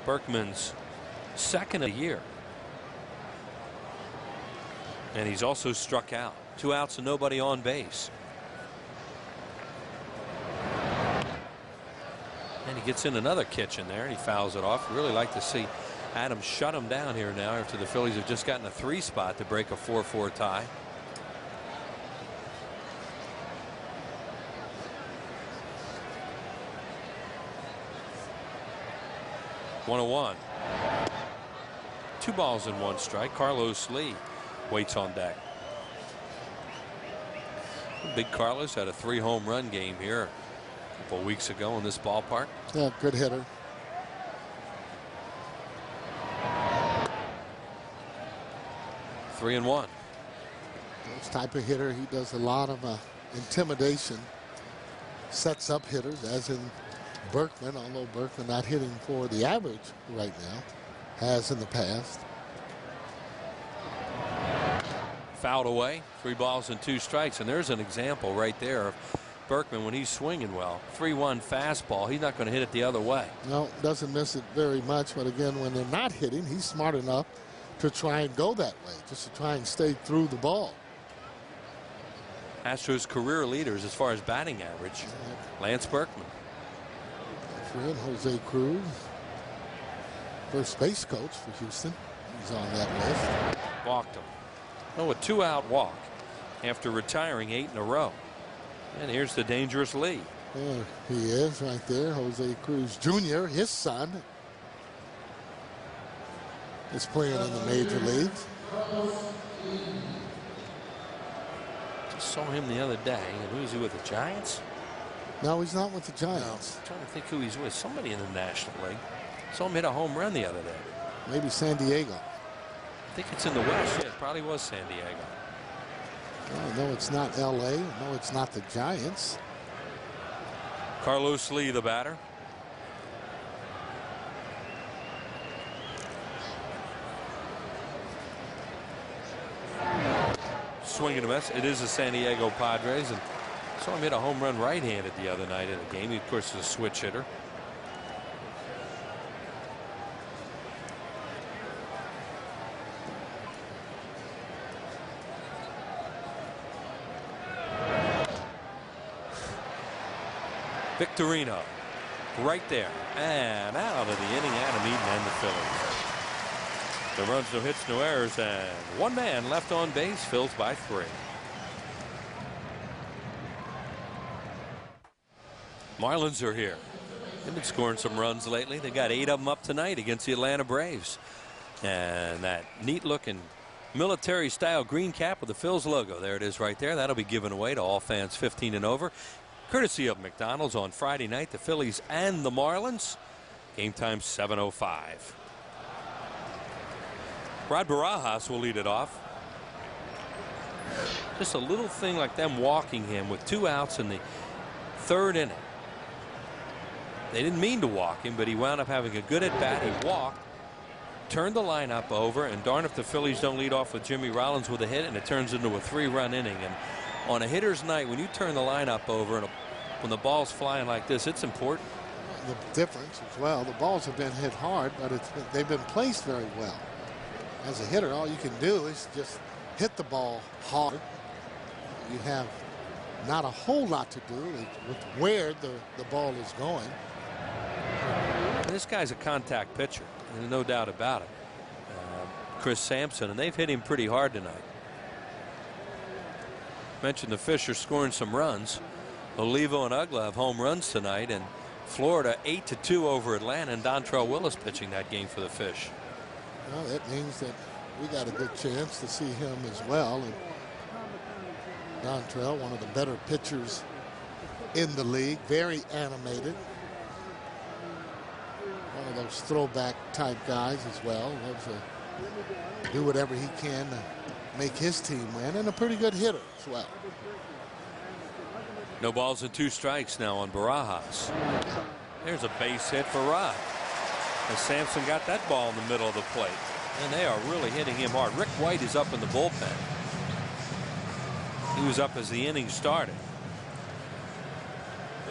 Speaker 2: Berkman's second of the year. And he's also struck out. 2 outs and nobody on base. And he gets in another kitchen there and he fouls it off. Really like to see Adams shut him down here now after the Phillies have just gotten a 3 spot to break a 4-4 tie. One. 2 balls and 1 strike. Carlos Lee waits on deck. Big Carlos had a 3 home run game here a couple weeks ago in this ballpark.
Speaker 3: Yeah, good hitter.
Speaker 2: Three and 1.
Speaker 3: This type of hitter, he does a lot of intimidation. Sets up hitters, as in Berkman, although Berkman not hitting for the average right now, has in the past.
Speaker 2: Fouled away. 3 balls and 2 strikes. And there's an example right there of Berkman when he's swinging well. 3-1 fastball. He's not going to hit it the other way.
Speaker 3: No, doesn't miss it very much. But again, when they're not hitting, he's smart enough to try and go that way, just to try and stay through the ball.
Speaker 2: Astros career leaders as far as batting average. Lance Berkman.
Speaker 3: Friend Jose Cruz, first base coach for Houston. He's on that list.
Speaker 2: Walked him. Oh, a 2-out walk after retiring 8 in a row. And here's the dangerous Lee.
Speaker 3: There he is right there. Jose Cruz Jr., his son, is playing in the major leagues.
Speaker 2: Just saw him the other day. And who is he with, the Giants?
Speaker 3: No, he's not with the Giants.
Speaker 2: No, I'm trying to think who he's with. Somebody in the National League. Saw him hit a home run the other day.
Speaker 3: Maybe San Diego.
Speaker 2: I think it's in the West. Yeah, it probably was San Diego.
Speaker 3: No, it's not L.A. No, it's not the Giants.
Speaker 2: Carlos Lee, the batter. Swing and a miss. It is the San Diego Padres, and saw him hit a home run right-handed the other night in a game. He, of course, is a switch hitter. Victorino right there and out of the inning. Adam Eaton and the Phillies. No runs, no hits, no errors, and 1 man left on base. Phil's by 3. Marlins are here. They've been scoring some runs lately. They got 8 of them up tonight against the Atlanta Braves. And that neat looking military style green cap with the Phil's logo. There it is right there. That'll be given away to all fans 15 and over. Courtesy of McDonald's on Friday night, the Phillies and the Marlins. Game time 7:05. Rod Barajas will lead it off. Just a little thing like them walking him with 2 outs in the 3rd inning. They didn't mean to walk him, but he wound up having a good at bat. He walked, turn the lineup over, and darn if the Phillies don't lead off with Jimmy Rollins with a hit, and it turns into a 3-run inning. And on a hitter's night, when you turn the lineup over and when the ball's flying like this, it's important.
Speaker 3: The difference as well, the balls have been hit hard, but they've been placed very well. As a hitter, all you can do is just hit the ball hard. You have not a whole lot to do with where the ball is going.
Speaker 2: This guy's a contact pitcher, and no doubt about it. Chris Sampson, and they've hit him pretty hard tonight. Mentioned the Fish are scoring some runs. Olivo and Ugla have home runs tonight, and Florida 8-2 over Atlanta, and Dontrell Willis pitching that game for the Fish.
Speaker 3: Well, that means that we got a good chance to see him as well. And Dontrell, one of the better pitchers in the league, very animated. One of those throwback type guys as well. Loves to do whatever he can to make his team win, and a pretty good hitter as well.
Speaker 2: No balls and 2 strikes now on Barajas. There's a base hit for Rod. And Sampson got that ball in the middle of the plate. And they are really hitting him hard. Rick White is up in the bullpen. He was up as the inning started.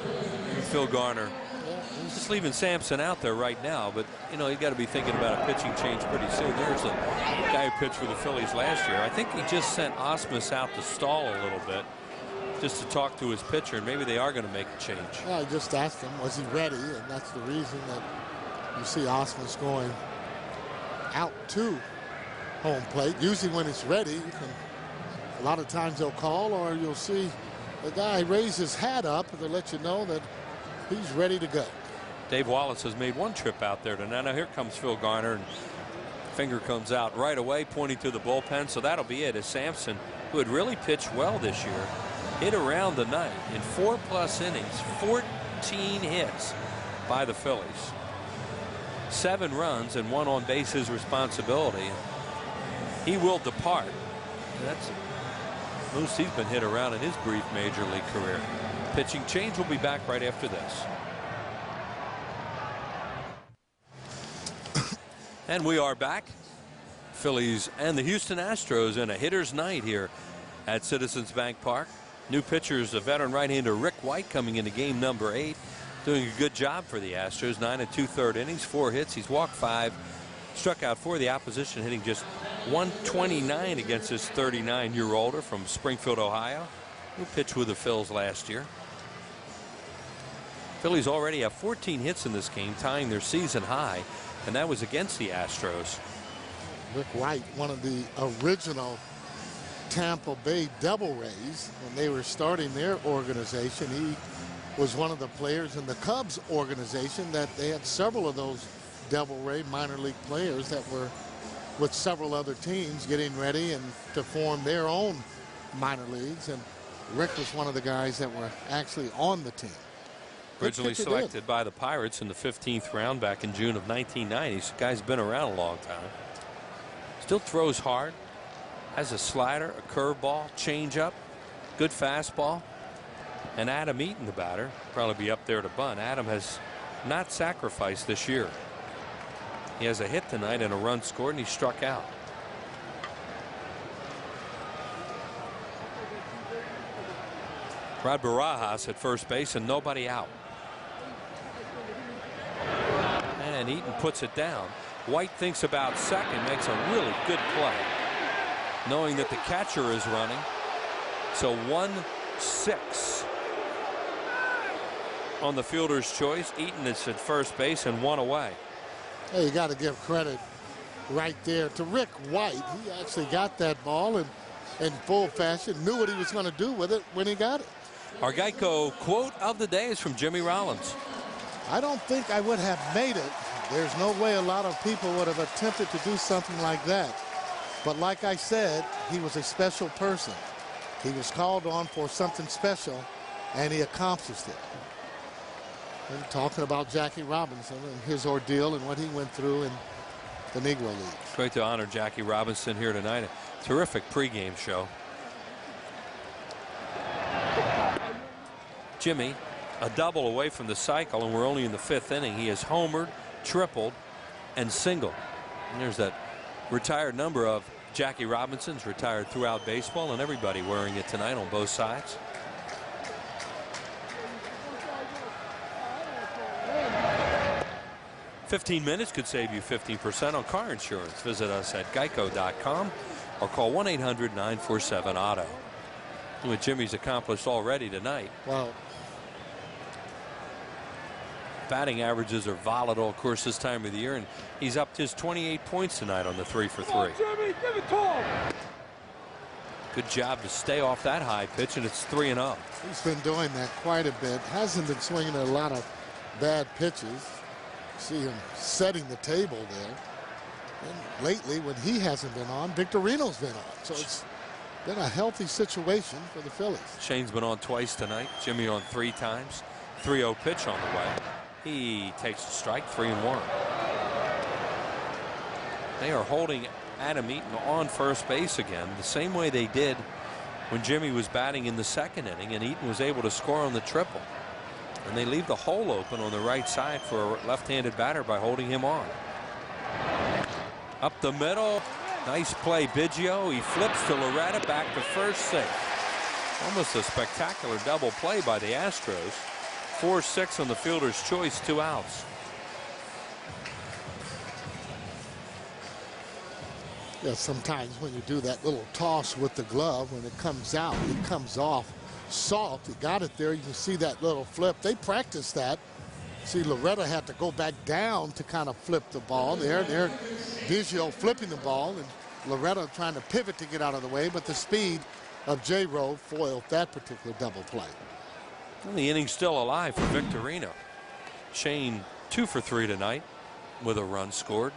Speaker 2: And Phil Garner just leaving Sampson out there right now, but you know, you got to be thinking about a pitching change pretty soon. There's a guy who pitched for the Phillies last year. I think he just sent Osmus out to stall a little bit, just to talk to his pitcher, and maybe they are going to make a change.
Speaker 3: Well, I just asked him, was he ready? And that's the reason that you see Osmus going out to home plate. Usually when it's ready, a lot of times they'll call, or you'll see the guy raise his hat up to let you know that he's ready to go.
Speaker 2: Dave Wallace has made one trip out there tonight. Now here comes Phil Garner, and finger comes out right away, pointing to the bullpen. So that'll be it, as Sampson, who had really pitched well this year, hit around the night in 4+ innings, 14 hits by the Phillies. 7 runs and 1 on base his responsibility. He will depart. That's the most he's been hit around in his brief major league career. Pitching change will be back right after this. And we are back. Phillies and the Houston Astros in a hitter's night here at Citizens Bank Park. New pitchers, a veteran right-hander Rick White coming into game number 8. Doing a good job for the Astros. 9 2/3 innings, 4 hits. He's walked 5, struck out 4. The opposition hitting just 129 against this 39-year-older from Springfield, Ohio, who pitched with the Phils last year. Phillies already have 14 hits in this game, tying their season high, and that was against the Astros.
Speaker 3: Rick White, one of the original Tampa Bay Devil Rays when they were starting their organization. He was one of the players in the Cubs organization that they had several of those Devil Ray minor league players that were with several other teams getting ready and to form their own minor leagues. And Rick was one of the guys that were actually on the team.
Speaker 2: Originally selected by the Pirates in the 15th round back in June of 1990. This guy's been around a long time. Still throws hard. Has a slider, a curveball, changeup, good fastball. And Adam Eaton, the batter, probably be up there to bunt. Adam has not sacrificed this year. He has a hit tonight and a run scored, and he struck out. Rod Barajas at first base and nobody out. And Eaton puts it down. White thinks about second, makes a really good play, knowing that the catcher is running. So 1-6 on the fielder's choice. Eaton is at first base and 1 away.
Speaker 3: Hey, you got to give credit right there to Rick White. He actually got that ball and in full fashion, knew what he was going to do with it when he got it.
Speaker 2: Our Geico quote of the day is from Jimmy Rollins.
Speaker 3: I don't think I would have made it. There's no way a lot of people would have attempted to do something like that. But like I said, he was a special person. He was called on for something special, and he accomplished it. And talking about Jackie Robinson and his ordeal and what he went through in the Negro League.
Speaker 2: It's great to honor Jackie Robinson here tonight. A terrific pregame show. Jimmy, a double away from the cycle, and we're only in the 5th inning. He has homered, tripled, and singled. And there's that retired number of Jackie Robinson's retired throughout baseball, and everybody wearing it tonight on both sides. $15 minutes could save you 15% on car insurance. Visit us at geico.com or call 1-800-947-AUTO. What Jimmy's accomplished already tonight.
Speaker 3: Well,
Speaker 2: batting averages are volatile, of course, this time of the year, and he's upped his 28 points tonight on the 3 for 3.
Speaker 5: Jimmy, give it to him.
Speaker 2: Good job to stay off that high pitch, and it's 3-0.
Speaker 3: He's been doing that quite a bit. Hasn't been swinging a lot of bad pitches. See him setting the table there. And lately, when he hasn't been on, Victorino's been on. So it's been a healthy situation for the Phillies.
Speaker 2: Shane's been on twice tonight. Jimmy on 3 times. 3-0 pitch on the way. He takes a strike, 3-1. They are holding Adam Eaton on first base again, the same way they did when Jimmy was batting in the 2nd inning, and Eaton was able to score on the triple. And they leave the hole open on the right side for a left-handed batter by holding him on. Up the middle. Nice play, Biggio. He flips to Loretta, back to first, safe. Almost a spectacular double play by the Astros. 4-6 on the fielder's choice, 2 outs.
Speaker 3: Yeah, sometimes when you do that little toss with the glove, when it comes out, it comes off soft. He got it there. You can see that little flip. They practiced that. See, Loretta had to go back down to kind of flip the ball. There, Biggio flipping the ball, and Loretta trying to pivot to get out of the way, but the speed of J-Rowe foiled that particular double play.
Speaker 2: And the inning's still alive for Victorino. Shane 2 for 3 tonight with a run scored.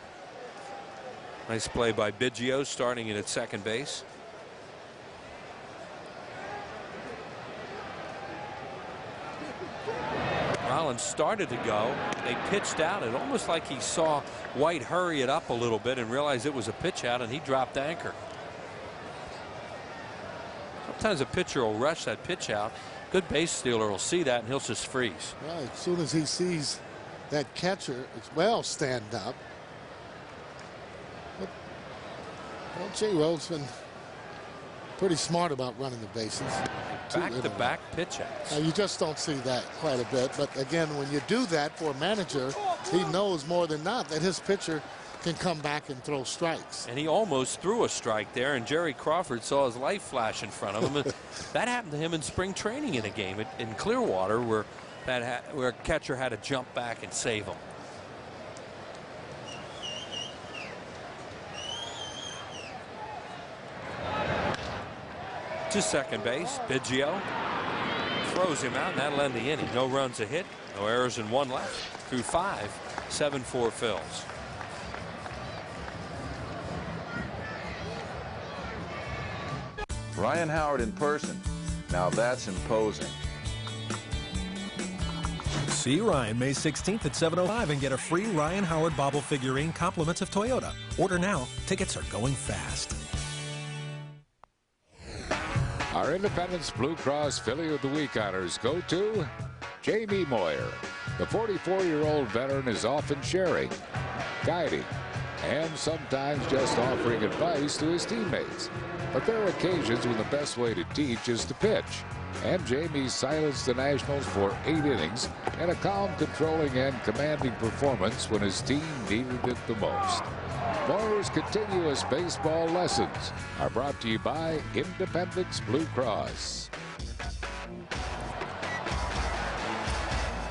Speaker 2: Nice play by Biggio, starting in at second base. Rollins started to go. They pitched out. It almost like he saw White hurry it up a little bit and realized it was a pitch out, and he dropped anchor. Sometimes a pitcher will rush that pitch out. Good base stealer will see that, and he'll just freeze.
Speaker 3: Well, as soon as he sees that catcher as well stand up. But, well, J-Rowe's been pretty smart about running the bases.
Speaker 2: Back-to-back pitch outs.
Speaker 3: You just don't see that quite a bit. But again, when you do that for a manager, he knows more than not that his pitcher can come back and throw strikes.
Speaker 2: And he almost threw a strike there, and Jerry Crawford saw his life flash in front of him. That happened to him in spring training in a game in Clearwater where a catcher had to jump back and save him. To second base, Biggio throws him out, and that'll end the inning. No runs, a hit, no errors, and 1 left through 5. 7-4 Phils.
Speaker 6: Ryan Howard in person. Now that's imposing.
Speaker 7: See Ryan May 16th at 7:05 and get a free Ryan Howard bobble figurine, compliments of Toyota. Order now. Tickets are going fast.
Speaker 1: Our Independence Blue Cross Philly of the Week honors go to Jamie Moyer. The 44-year-old veteran is often sharing, guiding, and sometimes just offering advice to his teammates. But there are occasions when the best way to teach is to pitch. And Jamie silenced the Nationals for 8 innings in a calm, controlling, and commanding performance when his team needed it the most. Moyer's continuous baseball lessons are brought to you by Independence Blue Cross.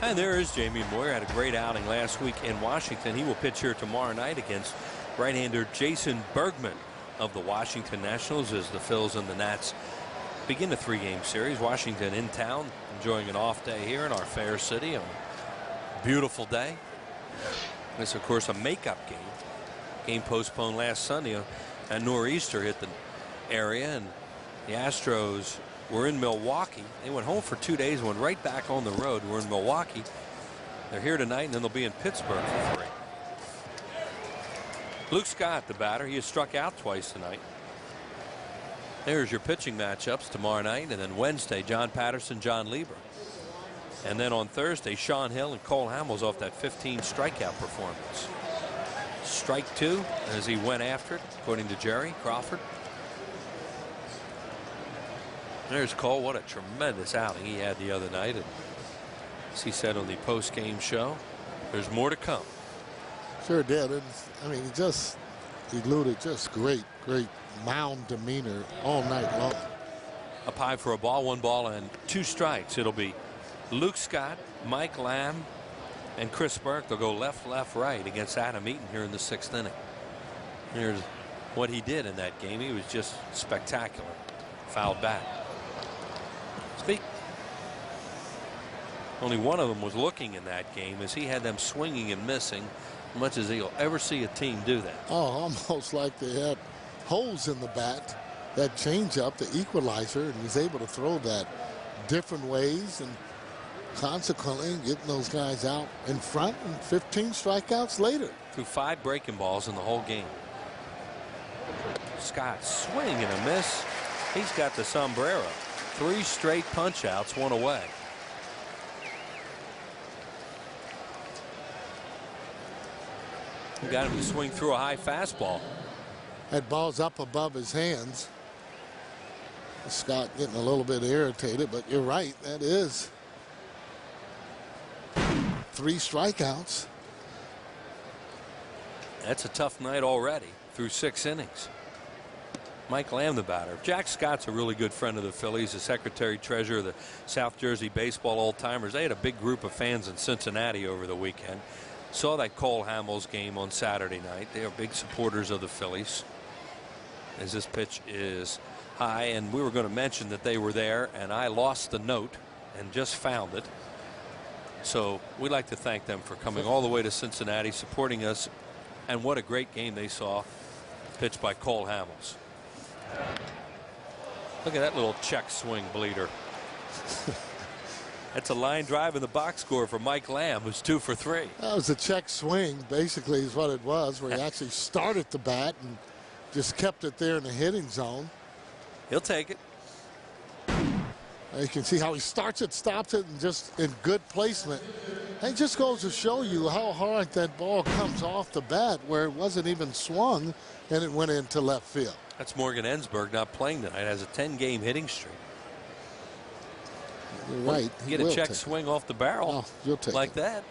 Speaker 2: And there is Jamie Moyer. Had a great outing last week in Washington. He will pitch here tomorrow night against right-hander Jason Bergman of the Washington Nationals as the Phils and the Nats begin a 3-game series. Washington in town, enjoying an off day here in our fair city. A beautiful day. This, of course, a makeup game. Game postponed last Sunday. A nor'easter hit the area, and the Astros were in Milwaukee. They went home for 2 days, went right back on the road. We're in Milwaukee. They're here tonight, and then they'll be in Pittsburgh for 3. Luke Scott, the batter. He has struck out twice tonight. There's your pitching matchups tomorrow night, and then Wednesday, John Patterson, John Lieber. And then on Thursday, Sean Hill and Cole Hamels off that 15 strikeout performance. strike 2 as he went after it, according to Jerry Crawford. There's Cole. What a tremendous outing he had the other night. And as he said on the post-game show, there's more to come.
Speaker 3: Sure did. And, I mean, he just eluded just great mound demeanor all night long.
Speaker 2: Up high for a ball, 1 ball and 2 strikes. It'll be Luke Scott, Mike Lamb, and Chris Burke. They'll go left, right against Adam Eaton here in the 6th inning. Here's what he did in that game. He was just spectacular. Fouled back. Only one of them was looking in that game as he had them swinging and missing as much as he'll ever see a team do that.
Speaker 3: Oh, almost like they had holes in the bat. That changeup, the equalizer, and was able to throw that different ways and consequently getting those guys out in front and 15 strikeouts later.
Speaker 2: Threw 5 breaking balls in the whole game. Scott swing and a miss. He's got the sombrero. 3 straight punch outs, 1 away. Got him to swing through a high fastball.
Speaker 3: That ball's up above his hands. Scott getting a little bit irritated, but you're right. That is 3 strikeouts.
Speaker 2: That's a tough night already through 6 innings. Mike Lamb, the batter. Jack Scott's a really good friend of the Phillies, the secretary-treasurer of the South Jersey Baseball Old-Timers. They had a big group of fans in Cincinnati over the weekend. Saw that Cole Hamels game on Saturday night. They are big supporters of the Phillies. As this pitch is high, and we were going to mention that they were there, and I lost the note and just found it. So we'd like to thank them for coming all the way to Cincinnati, supporting us, and what a great game they saw, pitched by Cole Hamels. Look at that little check swing bleeder. That's a line drive in the box score for Mike Lamb, who's 2 for 3.
Speaker 3: That was a check swing, basically, is what it was, where he actually started the bat and just kept it there in the hitting zone.
Speaker 2: He'll take it.
Speaker 3: You can see how he starts it, stops it, and just in good placement. It just goes to show you how hard that ball comes off the bat, where it wasn't even swung, and it went into left field.
Speaker 2: That's Morgan Ensberg not playing tonight. Has a 10-game hitting streak.
Speaker 3: You're right.
Speaker 2: Get a check swing off the barrel like that.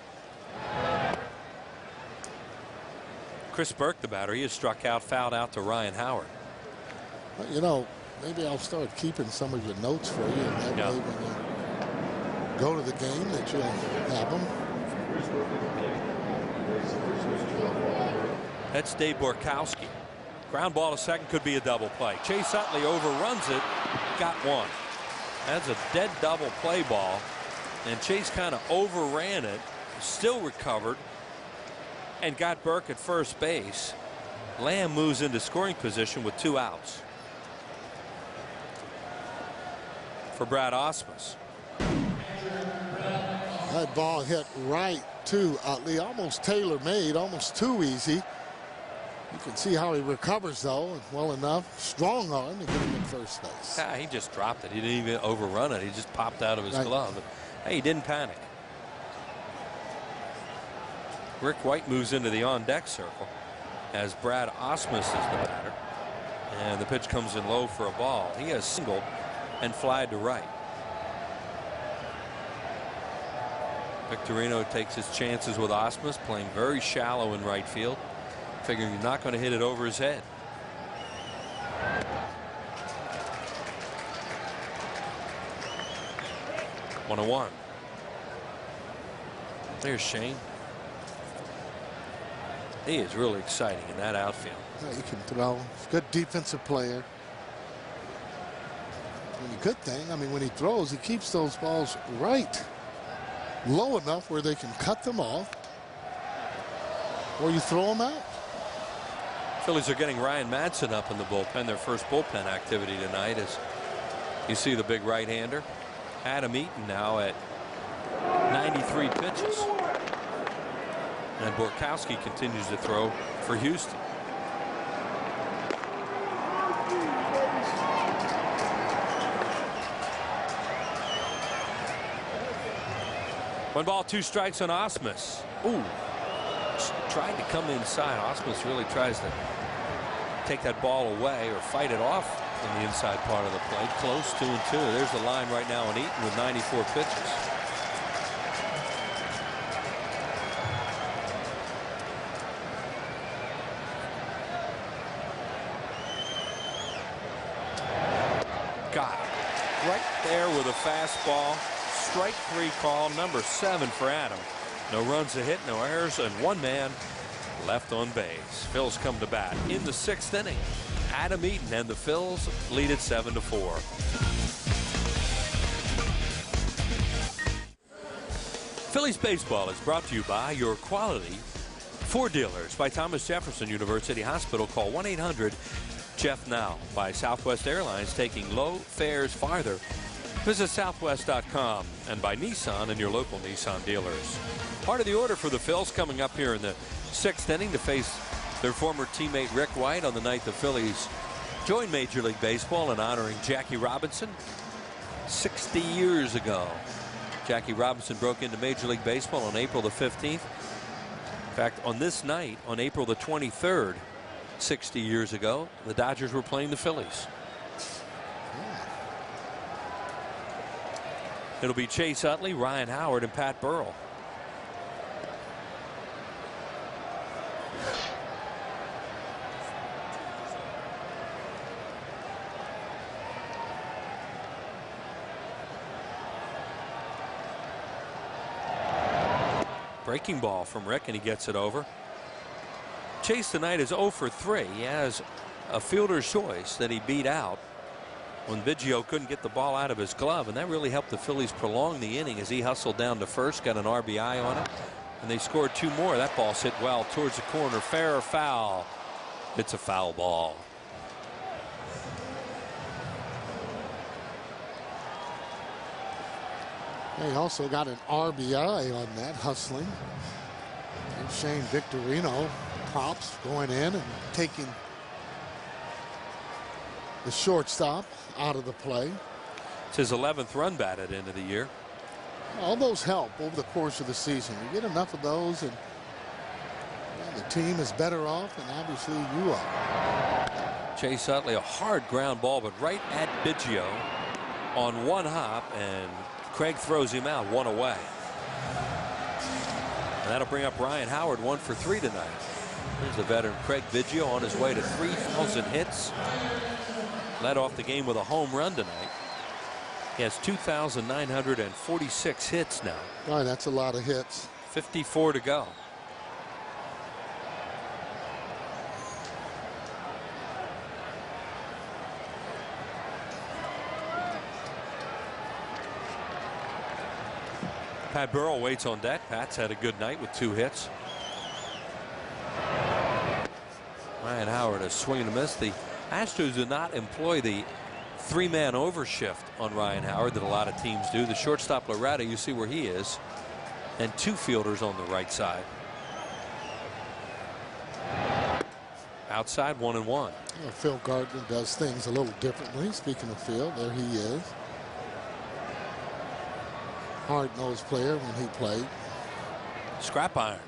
Speaker 2: Chris Burke, the batter, he has struck out, fouled out to Ryan Howard.
Speaker 3: Well, you know, maybe I'll start keeping some of your notes for you, and that way when you go to the game that you'll have them.
Speaker 2: That's Dave Borkowski. Ground ball to second, could be a double play. Chase Utley overruns it, got 1. That's a dead double play ball, and Chase kind of overran it, still recovered, and got Burke at first base. Lamb moves into scoring position with 2 outs. For Brad Ausmus.
Speaker 3: That ball hit right to Utley, almost tailor-made, almost too easy. You can see how he recovers, though, well enough. Strong arm to get him in first base.
Speaker 2: Yeah, he just dropped it. He didn't even overrun it. He just popped out of his glove. But, hey, he didn't panic. Rick White moves into the on-deck circle as Brad Ausmus is the batter. And the pitch comes in low for a ball. He has singled and flied to right. Victorino takes his chances with Ausmus, playing very shallow in right field, figuring he's not going to hit it over his head. One and 1. There's Shane. He is really exciting in that outfield.
Speaker 3: Yeah, he can throw. Good defensive player. And the good thing, I mean, when he throws, he keeps those balls right low enough where they can cut them off, or you throw them out.
Speaker 2: Phillies are getting Ryan Madsen up in the bullpen, their first bullpen activity tonight, as you see the big right-hander. Adam Eaton now at 93 pitches. And Borkowski continues to throw for Houston. One ball, 2 strikes on Ausmus. Ooh. tried to come inside. Ausmus really tries to take that ball away or fight it off in the inside part of the plate. Close, 2-2. There's the line right now on Eaton with 94 pitches. Got it. Right there with a fastball. Strike 3 call, number 7 for Adam. No runs a hit, no errors, and 1 man left on base. Phils come to bat in the 6th inning. Adam Eaton and the Phils lead it 7-4. Phillies baseball is brought to you by your quality Ford dealers, by Thomas Jefferson University Hospital. Call 1-800-JEFF-NOW. By Southwest Airlines, taking low fares farther. Visit southwest.com, and by Nissan and your local Nissan dealers. Part of the order for the Phils coming up here in the 6th inning to face their former teammate Rick White on the night the Phillies joined Major League Baseball in honoring Jackie Robinson 60 years ago. Jackie Robinson broke into Major League Baseball on April the 15th. In fact, on this night, on April the 23rd, 60 years ago, the Dodgers were playing the Phillies. It'll be Chase Utley, Ryan Howard, and Pat Burrell. Breaking ball from Rick, and he gets it over. Chase tonight is 0 for 3. He has a fielder's choice that he beat out when Biggio couldn't get the ball out of his glove, and that really helped the Phillies prolong the inning as he hustled down to first, got an RBI on it, and they scored 2 more. That ball's hit well towards the corner. Fair or foul? It's a foul ball.
Speaker 3: He also got an RBI on that, hustling. And Shane Victorino props going in and taking the shortstop out of the play.
Speaker 2: It's his 11th run batted into the year.
Speaker 3: All those help over the course of the season. You get enough of those, and the team is better off, and obviously you are.
Speaker 2: Chase Utley, a hard ground ball, but right at Biggio on one hop, and Craig throws him out, 1 away. And that'll bring up Ryan Howard, 1 for 3 tonight. Here's the veteran Craig Biggio on his way to 3,000 hits. Led off the game with a home run tonight. He has 2,946 hits now.
Speaker 3: Boy, that's a lot of hits.
Speaker 2: 54 to go. Pat Burrell waits on deck. Pat's had a good night with 2 hits. Ryan Howard a swing and a miss. The Astros do not employ the 3-man overshift on Ryan Howard that a lot of teams do. The shortstop Loretta, you see where he is, and 2 fielders on the right side. Outside, 1-1.
Speaker 3: Well, Phil Gardner does things a little differently. Speaking of Phil, there he is. Hard-nosed player when he played.
Speaker 2: Scrap iron.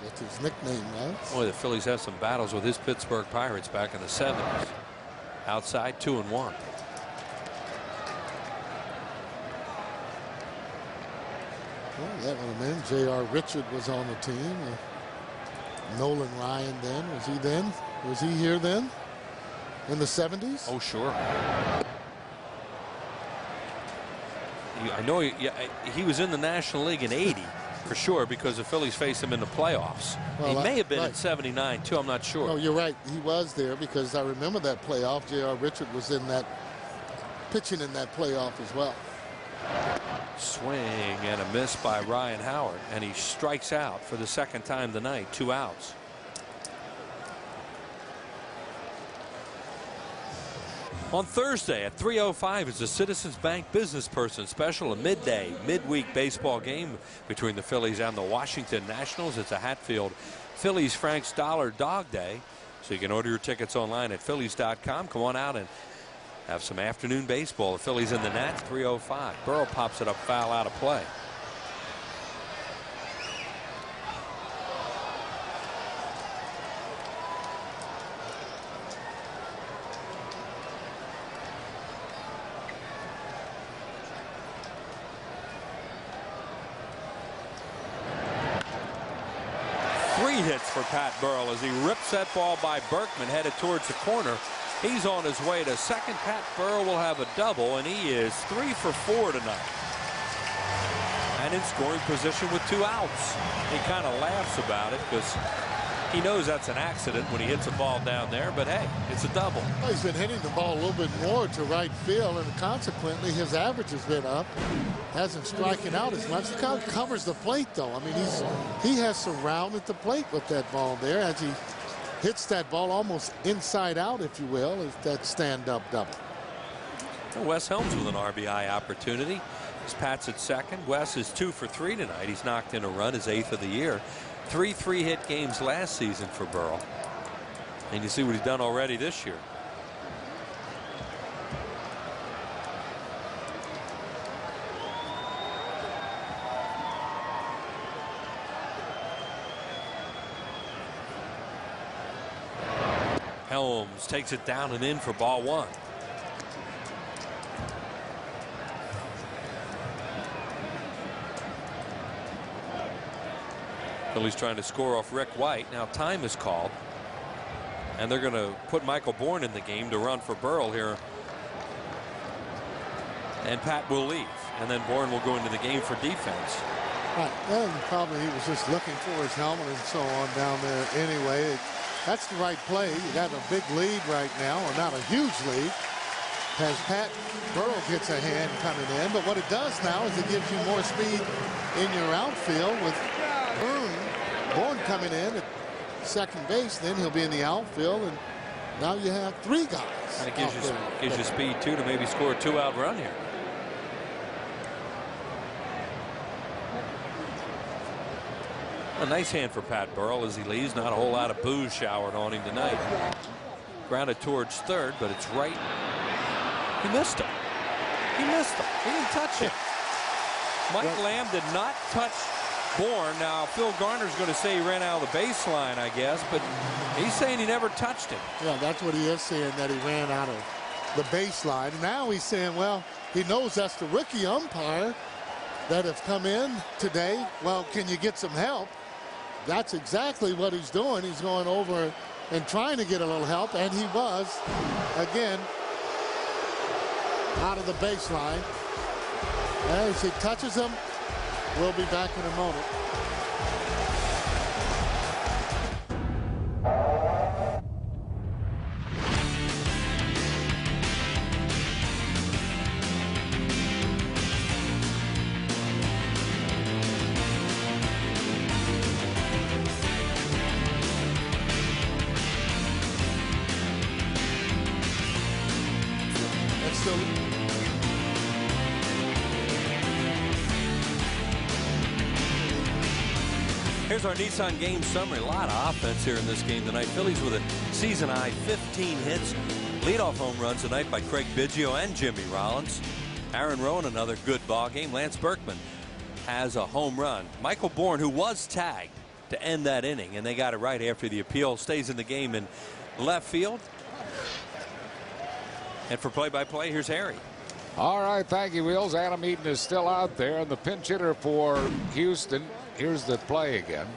Speaker 3: That's his nickname, right?
Speaker 2: Boy, the Phillies have some battles with his Pittsburgh Pirates back in the 70s. Outside, 2-1.
Speaker 3: Well, that would have been J.R. Richard was on the team. Nolan Ryan then. Was he then? Was he here then? In the 70s?
Speaker 2: Oh, sure. I know he was in the National League in 80 for sure, because the Phillies faced him in the playoffs. Well, he may have been in 79 too. I'm not sure.
Speaker 3: Oh, you're right. He was there, because I remember that playoff. J.R. Richard was in that, pitching in that playoff as well.
Speaker 2: Swing and a miss by Ryan Howard, and he strikes out for the 2nd time tonight. 2 outs. On Thursday at 3:05 is the Citizens Bank Business Person Special, a midweek baseball game between the Phillies and the Washington Nationals. It's a Hatfield Phillies Frank's Dollar Dog Day, so you can order your tickets online at Phillies.com. Come on out and have some afternoon baseball. The Phillies in the Nats, 3:05. Burrow pops it up, foul, out of play. hits for Pat Burrell as he rips that ball by Berkman headed towards the corner. He's on his way to second. Pat Burrell will have a double, and he is 3 for 4 tonight. And in scoring position with 2 outs. He kind of laughs about it because he knows that's an accident when he hits a ball down there, but hey, it's a double.
Speaker 3: Well, he's been hitting the ball a little bit more to right field, and consequently his average has been up. Hasn't striking out as much. He kind of covers the plate, though. I mean, he has surrounded the plate with that ball there as he hits that ball almost inside out, if you will, is that stand-up double.
Speaker 2: Wes Helms with an RBI opportunity. As Pat's at second. Wes is 2 for 3 tonight. He's knocked in a run, his 8th of the year. 3 3-hit games last season for Burrell. And you see what he's done already this year. Helms takes it down and in for ball 1. Phillies trying to score off Rick White. Now time is called. And they're going to put Michael Bourne in the game to run for Burrell here. And Pat will leave. And then Bourne will go into the game for defense.
Speaker 3: Right. And probably he was just looking for his helmet and so on down there anyway. That's the right play. You got a big lead right now, or not a huge lead, as Pat Burrell gets a hand coming in. But what it does now is it gives you more speed in your outfield with Bourne coming in at second base. Then he'll be in the outfield, and now you have 3 guys.
Speaker 2: And it gives you speed too to maybe score a 2-out run here. A nice hand for Pat Burrell as he leaves. Not a whole lot of booze showered on him tonight. Grounded towards third, but it's right. He missed him. He missed him. He didn't touch him. Mike Lamb did not touch Bourne. Now Phil Garner's going to say he ran out of the baseline, I guess, but he's saying he never touched him.
Speaker 3: Yeah, that's what he is saying, that he ran out of the baseline. Now he's saying, well, he knows that's the rookie umpire that have come in today. Well, can you get some help? That's exactly what he's doing. He's going over and trying to get a little help, and he was, again, out of the baseline. As he touches him, we'll be back in a moment.
Speaker 2: Here's our Nissan game summary. A lot of offense here in this game tonight. Phillies with a season high 15 hits. Leadoff home runs tonight by Craig Biggio and Jimmy Rollins. Aaron Rowan, another good ball game. Lance Berkman has a home run. Michael Bourne, who was tagged to end that inning, and they got it right after the appeal, stays in the game in left field. And for play-by-play, here's Harry.
Speaker 1: All right, thank you, Wheels. Adam Eaton is still out there, and the pinch hitter for Houston. Here's the play again.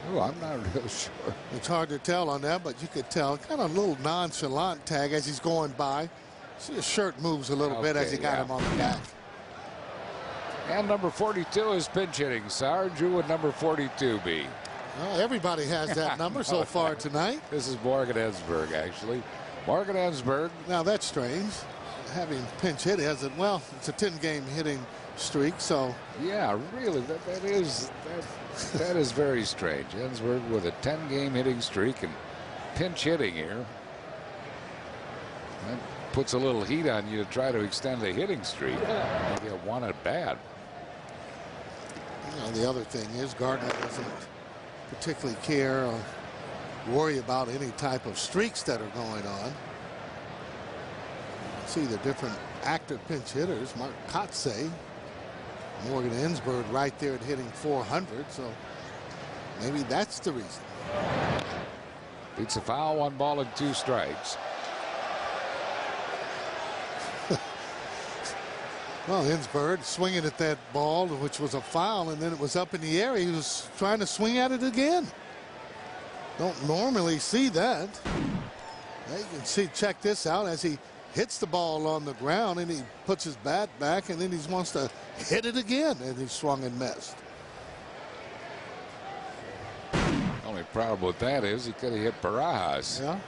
Speaker 1: Oh, I'm not real sure.
Speaker 3: It's hard to tell on that, but you could tell. Kind of a little nonchalant tag as he's going by. See his shirt moves a little bit as he got him on the back.
Speaker 1: And number 42 is pinch hitting. Sarge, who would number 42 be?
Speaker 3: Well, everybody has that number so far tonight.
Speaker 1: This is Morgan Ensberg, actually. Morgan Ensberg.
Speaker 3: Now, that's strange. Having pinch hit hasn't, well, it's a 10-game hitting streak, so.
Speaker 1: Yeah, really, that is very strange. Ensberg with a 10-game hitting streak and pinch hitting here. That puts a little heat on you to try to extend the hitting streak. You get one at bat.
Speaker 3: You know, the other thing is Gardner doesn't particularly care or worry about any type of streaks that are going on. See the different active pinch hitters. Mark Kotsay, Morgan Ensberg right there at hitting 400, so maybe that's the reason.
Speaker 1: Beats a foul, 1 ball and 2 strikes.
Speaker 3: Well, Ensberg swinging at that ball, which was a foul, and then it was up in the air. He was trying to swing at it again. Don't normally see that. Now you can see, check this out, as he hits the ball on the ground and he puts his bat back and then he wants to hit it again, and he swung and missed.
Speaker 1: Only problem with that is he could have hit Barajas.
Speaker 3: Yeah.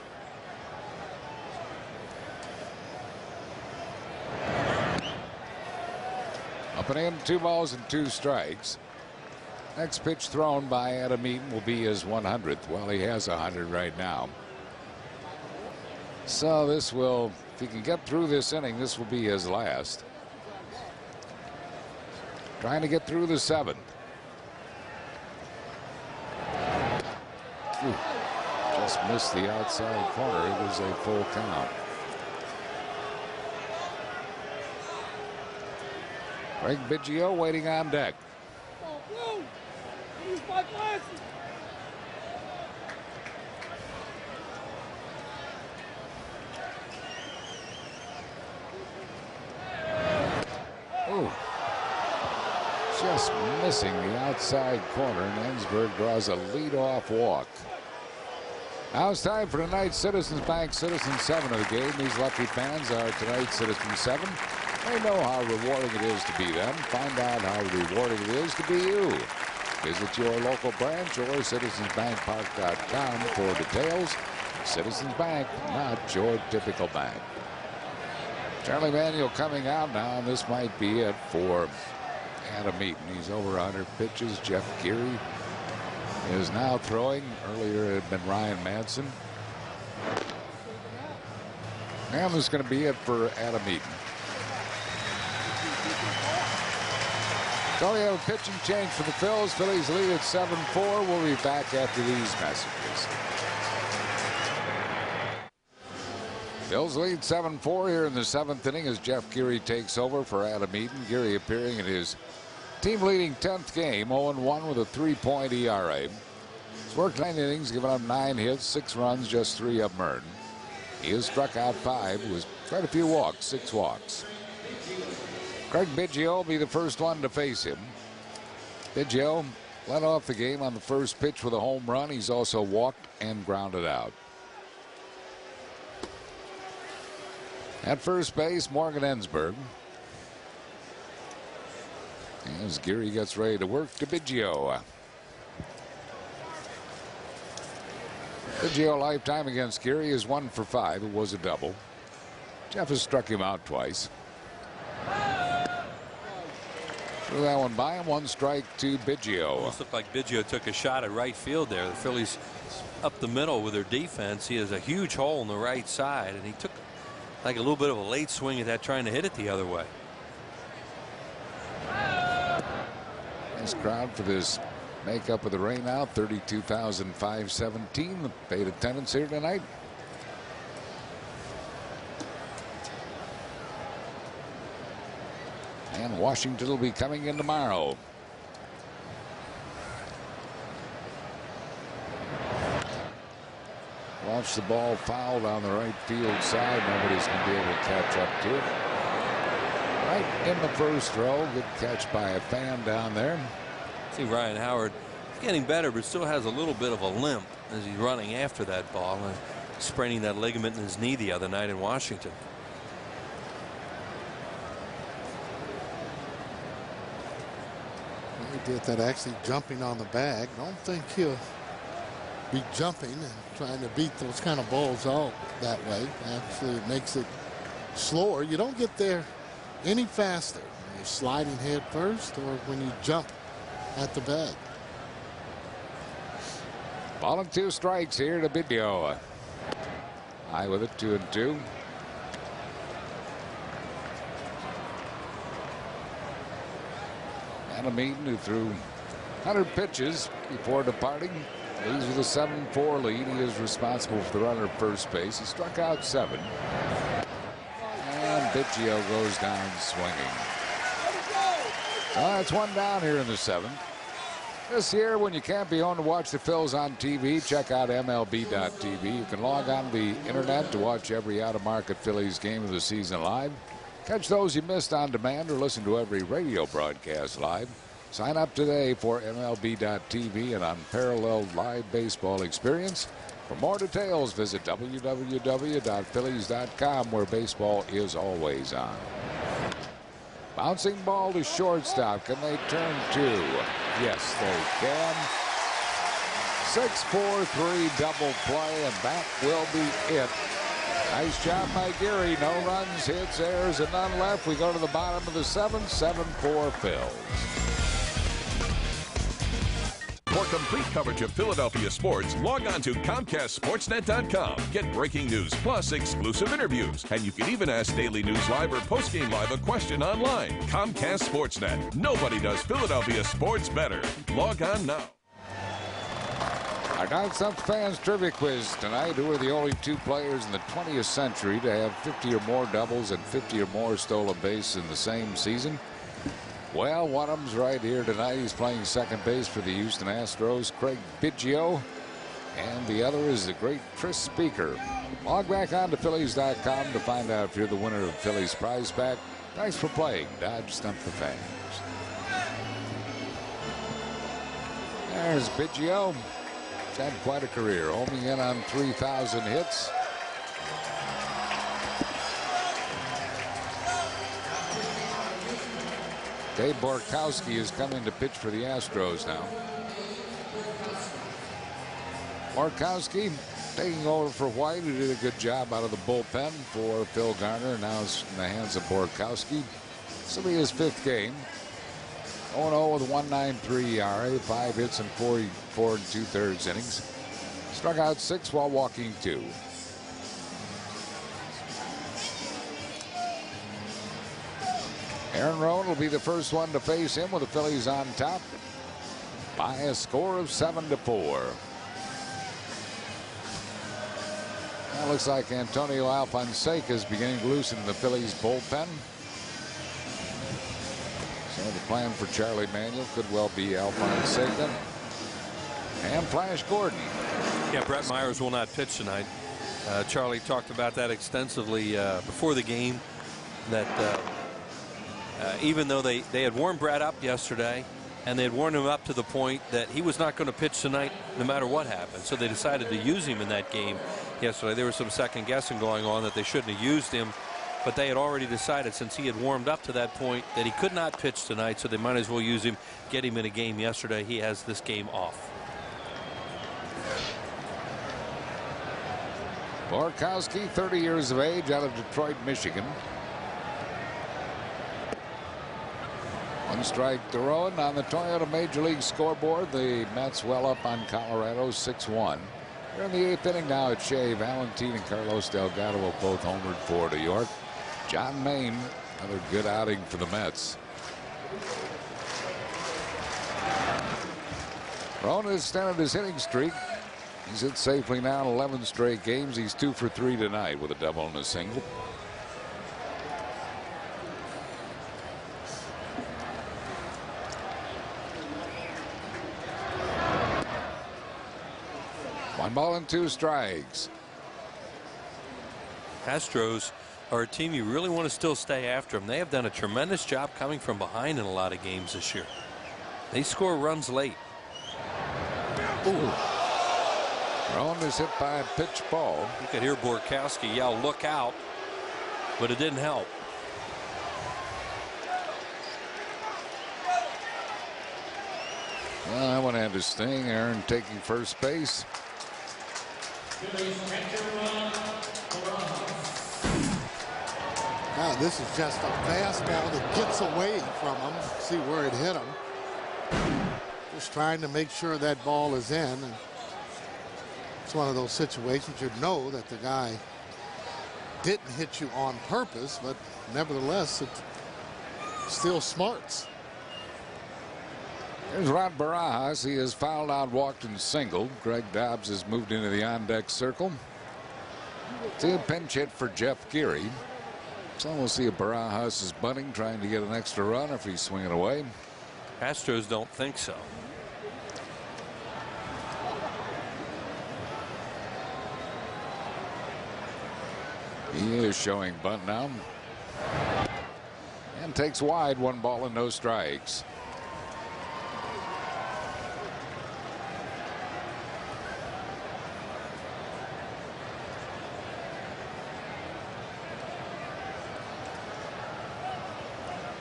Speaker 1: Up and in, 2 balls and 2 strikes. Next pitch thrown by Adam Eaton will be his 100th. Well, he has 100 right now. So this will, if he can get through this inning, this will be his last. Trying to get through the 7th. Just missed the outside corner. It was a full count. Craig Biggio waiting on deck.
Speaker 5: Use my glasses.
Speaker 1: Ooh. Just missing the outside corner, and Ensberg draws a leadoff walk. Now it's time for tonight's Citizens Bank Citizens 7 of the game. These lucky fans are tonight's Citizens 7. They know how rewarding it is to be them. Find out how rewarding it is to be you. Visit your local branch or citizensbankpark.com for details. Citizens Bank, not your typical bank. Charlie Manuel coming out now, and this might be it for Adam Eaton. He's over 100 pitches. Jeff Geary is now throwing. Earlier it had been Ryan Madsen. And this is going to be it for Adam Eaton. So we have a pitching change for the Phils. Phillies lead at 7-4. We'll be back after these messages. Phils lead 7-4 here in the 7th inning as Jeff Geary takes over for Adam Eaton. Geary appearing in his team-leading 10th game, 0-1 with a 3.0 ERA. He's worked 9 innings, given up 9 hits, 6 runs, just 3 of them earned. He has struck out 5 with quite a few walks, 6 walks. Craig Biggio will be the first one to face him. Biggio led off the game on the first pitch with a home run. He's also walked and grounded out. At first base, Morgan Ensberg. As Geary gets ready to work to Biggio. Biggio lifetime against Geary is 1 for 5. It was a double. Jeff has struck him out twice. Threw that one by him. 1 strike to Biggio.
Speaker 2: Almost looked like Biggio took a shot at right field there. The Phillies up the middle with their defense. He has a huge hole in the right side, and he took like a little bit of a late swing at that, trying to hit it the other way.
Speaker 1: Nice crowd for this makeup of the rain out. 32,517 paid attendance here tonight. And Washington will be coming in tomorrow. Watch the ball fouled on the right field side. Nobody's going to be able to catch up to it. Right in the first row. Good catch by a fan down there.
Speaker 2: See Ryan Howard getting better, but still has a little bit of a limp as he's running after that ball and spraining that ligament in his knee the other night in Washington.
Speaker 3: He did that actually jumping on the bag. Don't think he'll be jumping and trying to beat those kind of balls out that way. Actually, it makes it slower. You don't get there any faster when you're sliding head first or when you jump at the bag.
Speaker 1: Ball and 2 strikes here to Biggio. High with it, 2-2. Adam Eaton, who threw 100 pitches before departing, leads with a 7-4 lead. He is responsible for the runner at first base. He struck out 7. And Biggio goes down swinging. Well, that's 1 down here in the 7th. This year, when you can't be home to watch the Phils on TV, check out MLB.tv. You can log on the internet to watch every out-of-market Phillies game of the season live. Catch those you missed on demand or listen to every radio broadcast live. Sign up today for MLB.tv and unparalleled live baseball experience. For more details, visit www.phillies.com, where baseball is always on. Bouncing ball to shortstop. Can they turn two? Yes, they can. 6-4-3 double play, and that will be it. Nice job by Geary. No runs, hits, errors, and none left. We go to the bottom of the seventh. 7-4 Phils.
Speaker 8: For complete coverage of Philadelphia sports, log on to ComcastSportsNet.com. Get breaking news plus exclusive interviews. And you can even ask Daily News Live or Postgame Live a question online. Comcast Sportsnet. Nobody does Philadelphia sports better. Log on now.
Speaker 1: Our Down South Fans Trivia Quiz tonight. Who are the only two players in the 20th century to have 50 or more doubles and 50 or more stolen bases in the same season? Well, one of them's right here tonight. He's playing second base for the Houston Astros, Craig Biggio. And the other is the great Tris Speaker. Log back on to Phillies.com to find out if you're the winner of Phillies prize pack. Thanks for playing Dodge Stump the Fans. There's Biggio. He's had quite a career, homing in on 3,000 hits. Dave Borkowski is coming to pitch for the Astros now. Borkowski taking over for White, who did a good job out of the bullpen for Phil Garner. Now it's in the hands of Borkowski. This will be his fifth game. 0-0 with 1.93 ERA, 5 hits and 4 2/3 innings. Struck out 6 while walking 2. Aaron Rowan will be the first one to face him with the Phillies on top by a score of 7-4. That looks like Antonio Alfonseca is beginning to loosen the Phillies bullpen. So the plan for Charlie Manuel could well be Alfonseca and Flash Gordon.
Speaker 2: Yeah, Brett Myers will not pitch tonight. Charlie talked about that extensively before the game, that even though they had warmed Brett up yesterday, and they had warmed him up to the point that he was not going to pitch tonight no matter what happened. So they decided to use him in that game yesterday. There was some second guessing going on that they shouldn't have used him, but they had already decided, since he had warmed up to that point, that he could not pitch tonight, so they might as well use him, get him in a game yesterday. He has this game off.
Speaker 1: Borkowski, 30 years of age, out of Detroit, Michigan. 1 strike to Rowan. On the Toyota Major League scoreboard, the Mets well up on Colorado 6-1. They're in the 8th inning now at Shea. Valentin and Carlos Delgado have both homered for New York. John Mayne, another good outing for the Mets. Rowan has extended his hitting streak. He's hit safely now in 11 straight games. He's 2 for 3 tonight with a double and a single. One ball and 2 strikes.
Speaker 2: Astros are a team you really want to still stay after them. They have done a tremendous job coming from behind in a lot of games this year. They score runs late.
Speaker 1: Ooh. Rowan is hit by a pitch ball.
Speaker 2: You could hear Borkowski yell, "Look out," but it didn't help.
Speaker 1: Well, that one had to sting. Aaron taking first base.
Speaker 3: Now this is just a fastball that gets away from him. See where it hit him. Just trying to make sure that ball is in. And it's one of those situations you know that the guy didn't hit you on purpose, but nevertheless it still smarts.
Speaker 1: There's Rod Barajas. He has fouled out, walked, and singled. Greg Dobbs has moved into the on-deck circle. See a pinch hit for Jeff Geary. So we'll see if Barajas is bunting, trying to get an extra run, if he's swinging away.
Speaker 2: Astros don't think so.
Speaker 1: He is showing bunt now. And takes wide, 1 ball and no strikes.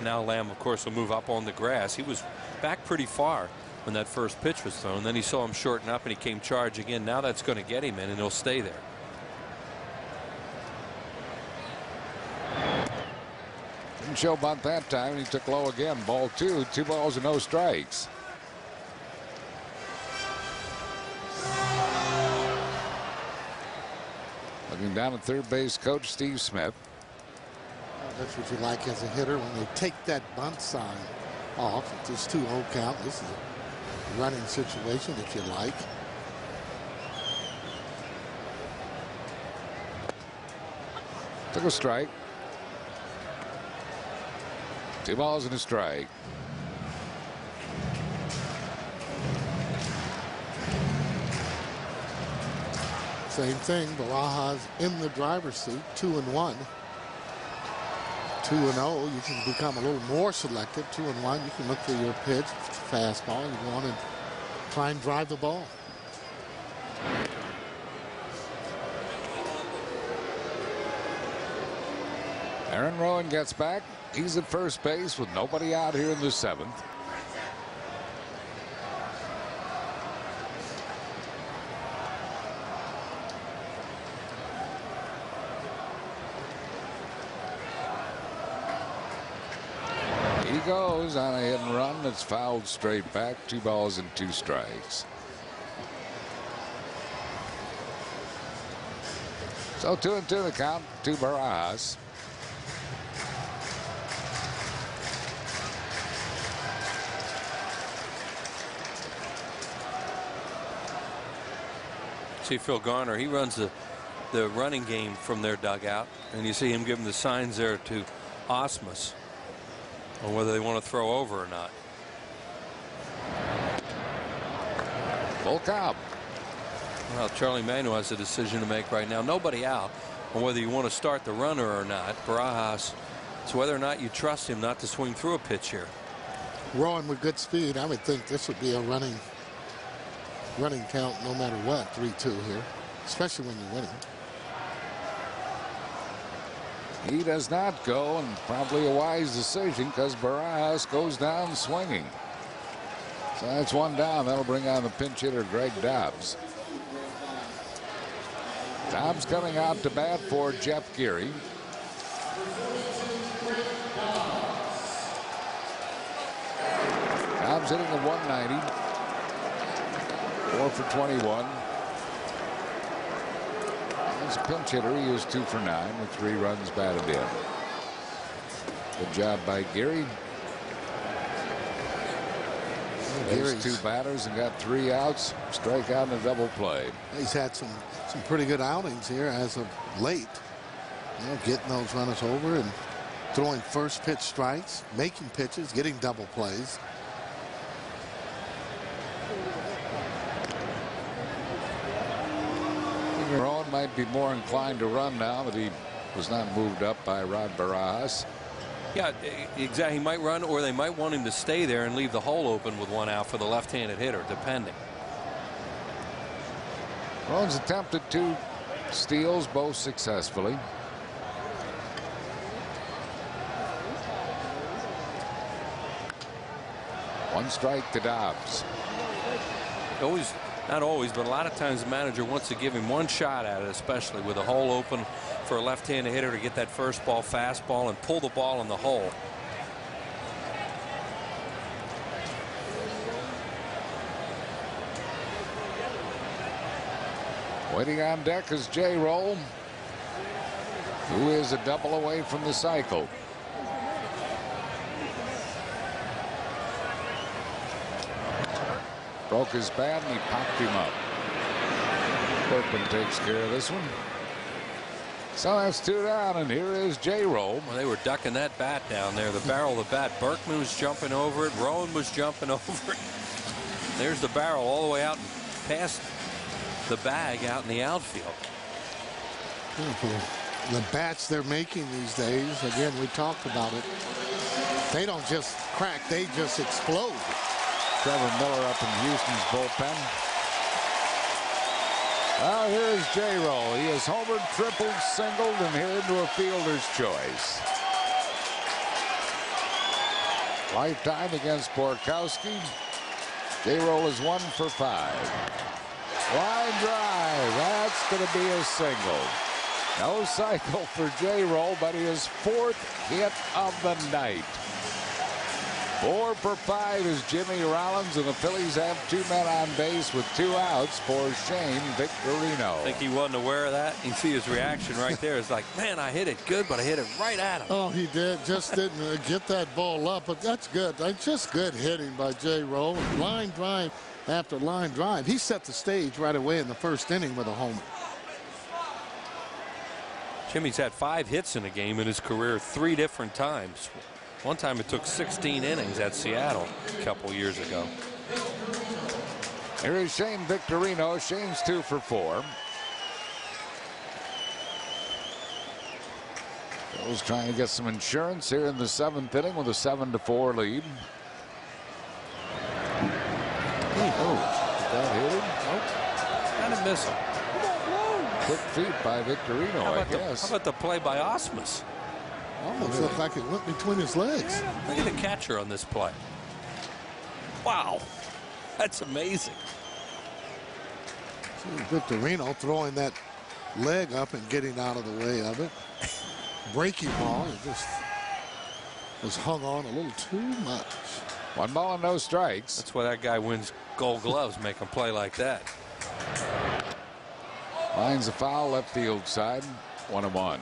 Speaker 2: Now Lamb, of course, will move up on the grass. He was back pretty far when that first pitch was thrown. Then he saw him shorten up and he came charge again. Now that's going to get him in and he'll stay there.
Speaker 1: Didn't show bunt that time. He took low again. Ball 2, 2 balls and no strikes. Looking down at third base coach Steve Smith.
Speaker 3: That's what you like as a hitter when they take that bunt sign off. It's just 2-0 count. This is a running situation that you like.
Speaker 1: Took a strike. 2 balls and a strike.
Speaker 3: Same thing. Barajas in the driver's seat. 2-1. 2-0, you can become a little more selective. 2-1, you can look for your pitch, fastball. You want to try and drive the ball.
Speaker 1: Aaron Rowan gets back. He's at first base with nobody out here in the 7th. Goes on a hit and run that's fouled straight back. 2 balls and 2 strikes. So 2-2 the count to Barajas.
Speaker 2: See Phil Garner, he runs the running game from their dugout, and you see him giving the signs there to Osmus on whether they want to throw over or not.
Speaker 1: Full count.
Speaker 2: Well, Charlie Manuel has a decision to make right now. Nobody out on whether you want to start the runner or not. Barajas, it's whether or not you trust him not to swing through a pitch here.
Speaker 3: Rowan with good speed. I would think this would be a running count no matter what. 3-2 here, especially when you're winning.
Speaker 1: He does not go, and probably a wise decision because Barajas goes down swinging. So that's 1 down. That'll bring on the pinch hitter Greg Dobbs. Dobbs coming out to bat for Jeff Geary. Dobbs hitting a 190. 4 for 21. As a pinch hitter, he was 2 for 9 with 3 runs batted in. Good job by Geary. Gary's 2 batters and got 3 outs. Strike out and a double play.
Speaker 3: He's had some pretty good outings here as of late. You know, getting those runners over and throwing first pitch strikes, making pitches, getting double plays.
Speaker 1: Rowan might be more inclined to run now that he was not moved up by Rod Barajas.
Speaker 2: Yeah, exactly. He might run, or they might want him to stay there and leave the hole open with 1 out for the left-handed hitter, depending.
Speaker 1: Rowan's attempted 2 steals, both successfully. One strike to Dobbs.
Speaker 2: Not always, but a lot of times the manager wants to give him 1 shot at it, especially with a hole open for a left-handed hitter to get that first ball fastball and pull the ball in the hole.
Speaker 1: Waiting on deck is J-Roll, who is a double away from the cycle. Broke his bat and he popped him up. Berkman takes care of this one. So that's 2 down, and here is J-Roll.
Speaker 2: Well, they were ducking that bat down there, the barrel of the bat. Berkman was jumping over it. Rowan was jumping over it. There's the barrel all the way out and past the bag out in the outfield.
Speaker 3: The bats they're making these days, again, we talked about it. They don't just crack, they just explode.
Speaker 1: Trevor Miller up in Houston's bullpen. Well, here's J-Roll. He has homered, tripled, singled, and here into a fielder's choice. Lifetime against Borkowski. J-Roll is 1 for 5. Line drive. That's going to be a single. No cycle for J-Roll, but his 4th hit of the night. 4 for 5 is Jimmy Rollins, and the Phillies have 2 men on base with 2 outs for Shane Victorino.
Speaker 2: I think he wasn't aware of that. You see his reaction right there. It's like, man, I hit it good, but I hit it right at him.
Speaker 3: Oh, he did. Just didn't get that ball up, but that's good. That's just good hitting by J-Roll. Line drive after line drive. He set the stage right away in the 1st inning with a homer.
Speaker 2: Jimmy's had 5 hits in a game in his career 3 different times. One time it took 16 innings at Seattle a couple years ago.
Speaker 1: Here is Shane Victorino. Shane's 2 for 4. Phil's trying to get some insurance here in the 7th inning with a 7-4 lead. Oh, did that hit him?
Speaker 2: Nope. Kind of miss him.
Speaker 1: Quick feet by Victorino, I guess.
Speaker 2: How about the play by Osmus?
Speaker 3: Almost looked like it went between his legs.
Speaker 2: Look at the catcher on this play. Wow. That's amazing.
Speaker 3: See Victorino throwing that leg up and getting out of the way of it. Breaking ball. It just was hung on a little too much.
Speaker 1: 1 ball and no strikes.
Speaker 2: That's why that guy wins Gold Gloves, make him play like that.
Speaker 1: Lines a foul left field side. 1-1.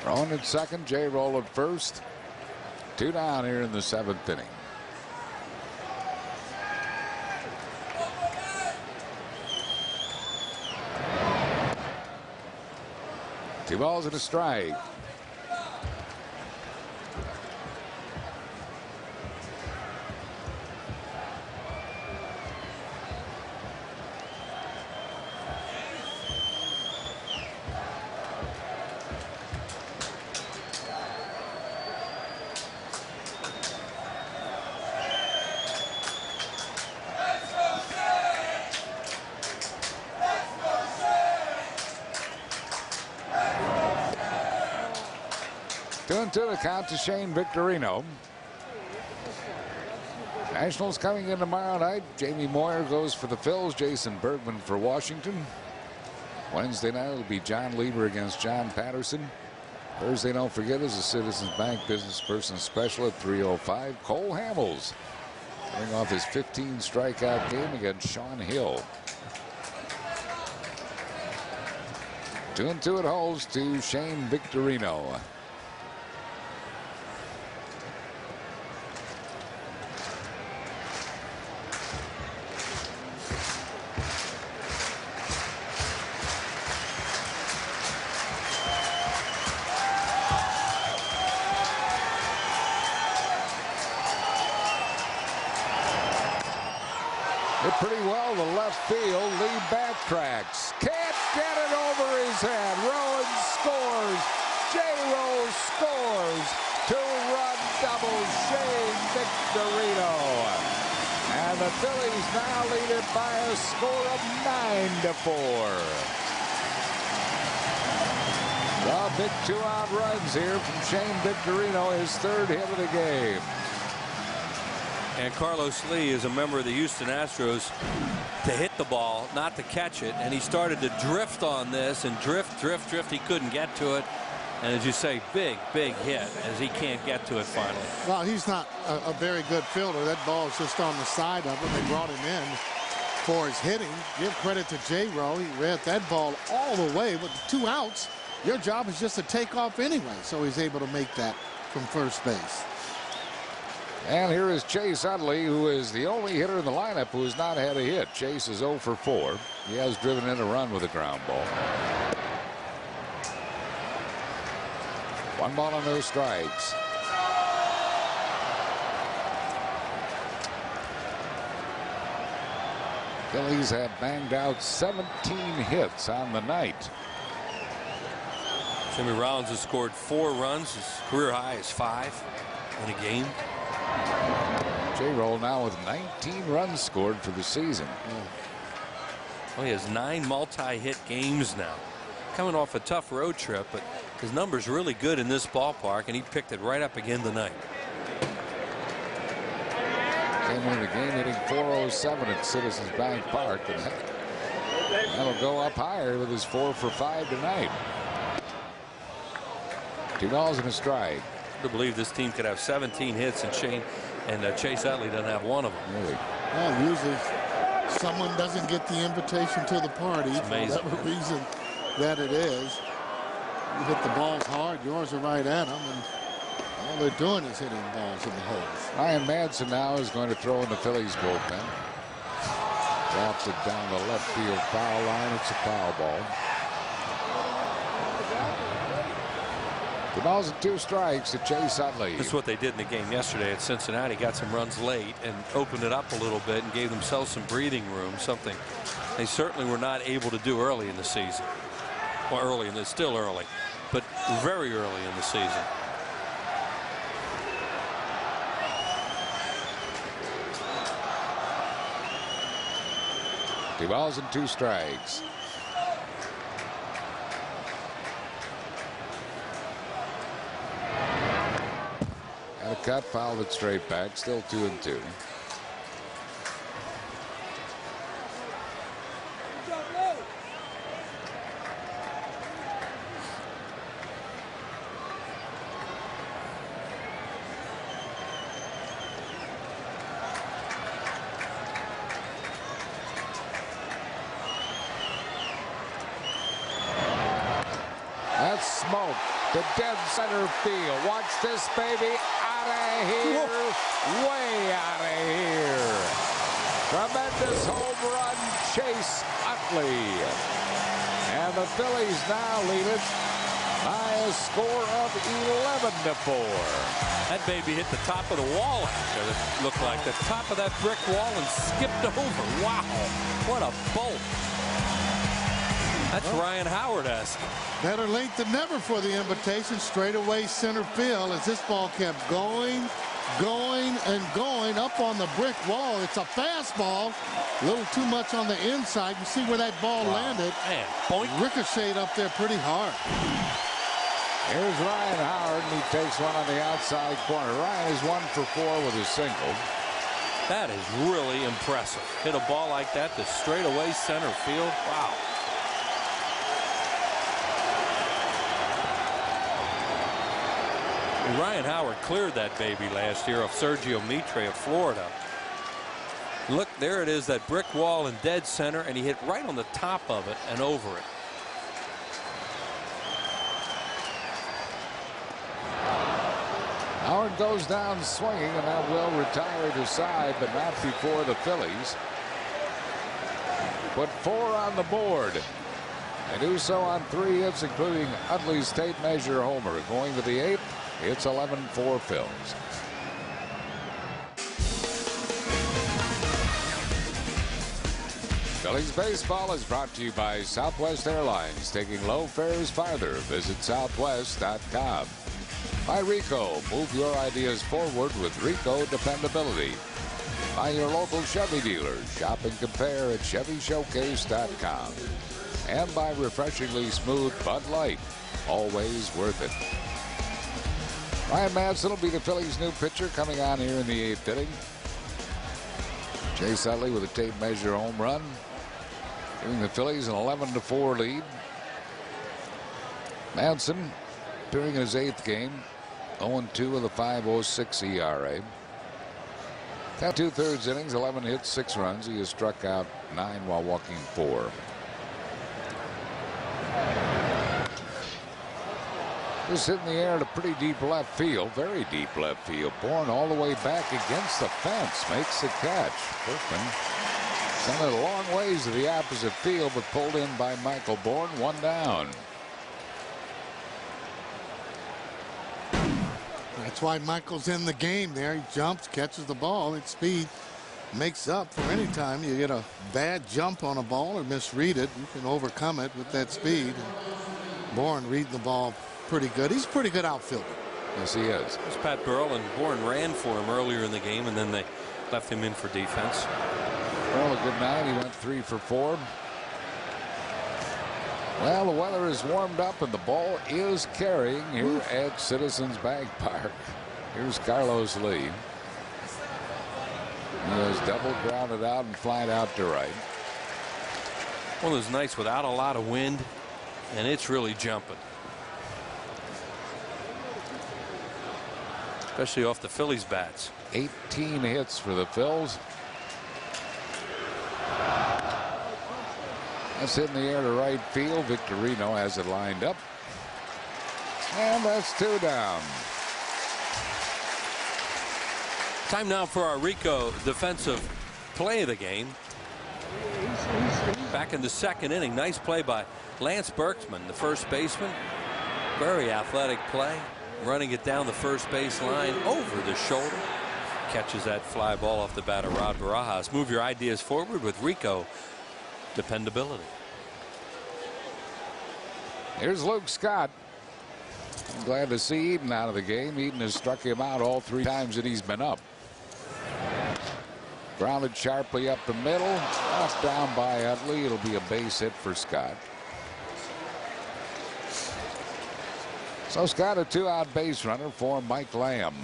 Speaker 1: Throwing at second, J-Roll at first. 2 down here in the 7th inning. Two balls and a strike. To the count to Shane Victorino. Nationals coming in tomorrow night. Jamie Moyer goes for the Phils. Jason Bergman for Washington. Wednesday night will be John Lieber against John Patterson. Thursday, don't forget, is a Citizens Bank Business Person Special at 3:05. Cole Hamels coming off his 15 strikeout game against Sean Hill. 2-2 it holds to Shane Victorino. Pretty well to left field. Lee backtracks. Can't get it over his head. Rowan scores. J-Roll scores. 2-run double. Shane Victorino. And the Phillies now lead it by a score of 9-4. The big 2-out runs here from Shane Victorino, his 3rd hit of the game.
Speaker 2: And Carlos Lee is a member of the Houston Astros to hit the ball, not to catch it. And he started to drift on this and drift. He couldn't get to it. And as you say, big hit as he can't get to it finally.
Speaker 3: Well, he's not a very good fielder. That ball is just on the side of him. They brought him in for his hitting. Give credit to J-Roll. He read that ball all the way with 2 outs. Your job is just to take off anyway. So he's able to make that from first base.
Speaker 1: And here is Chase Utley, who is the only hitter in the lineup who has not had a hit. Chase is 0 for 4. He has driven in a run with a ground ball. 1 ball and no strikes. Phillies have banged out 17 hits on the night.
Speaker 2: Jimmy Rollins has scored 4 runs. His career high is 5 in a game.
Speaker 1: J-Roll now with 19 runs scored for the season.
Speaker 2: Well, he has 9 multi-hit games now. Coming off a tough road trip, but his number's really good in this ballpark, and he picked it right up again tonight.
Speaker 1: Came into the game hitting .407 at Citizens Bank Park, and that'll go up higher with his 4 for 5 tonight. 2 balls and a strike.
Speaker 2: I believe this team could have 17 hits, and Chase Utley doesn't have one of them.
Speaker 1: Really?
Speaker 3: Well, usually someone doesn't get the invitation to the party for whatever reason that it is. You hit the balls hard, yours are right at them, and all they're doing is hitting balls in the holes.
Speaker 1: Ryan Madsen now is going to throw in the Phillies bullpen. Drops it down the left field foul line. It's a foul ball. 2 balls and 2 strikes to Chase Utley.
Speaker 2: That's what they did in the game yesterday at Cincinnati. Got some runs late and opened it up a little bit and gave themselves some breathing room, something they certainly were not able to do early in the season. Well, still early, but very early in the season.
Speaker 1: Two balls and 2 strikes. And a cut, fouled it straight back. Still 2-2. Smoke to dead center field. Watch this baby out of here. Whoa. Way out of here. Tremendous home run, Chase Utley. And the Phillies now lead it by a score of 11-4.
Speaker 2: That baby hit the top of the wall after. It looked like the top of that brick wall and skipped over. Wow. What a bolt. That's Ryan Howard-esque.
Speaker 3: Better late than never for the invitation. Straightaway center field as this ball kept going, and going up on the brick wall. It's a fastball. A little too much on the inside. You see where that ball landed.
Speaker 2: Man, boink.
Speaker 3: Ricocheted up there pretty hard.
Speaker 1: Here's Ryan Howard, and he takes one on the outside corner. Ryan is 1 for 4 with a single.
Speaker 2: That is really impressive. Hit a ball like that to straightaway center field. Wow. Ryan Howard cleared that baby last year off Sergio Mitre of Florida. Look, there it is, that brick wall in dead center, and he hit right on the top of it and over it.
Speaker 1: Howard goes down swinging, and that will retire to side, but not before the Phillies put 4 on the board. They do so on 3 hits, including Utley's tape measure homer. Going to the 8th, it's 11-4 Phils. Phillies baseball is brought to you by Southwest Airlines, taking low fares farther. Visit southwest.com. By Rico, move your ideas forward with Rico dependability. By your local Chevy dealer, shop and compare at ChevyShowcase.com. And by refreshingly smooth Bud Light, always worth it. Ryan Madsen will be the Phillies' new pitcher coming on here in the 8th inning. Chase Utley with a tape measure home run, giving the Phillies an 11-4 lead. Madsen appearing in his 8th game, 0-2 with a 5.06 ERA. 10 2/3 innings, 11 hits, 6 runs. He has struck out 9 while walking 4. This hit in the air to pretty deep left field, very deep left field. Bourne all the way back against the fence, makes the catch. Berkman sent it a long ways to the opposite field, but pulled in by Michael Bourne. 1 down.
Speaker 3: That's why Michael's in the game there. He jumps, catches the ball at speed. makes up for any time you get a bad jump on a ball or misread it. You can overcome it with that speed. And Bourne reading the ball pretty good. He's a pretty good outfielder.
Speaker 1: Yes, he is.
Speaker 2: It was Pat Burrell, and Bourne ran for him earlier in the game, and then they left him in for defense.
Speaker 1: Well, a good night. He went 3 for 4. Well, the weather is warmed up and the ball is carrying here at Citizens Bank Park. Here's Carlos Lee. He has double grounded out and flying out to right.
Speaker 2: One of those nights without a lot of wind, and it's really jumping. Especially off the Phillies bats.
Speaker 1: 18 hits for the Phils. That's in the air to right field. Victorino has it lined up. And that's 2 down.
Speaker 2: Time now for our Rico defensive play of the game. Back in the second inning. Nice play by Lance Berkman, the first baseman. Very athletic play. Running it down the first base line over the shoulder. Catches that fly ball off the bat of Rod Barajas. Move your ideas forward with Rico dependability.
Speaker 1: Here's Luke Scott. I'm glad to see Eden out of the game. Eden has struck him out all 3 times that he's been up. Grounded sharply up the middle. Off down by Utley. It'll be a base hit for Scott. So Scott, a 2-out base runner for Mike Lamb.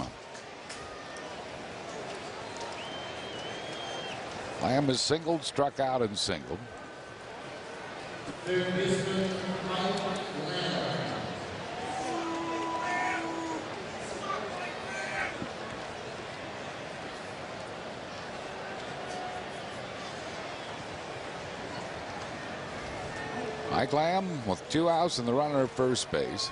Speaker 1: Lamb is singled, struck out, and singled. Mike Lamb with 2 outs and the runner at first base.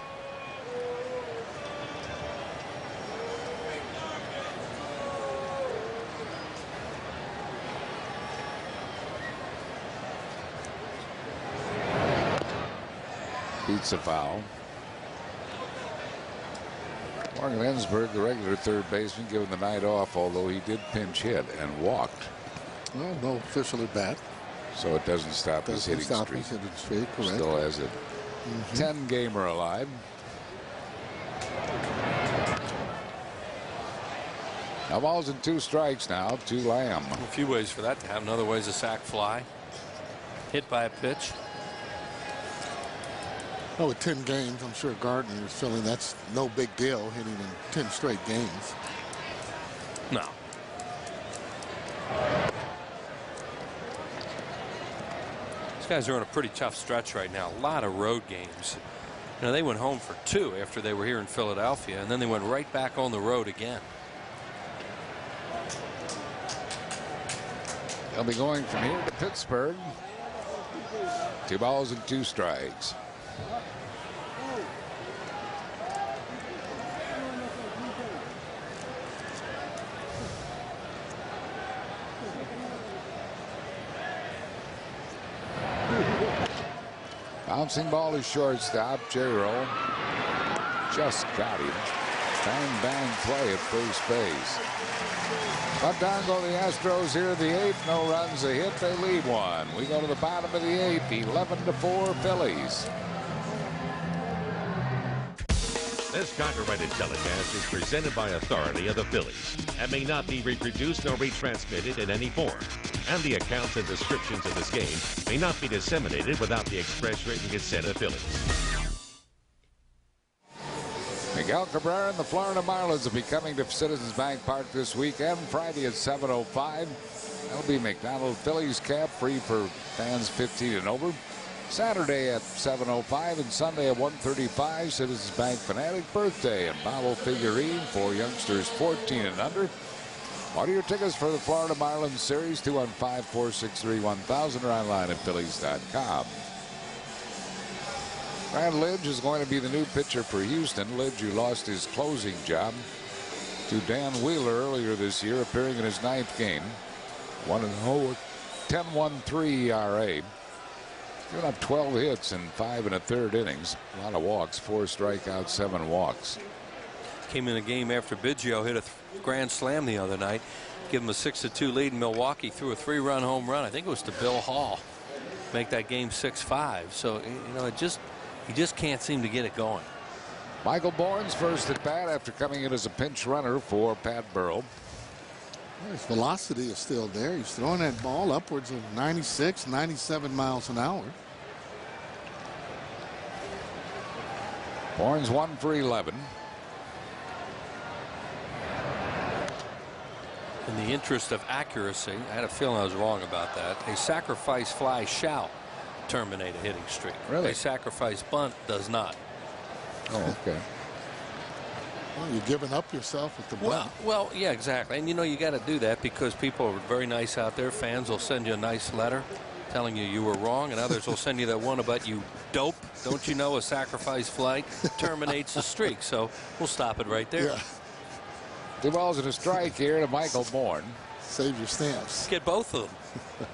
Speaker 1: Beats a foul. Morgan Ensberg, the regular third baseman, given the night off, although he did pinch hit and walked.
Speaker 3: Well, no official at bat.
Speaker 1: So it doesn't stop his hitting streak.
Speaker 3: Correct.
Speaker 1: Still has a 10-gamer alive. Now balls and 2 strikes now to Lamb.
Speaker 2: A few ways for that to happen. Other ways, a sac fly. Hit by a pitch.
Speaker 3: Oh, with 10 games, I'm sure Gardner is feeling that's no big deal, hitting in 10 straight games.
Speaker 2: No. These guys are on a pretty tough stretch right now. A lot of road games. You know, they went home for 2 after they were here in Philadelphia, and then they went right back on the road again.
Speaker 1: They'll be going from here to Pittsburgh. 2 balls and 2 strikes. Bouncing ball is shortstop. J-Roll just got him. Bang, bang play at first base. But down go the Astros here in the 8th. No runs, a hit. They lead 1. We go to the bottom of the 8th. 11-4 Phillies.
Speaker 9: This copyrighted telecast is presented by authority of the Phillies and may not be reproduced nor retransmitted in any form. And the accounts and descriptions of this game may not be disseminated without the express written consent of Phillies.
Speaker 1: Miguel Cabrera and the Florida Marlins will be coming to Citizens Bank Park this weekend. Friday at 7:05. That'll be McDonald Phillies cap, free for fans 15 and over. Saturday at 7:05 and Sunday at 1:35. Citizens Bank Fanatic Birthday and Bobble figurine for youngsters 14 and under. Order your tickets for the Florida Marlins series 215-463-1000 or online at Phillies.com. Brad Lidge is going to be the new pitcher for Houston. Lidge, who lost his closing job to Dan Wheeler earlier this year, appearing in his 9th game. 1-0, 10-1-3 ERA. Giving up 12 hits in 5 1/3 innings. A lot of walks, 4 strikeouts, 7 walks.
Speaker 2: Came in a game after Biggio hit a grand slam the other night. give them a 6-2 lead in Milwaukee, threw a 3-run home run. I think it was to Bill Hall. Make that game 6-5. So, you know, he just can't seem to get it going.
Speaker 1: Michael Bourne's first at bat after coming in as a pinch runner for Pat Burrell.
Speaker 3: His velocity is still there. He's throwing that ball upwards of 96, 97 miles an hour.
Speaker 1: Bourne's 1 for 11.
Speaker 2: In the interest of accuracy, I had a feeling I was wrong about that. A sacrifice fly shall terminate a hitting streak.
Speaker 1: Really?
Speaker 2: A sacrifice bunt does not.
Speaker 1: Oh, okay.
Speaker 3: Well, you're giving up yourself with the bunt.
Speaker 2: Well, yeah, exactly. And you know you got to do that because people are very nice out there. Fans will send you a nice letter telling you were wrong, and others will send you that one about you dope. Don't you know a sacrifice flight terminates a streak? So we'll stop it right there.
Speaker 3: Yeah.
Speaker 1: 2 balls and a strike here to Michael Bourne.
Speaker 3: Save your stamps.
Speaker 2: Get both of them.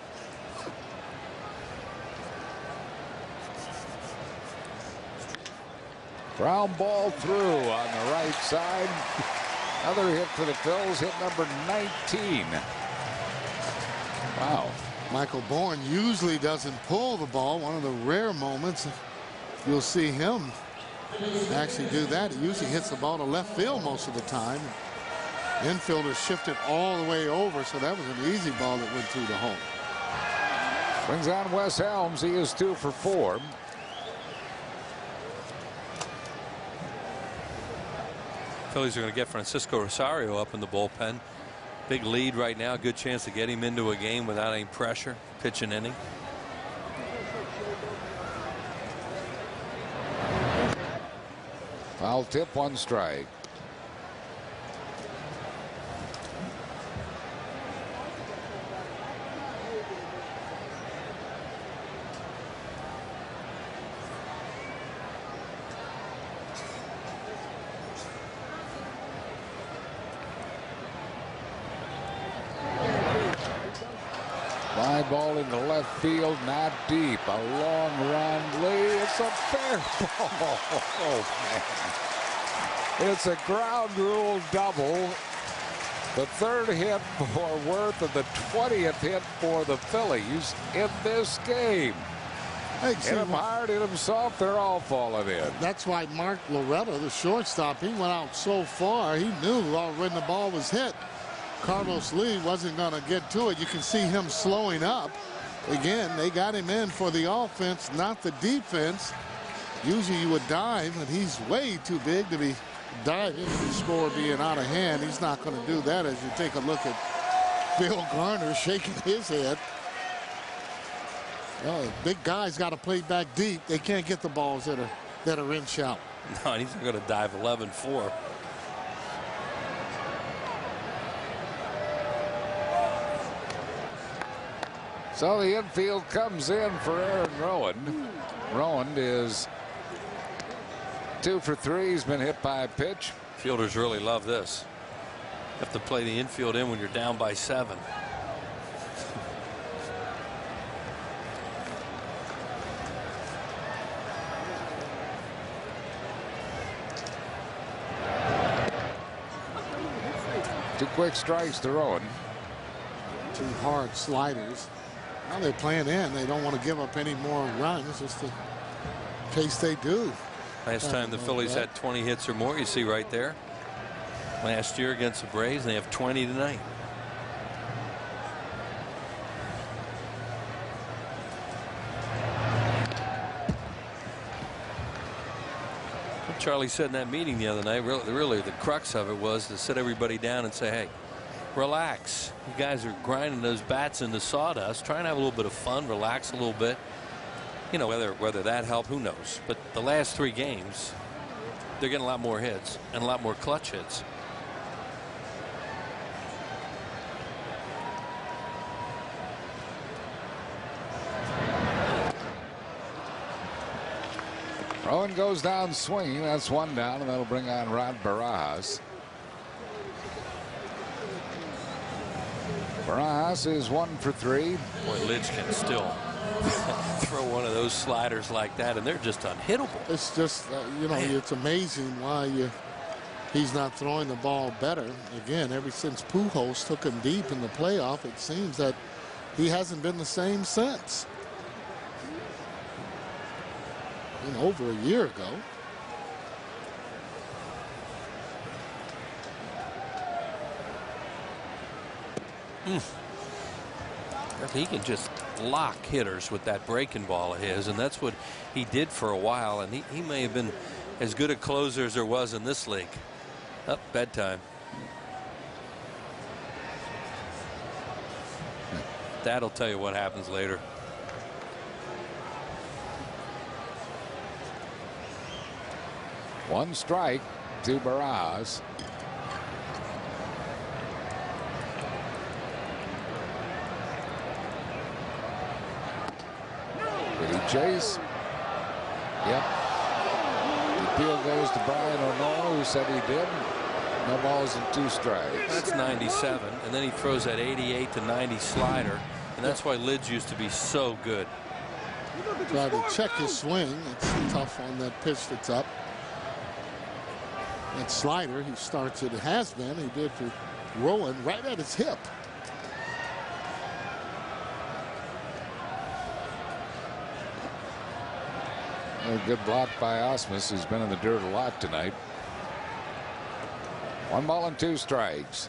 Speaker 1: Ground ball through on the right side. Another hit for the Phils, hit number 19. Wow.
Speaker 3: Michael Bourne usually doesn't pull the ball. One of the rare moments you'll see him actually do that. He usually hits the ball to left field most of the time. Infielder shifted all the way over, so that was an easy ball that went through the hole.
Speaker 1: Brings on Wes Helms. He is 2 for 4.
Speaker 2: Phillies are going to get Francisco Rosario up in the bullpen. Big lead right now. Good chance to get him into a game without any pressure. Pitch an inning.
Speaker 1: Foul tip, 1 strike. Fly ball into left field, not deep. A long run, Lee. It's a fair ball. Oh, man. It's a ground rule double. The 3rd hit for Worth and the 20th hit for the Phillies in this game.
Speaker 3: Hey,
Speaker 1: hit him hard, hit him soft. They're all falling in.
Speaker 3: That's why Mark Loretta, the shortstop, he went out so far. He knew when the ball was hit, Carlos Lee wasn't going to get to it. You can see him slowing up. Again, they got him in for the offense, not the defense. Usually you would dive, and he's way too big to be diving and the score being out of hand. He's not going to do that as you take a look at Bill Garner shaking his head. Well, big guys got to play back deep. They can't get the balls that are in shallow.
Speaker 2: No, he's going to dive 11-4.
Speaker 1: So the infield comes in for Aaron Rowan. Rowan is 2 for 3. He's been hit by a pitch.
Speaker 2: Fielders really love this. You have to play the infield in when you're down by 7.
Speaker 1: Two quick strikes to Rowan.
Speaker 3: 2 hard sliders. Now they're playing in. They don't want to give up any more runs. Just the case they do.
Speaker 2: Last time the Phillies had 20 hits or more, you see right there. Last year against the Braves, they have 20 tonight. What Charlie said in that meeting the other night, really the crux of it was to sit everybody down and say, hey, relax. You guys are grinding those bats into sawdust. Try and have a little bit of fun, relax a little bit. You know, whether that helped, who knows. But the last 3 games, they're getting a lot more hits and a lot more clutch hits.
Speaker 1: Rowan goes down swinging. That's 1 down, and that'll bring on Rod Barajas. Barajas is 1 for 3.
Speaker 2: Boy, Lidge can still throw one of those sliders like that, and they're just unhittable.
Speaker 3: It's just, you know, it's amazing why you he's not throwing the ball better. Again, ever since Pujols took him deep in the playoff, it seems that he hasn't been the same since. And over a year ago.
Speaker 2: He can just lock hitters with that breaking ball of his, and that's what he did for a while. And he may have been as good a closer as there was in this league. Up bedtime. That'll tell you what happens later.
Speaker 1: One strike to Barras. Did he chase? Yep. The appeal goes to Brian O'Neill, who said he did. No balls and 2 strikes.
Speaker 2: That's 97, and then he throws that 88 to 90 slider, and that's why lids used to be so good.
Speaker 3: Try to check his swing. It's tough on that pitch that's up. That slider, he starts it, has been. He did for Rowan right at his hip.
Speaker 1: A good block by Osmus, who's been in the dirt a lot tonight. 1 ball and 2 strikes.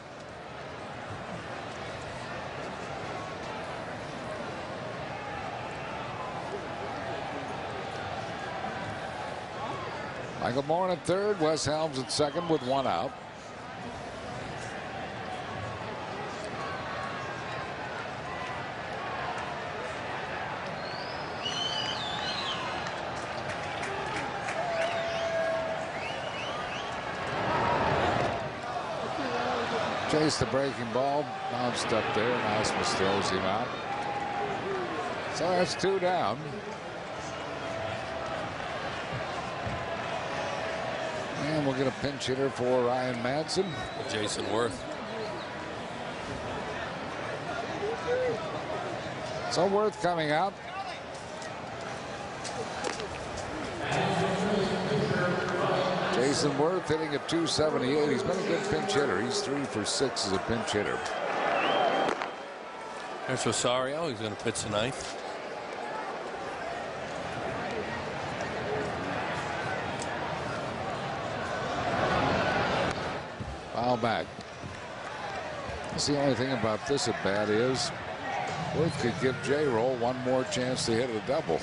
Speaker 1: Michael Bourne at third, Wes Helms at second with 1 out. Chase the breaking ball, bounced up there, and Osmus throws him out. So that's 2 down. And we'll get a pinch hitter for Ryan Madsen.
Speaker 2: Jason Worth.
Speaker 1: So Worth coming out. Jason Worth hitting at .278. He's been a good pinch hitter. He's 3 for 6 as a pinch hitter.
Speaker 2: There's Rosario. He's going to pitch the 9th.
Speaker 1: Foul back. That's the only thing about this at bat is Worth could give J-Roll 1 more chance to hit a double.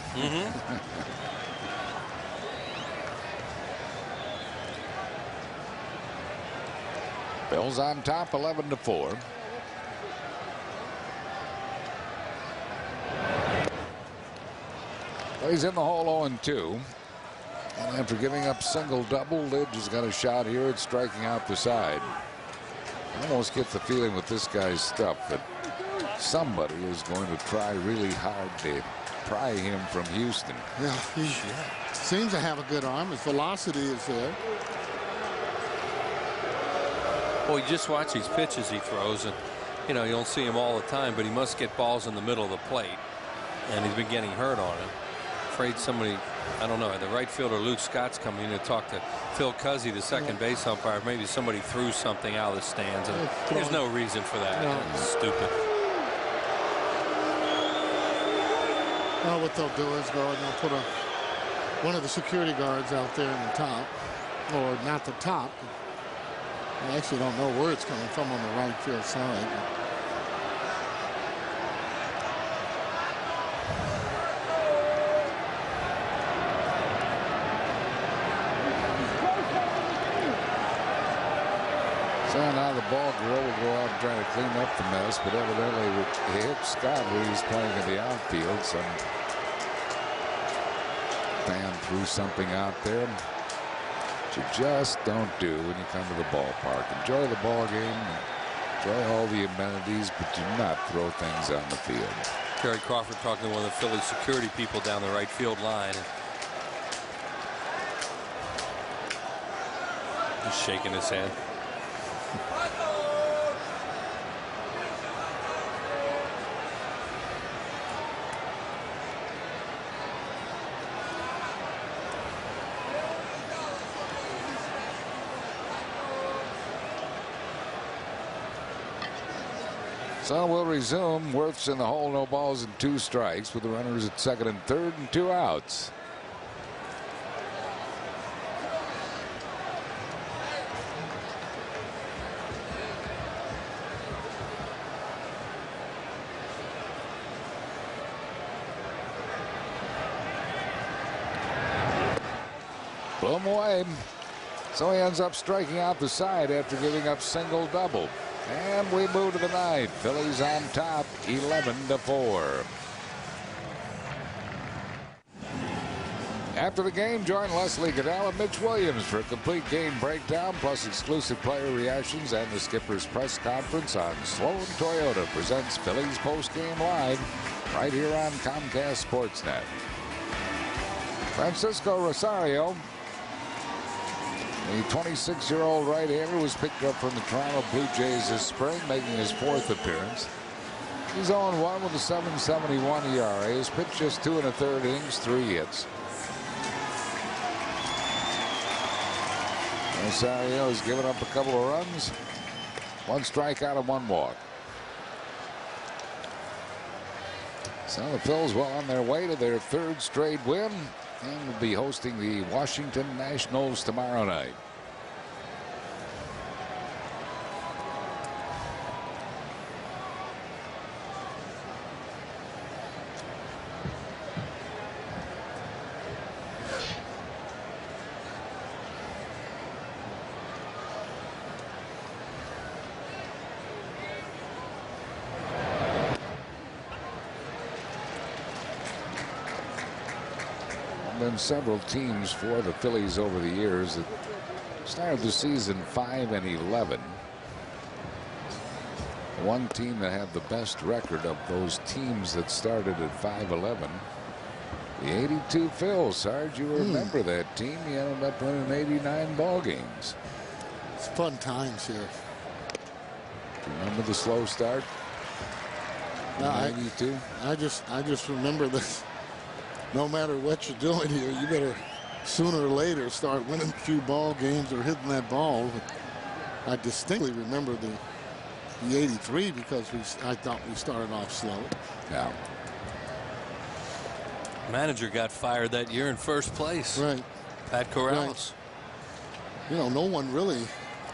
Speaker 1: Bills on top 11-4. Well, he's in the hole 0-2. And after giving up single double, Lidge has got a shot here at striking out the side. I almost get the feeling with this guy's stuff that somebody is going to try really hard to pry him from Houston.
Speaker 3: Yeah, he seems to have a good arm. His velocity is there.
Speaker 2: Well, you just watch these pitches he throws, and you know you don't see him all the time, but he must get balls in the middle of the plate, and he's been getting hurt on it. Afraid somebody, I don't know, the right fielder Luke Scott's coming in to talk to Phil Cuzzy, the second base umpire. Maybe somebody threw something out of the stands, and there's no reason for that.
Speaker 3: No.
Speaker 2: It's stupid.
Speaker 3: Well, what they'll do is go and they'll put one of the security guards out there in the top, or not the top. I actually don't know where it's coming from on the right field side.
Speaker 1: So now the ball girl will go out and try to clean up the mess, but evidently it hit Scott where he's playing in the outfield. Some fan threw something out there. You just don't do when you come to the ballpark. Enjoy the ball game, enjoy all the amenities, but do not throw things on the field.
Speaker 2: Terry Crawford talking to one of the Phillies security people down the right field line. Just shaking his head.
Speaker 1: So we'll resume. Wirth's in the hole, no balls and 2 strikes with the runners at second and third and 2 outs. Blew him away. So he ends up striking out the side after giving up single double. And we move to the ninth. Phillies on top 11-4. After the game, join Leslie Goodell and Mitch Williams for a complete game breakdown plus exclusive player reactions and the skipper's press conference on Sloan Toyota presents Phillies postgame live right here on Comcast Sportsnet. Francisco Rosario, the 26-year-old right-hander, was picked up from the Toronto Blue Jays this spring, making his 4th appearance. He's 0-1 with a 7.71 ERA. He's pitched just 2 1/3 innings, 3 hits. Rosario has given up a couple of runs, 1 strikeout and 1 walk. So the Phils well on their way to their 3rd straight win and will be hosting the Washington Nationals tomorrow night. Been several teams for the Phillies over the years that started the season 5-11. One team that had the best record of those teams that started at 5-11, the '82 Phils. Sarge, you remember that team? He ended up winning 89 ball games.
Speaker 3: It's fun times here.
Speaker 1: Remember the slow start?
Speaker 3: No,
Speaker 1: '92.
Speaker 3: I just remember this. No matter what you're doing here, you better sooner or later start winning a few ball games or hitting that ball. I distinctly remember the '83 because I thought we started off slow.
Speaker 1: Yeah.
Speaker 2: Manager got fired that year in first place.
Speaker 3: Right.
Speaker 2: Pat Corrales.
Speaker 3: Right. You know, no one really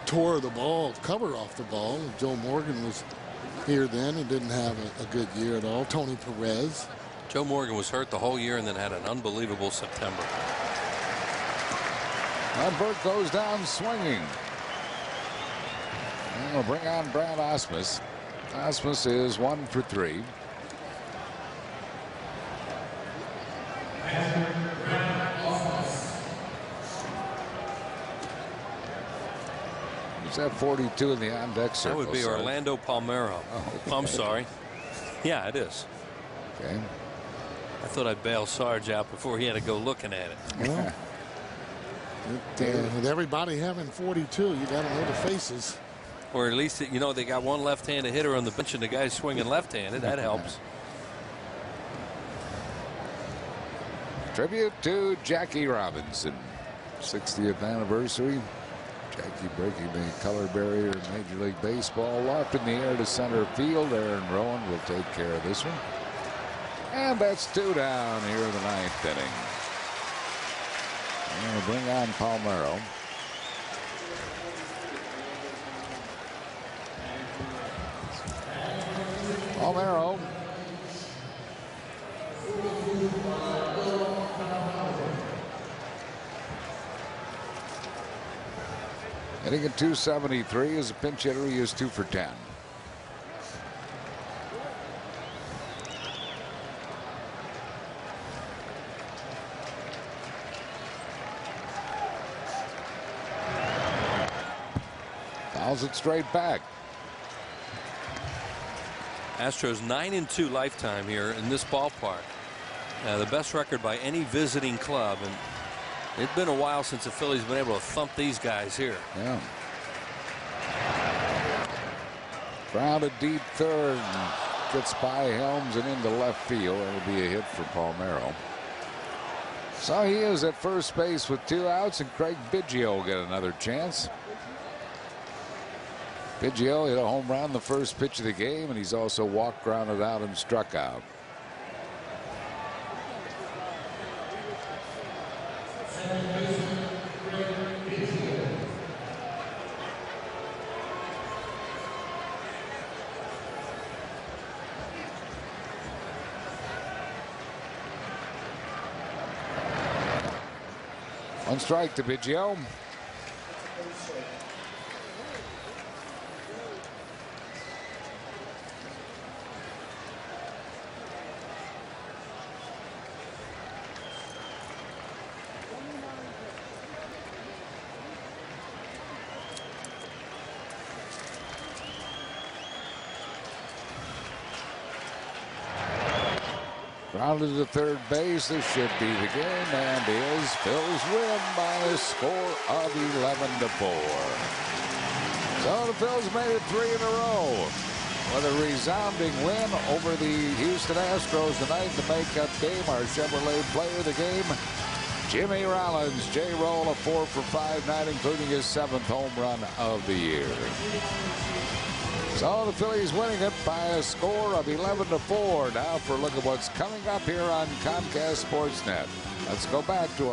Speaker 3: tore the ball, cover off the ball. Joe Morgan was here then and didn't have a good year at all. Tony Perez.
Speaker 2: Joe Morgan was hurt the whole year and then had an unbelievable September.
Speaker 1: And Burt goes down swinging. And we'll bring on Brad Ausmus. Ausmus is 1 for 3. He's at 42 in the on-deck circle.
Speaker 2: That would be Orlando Palmeiro.
Speaker 1: Oh, okay.
Speaker 2: I'm sorry. Yeah, it is.
Speaker 1: Okay.
Speaker 2: I thought I'd bail Sarge out before he had to go looking at it.
Speaker 3: Well, with everybody having 42, you got to know the faces.
Speaker 2: Or at least, you know, they got one left-handed hitter on the bench and the guy's swinging left-handed. That helps.
Speaker 1: Tribute to Jackie Robinson. 60th anniversary. Jackie breaking the color barrier in Major League Baseball. Loft in the air to center field. Aaron Rowan will take care of this one. And that's 2 down here in the 9th inning. And we'll bring on Palmeiro. Palmeiro. Hitting at 273 as a pinch hitter. He is 2 for 10. Fouls it straight back.
Speaker 2: Astros 9-2 lifetime here in this ballpark. The best record by any visiting club, and it's been a while since the Phillies have been able to thump these guys here.
Speaker 1: Yeah. Grounded deep third, gets by Helms and into left field. That'll be a hit for Palmeiro. So he is at first base with 2 outs, and Craig Biggio will get another chance. Biggio hit a home run the first pitch of the game, and he's also walked, grounded out, and struck out. One strike to Biggio. Grounded to third base. This should be the game, and is. Phillies win by a score of 11-4. So the Phillies made it 3 in a row with a resounding win over the Houston Astros tonight. The makeup game, our Chevrolet player of the game, Jimmy Rollins. J-Roll, a 4 for 5 night, including his 7th home run of the year. So the Phillies winning it by a score of 11-4. Now for a look at what's coming up here on Comcast Sportsnet. Let's go back to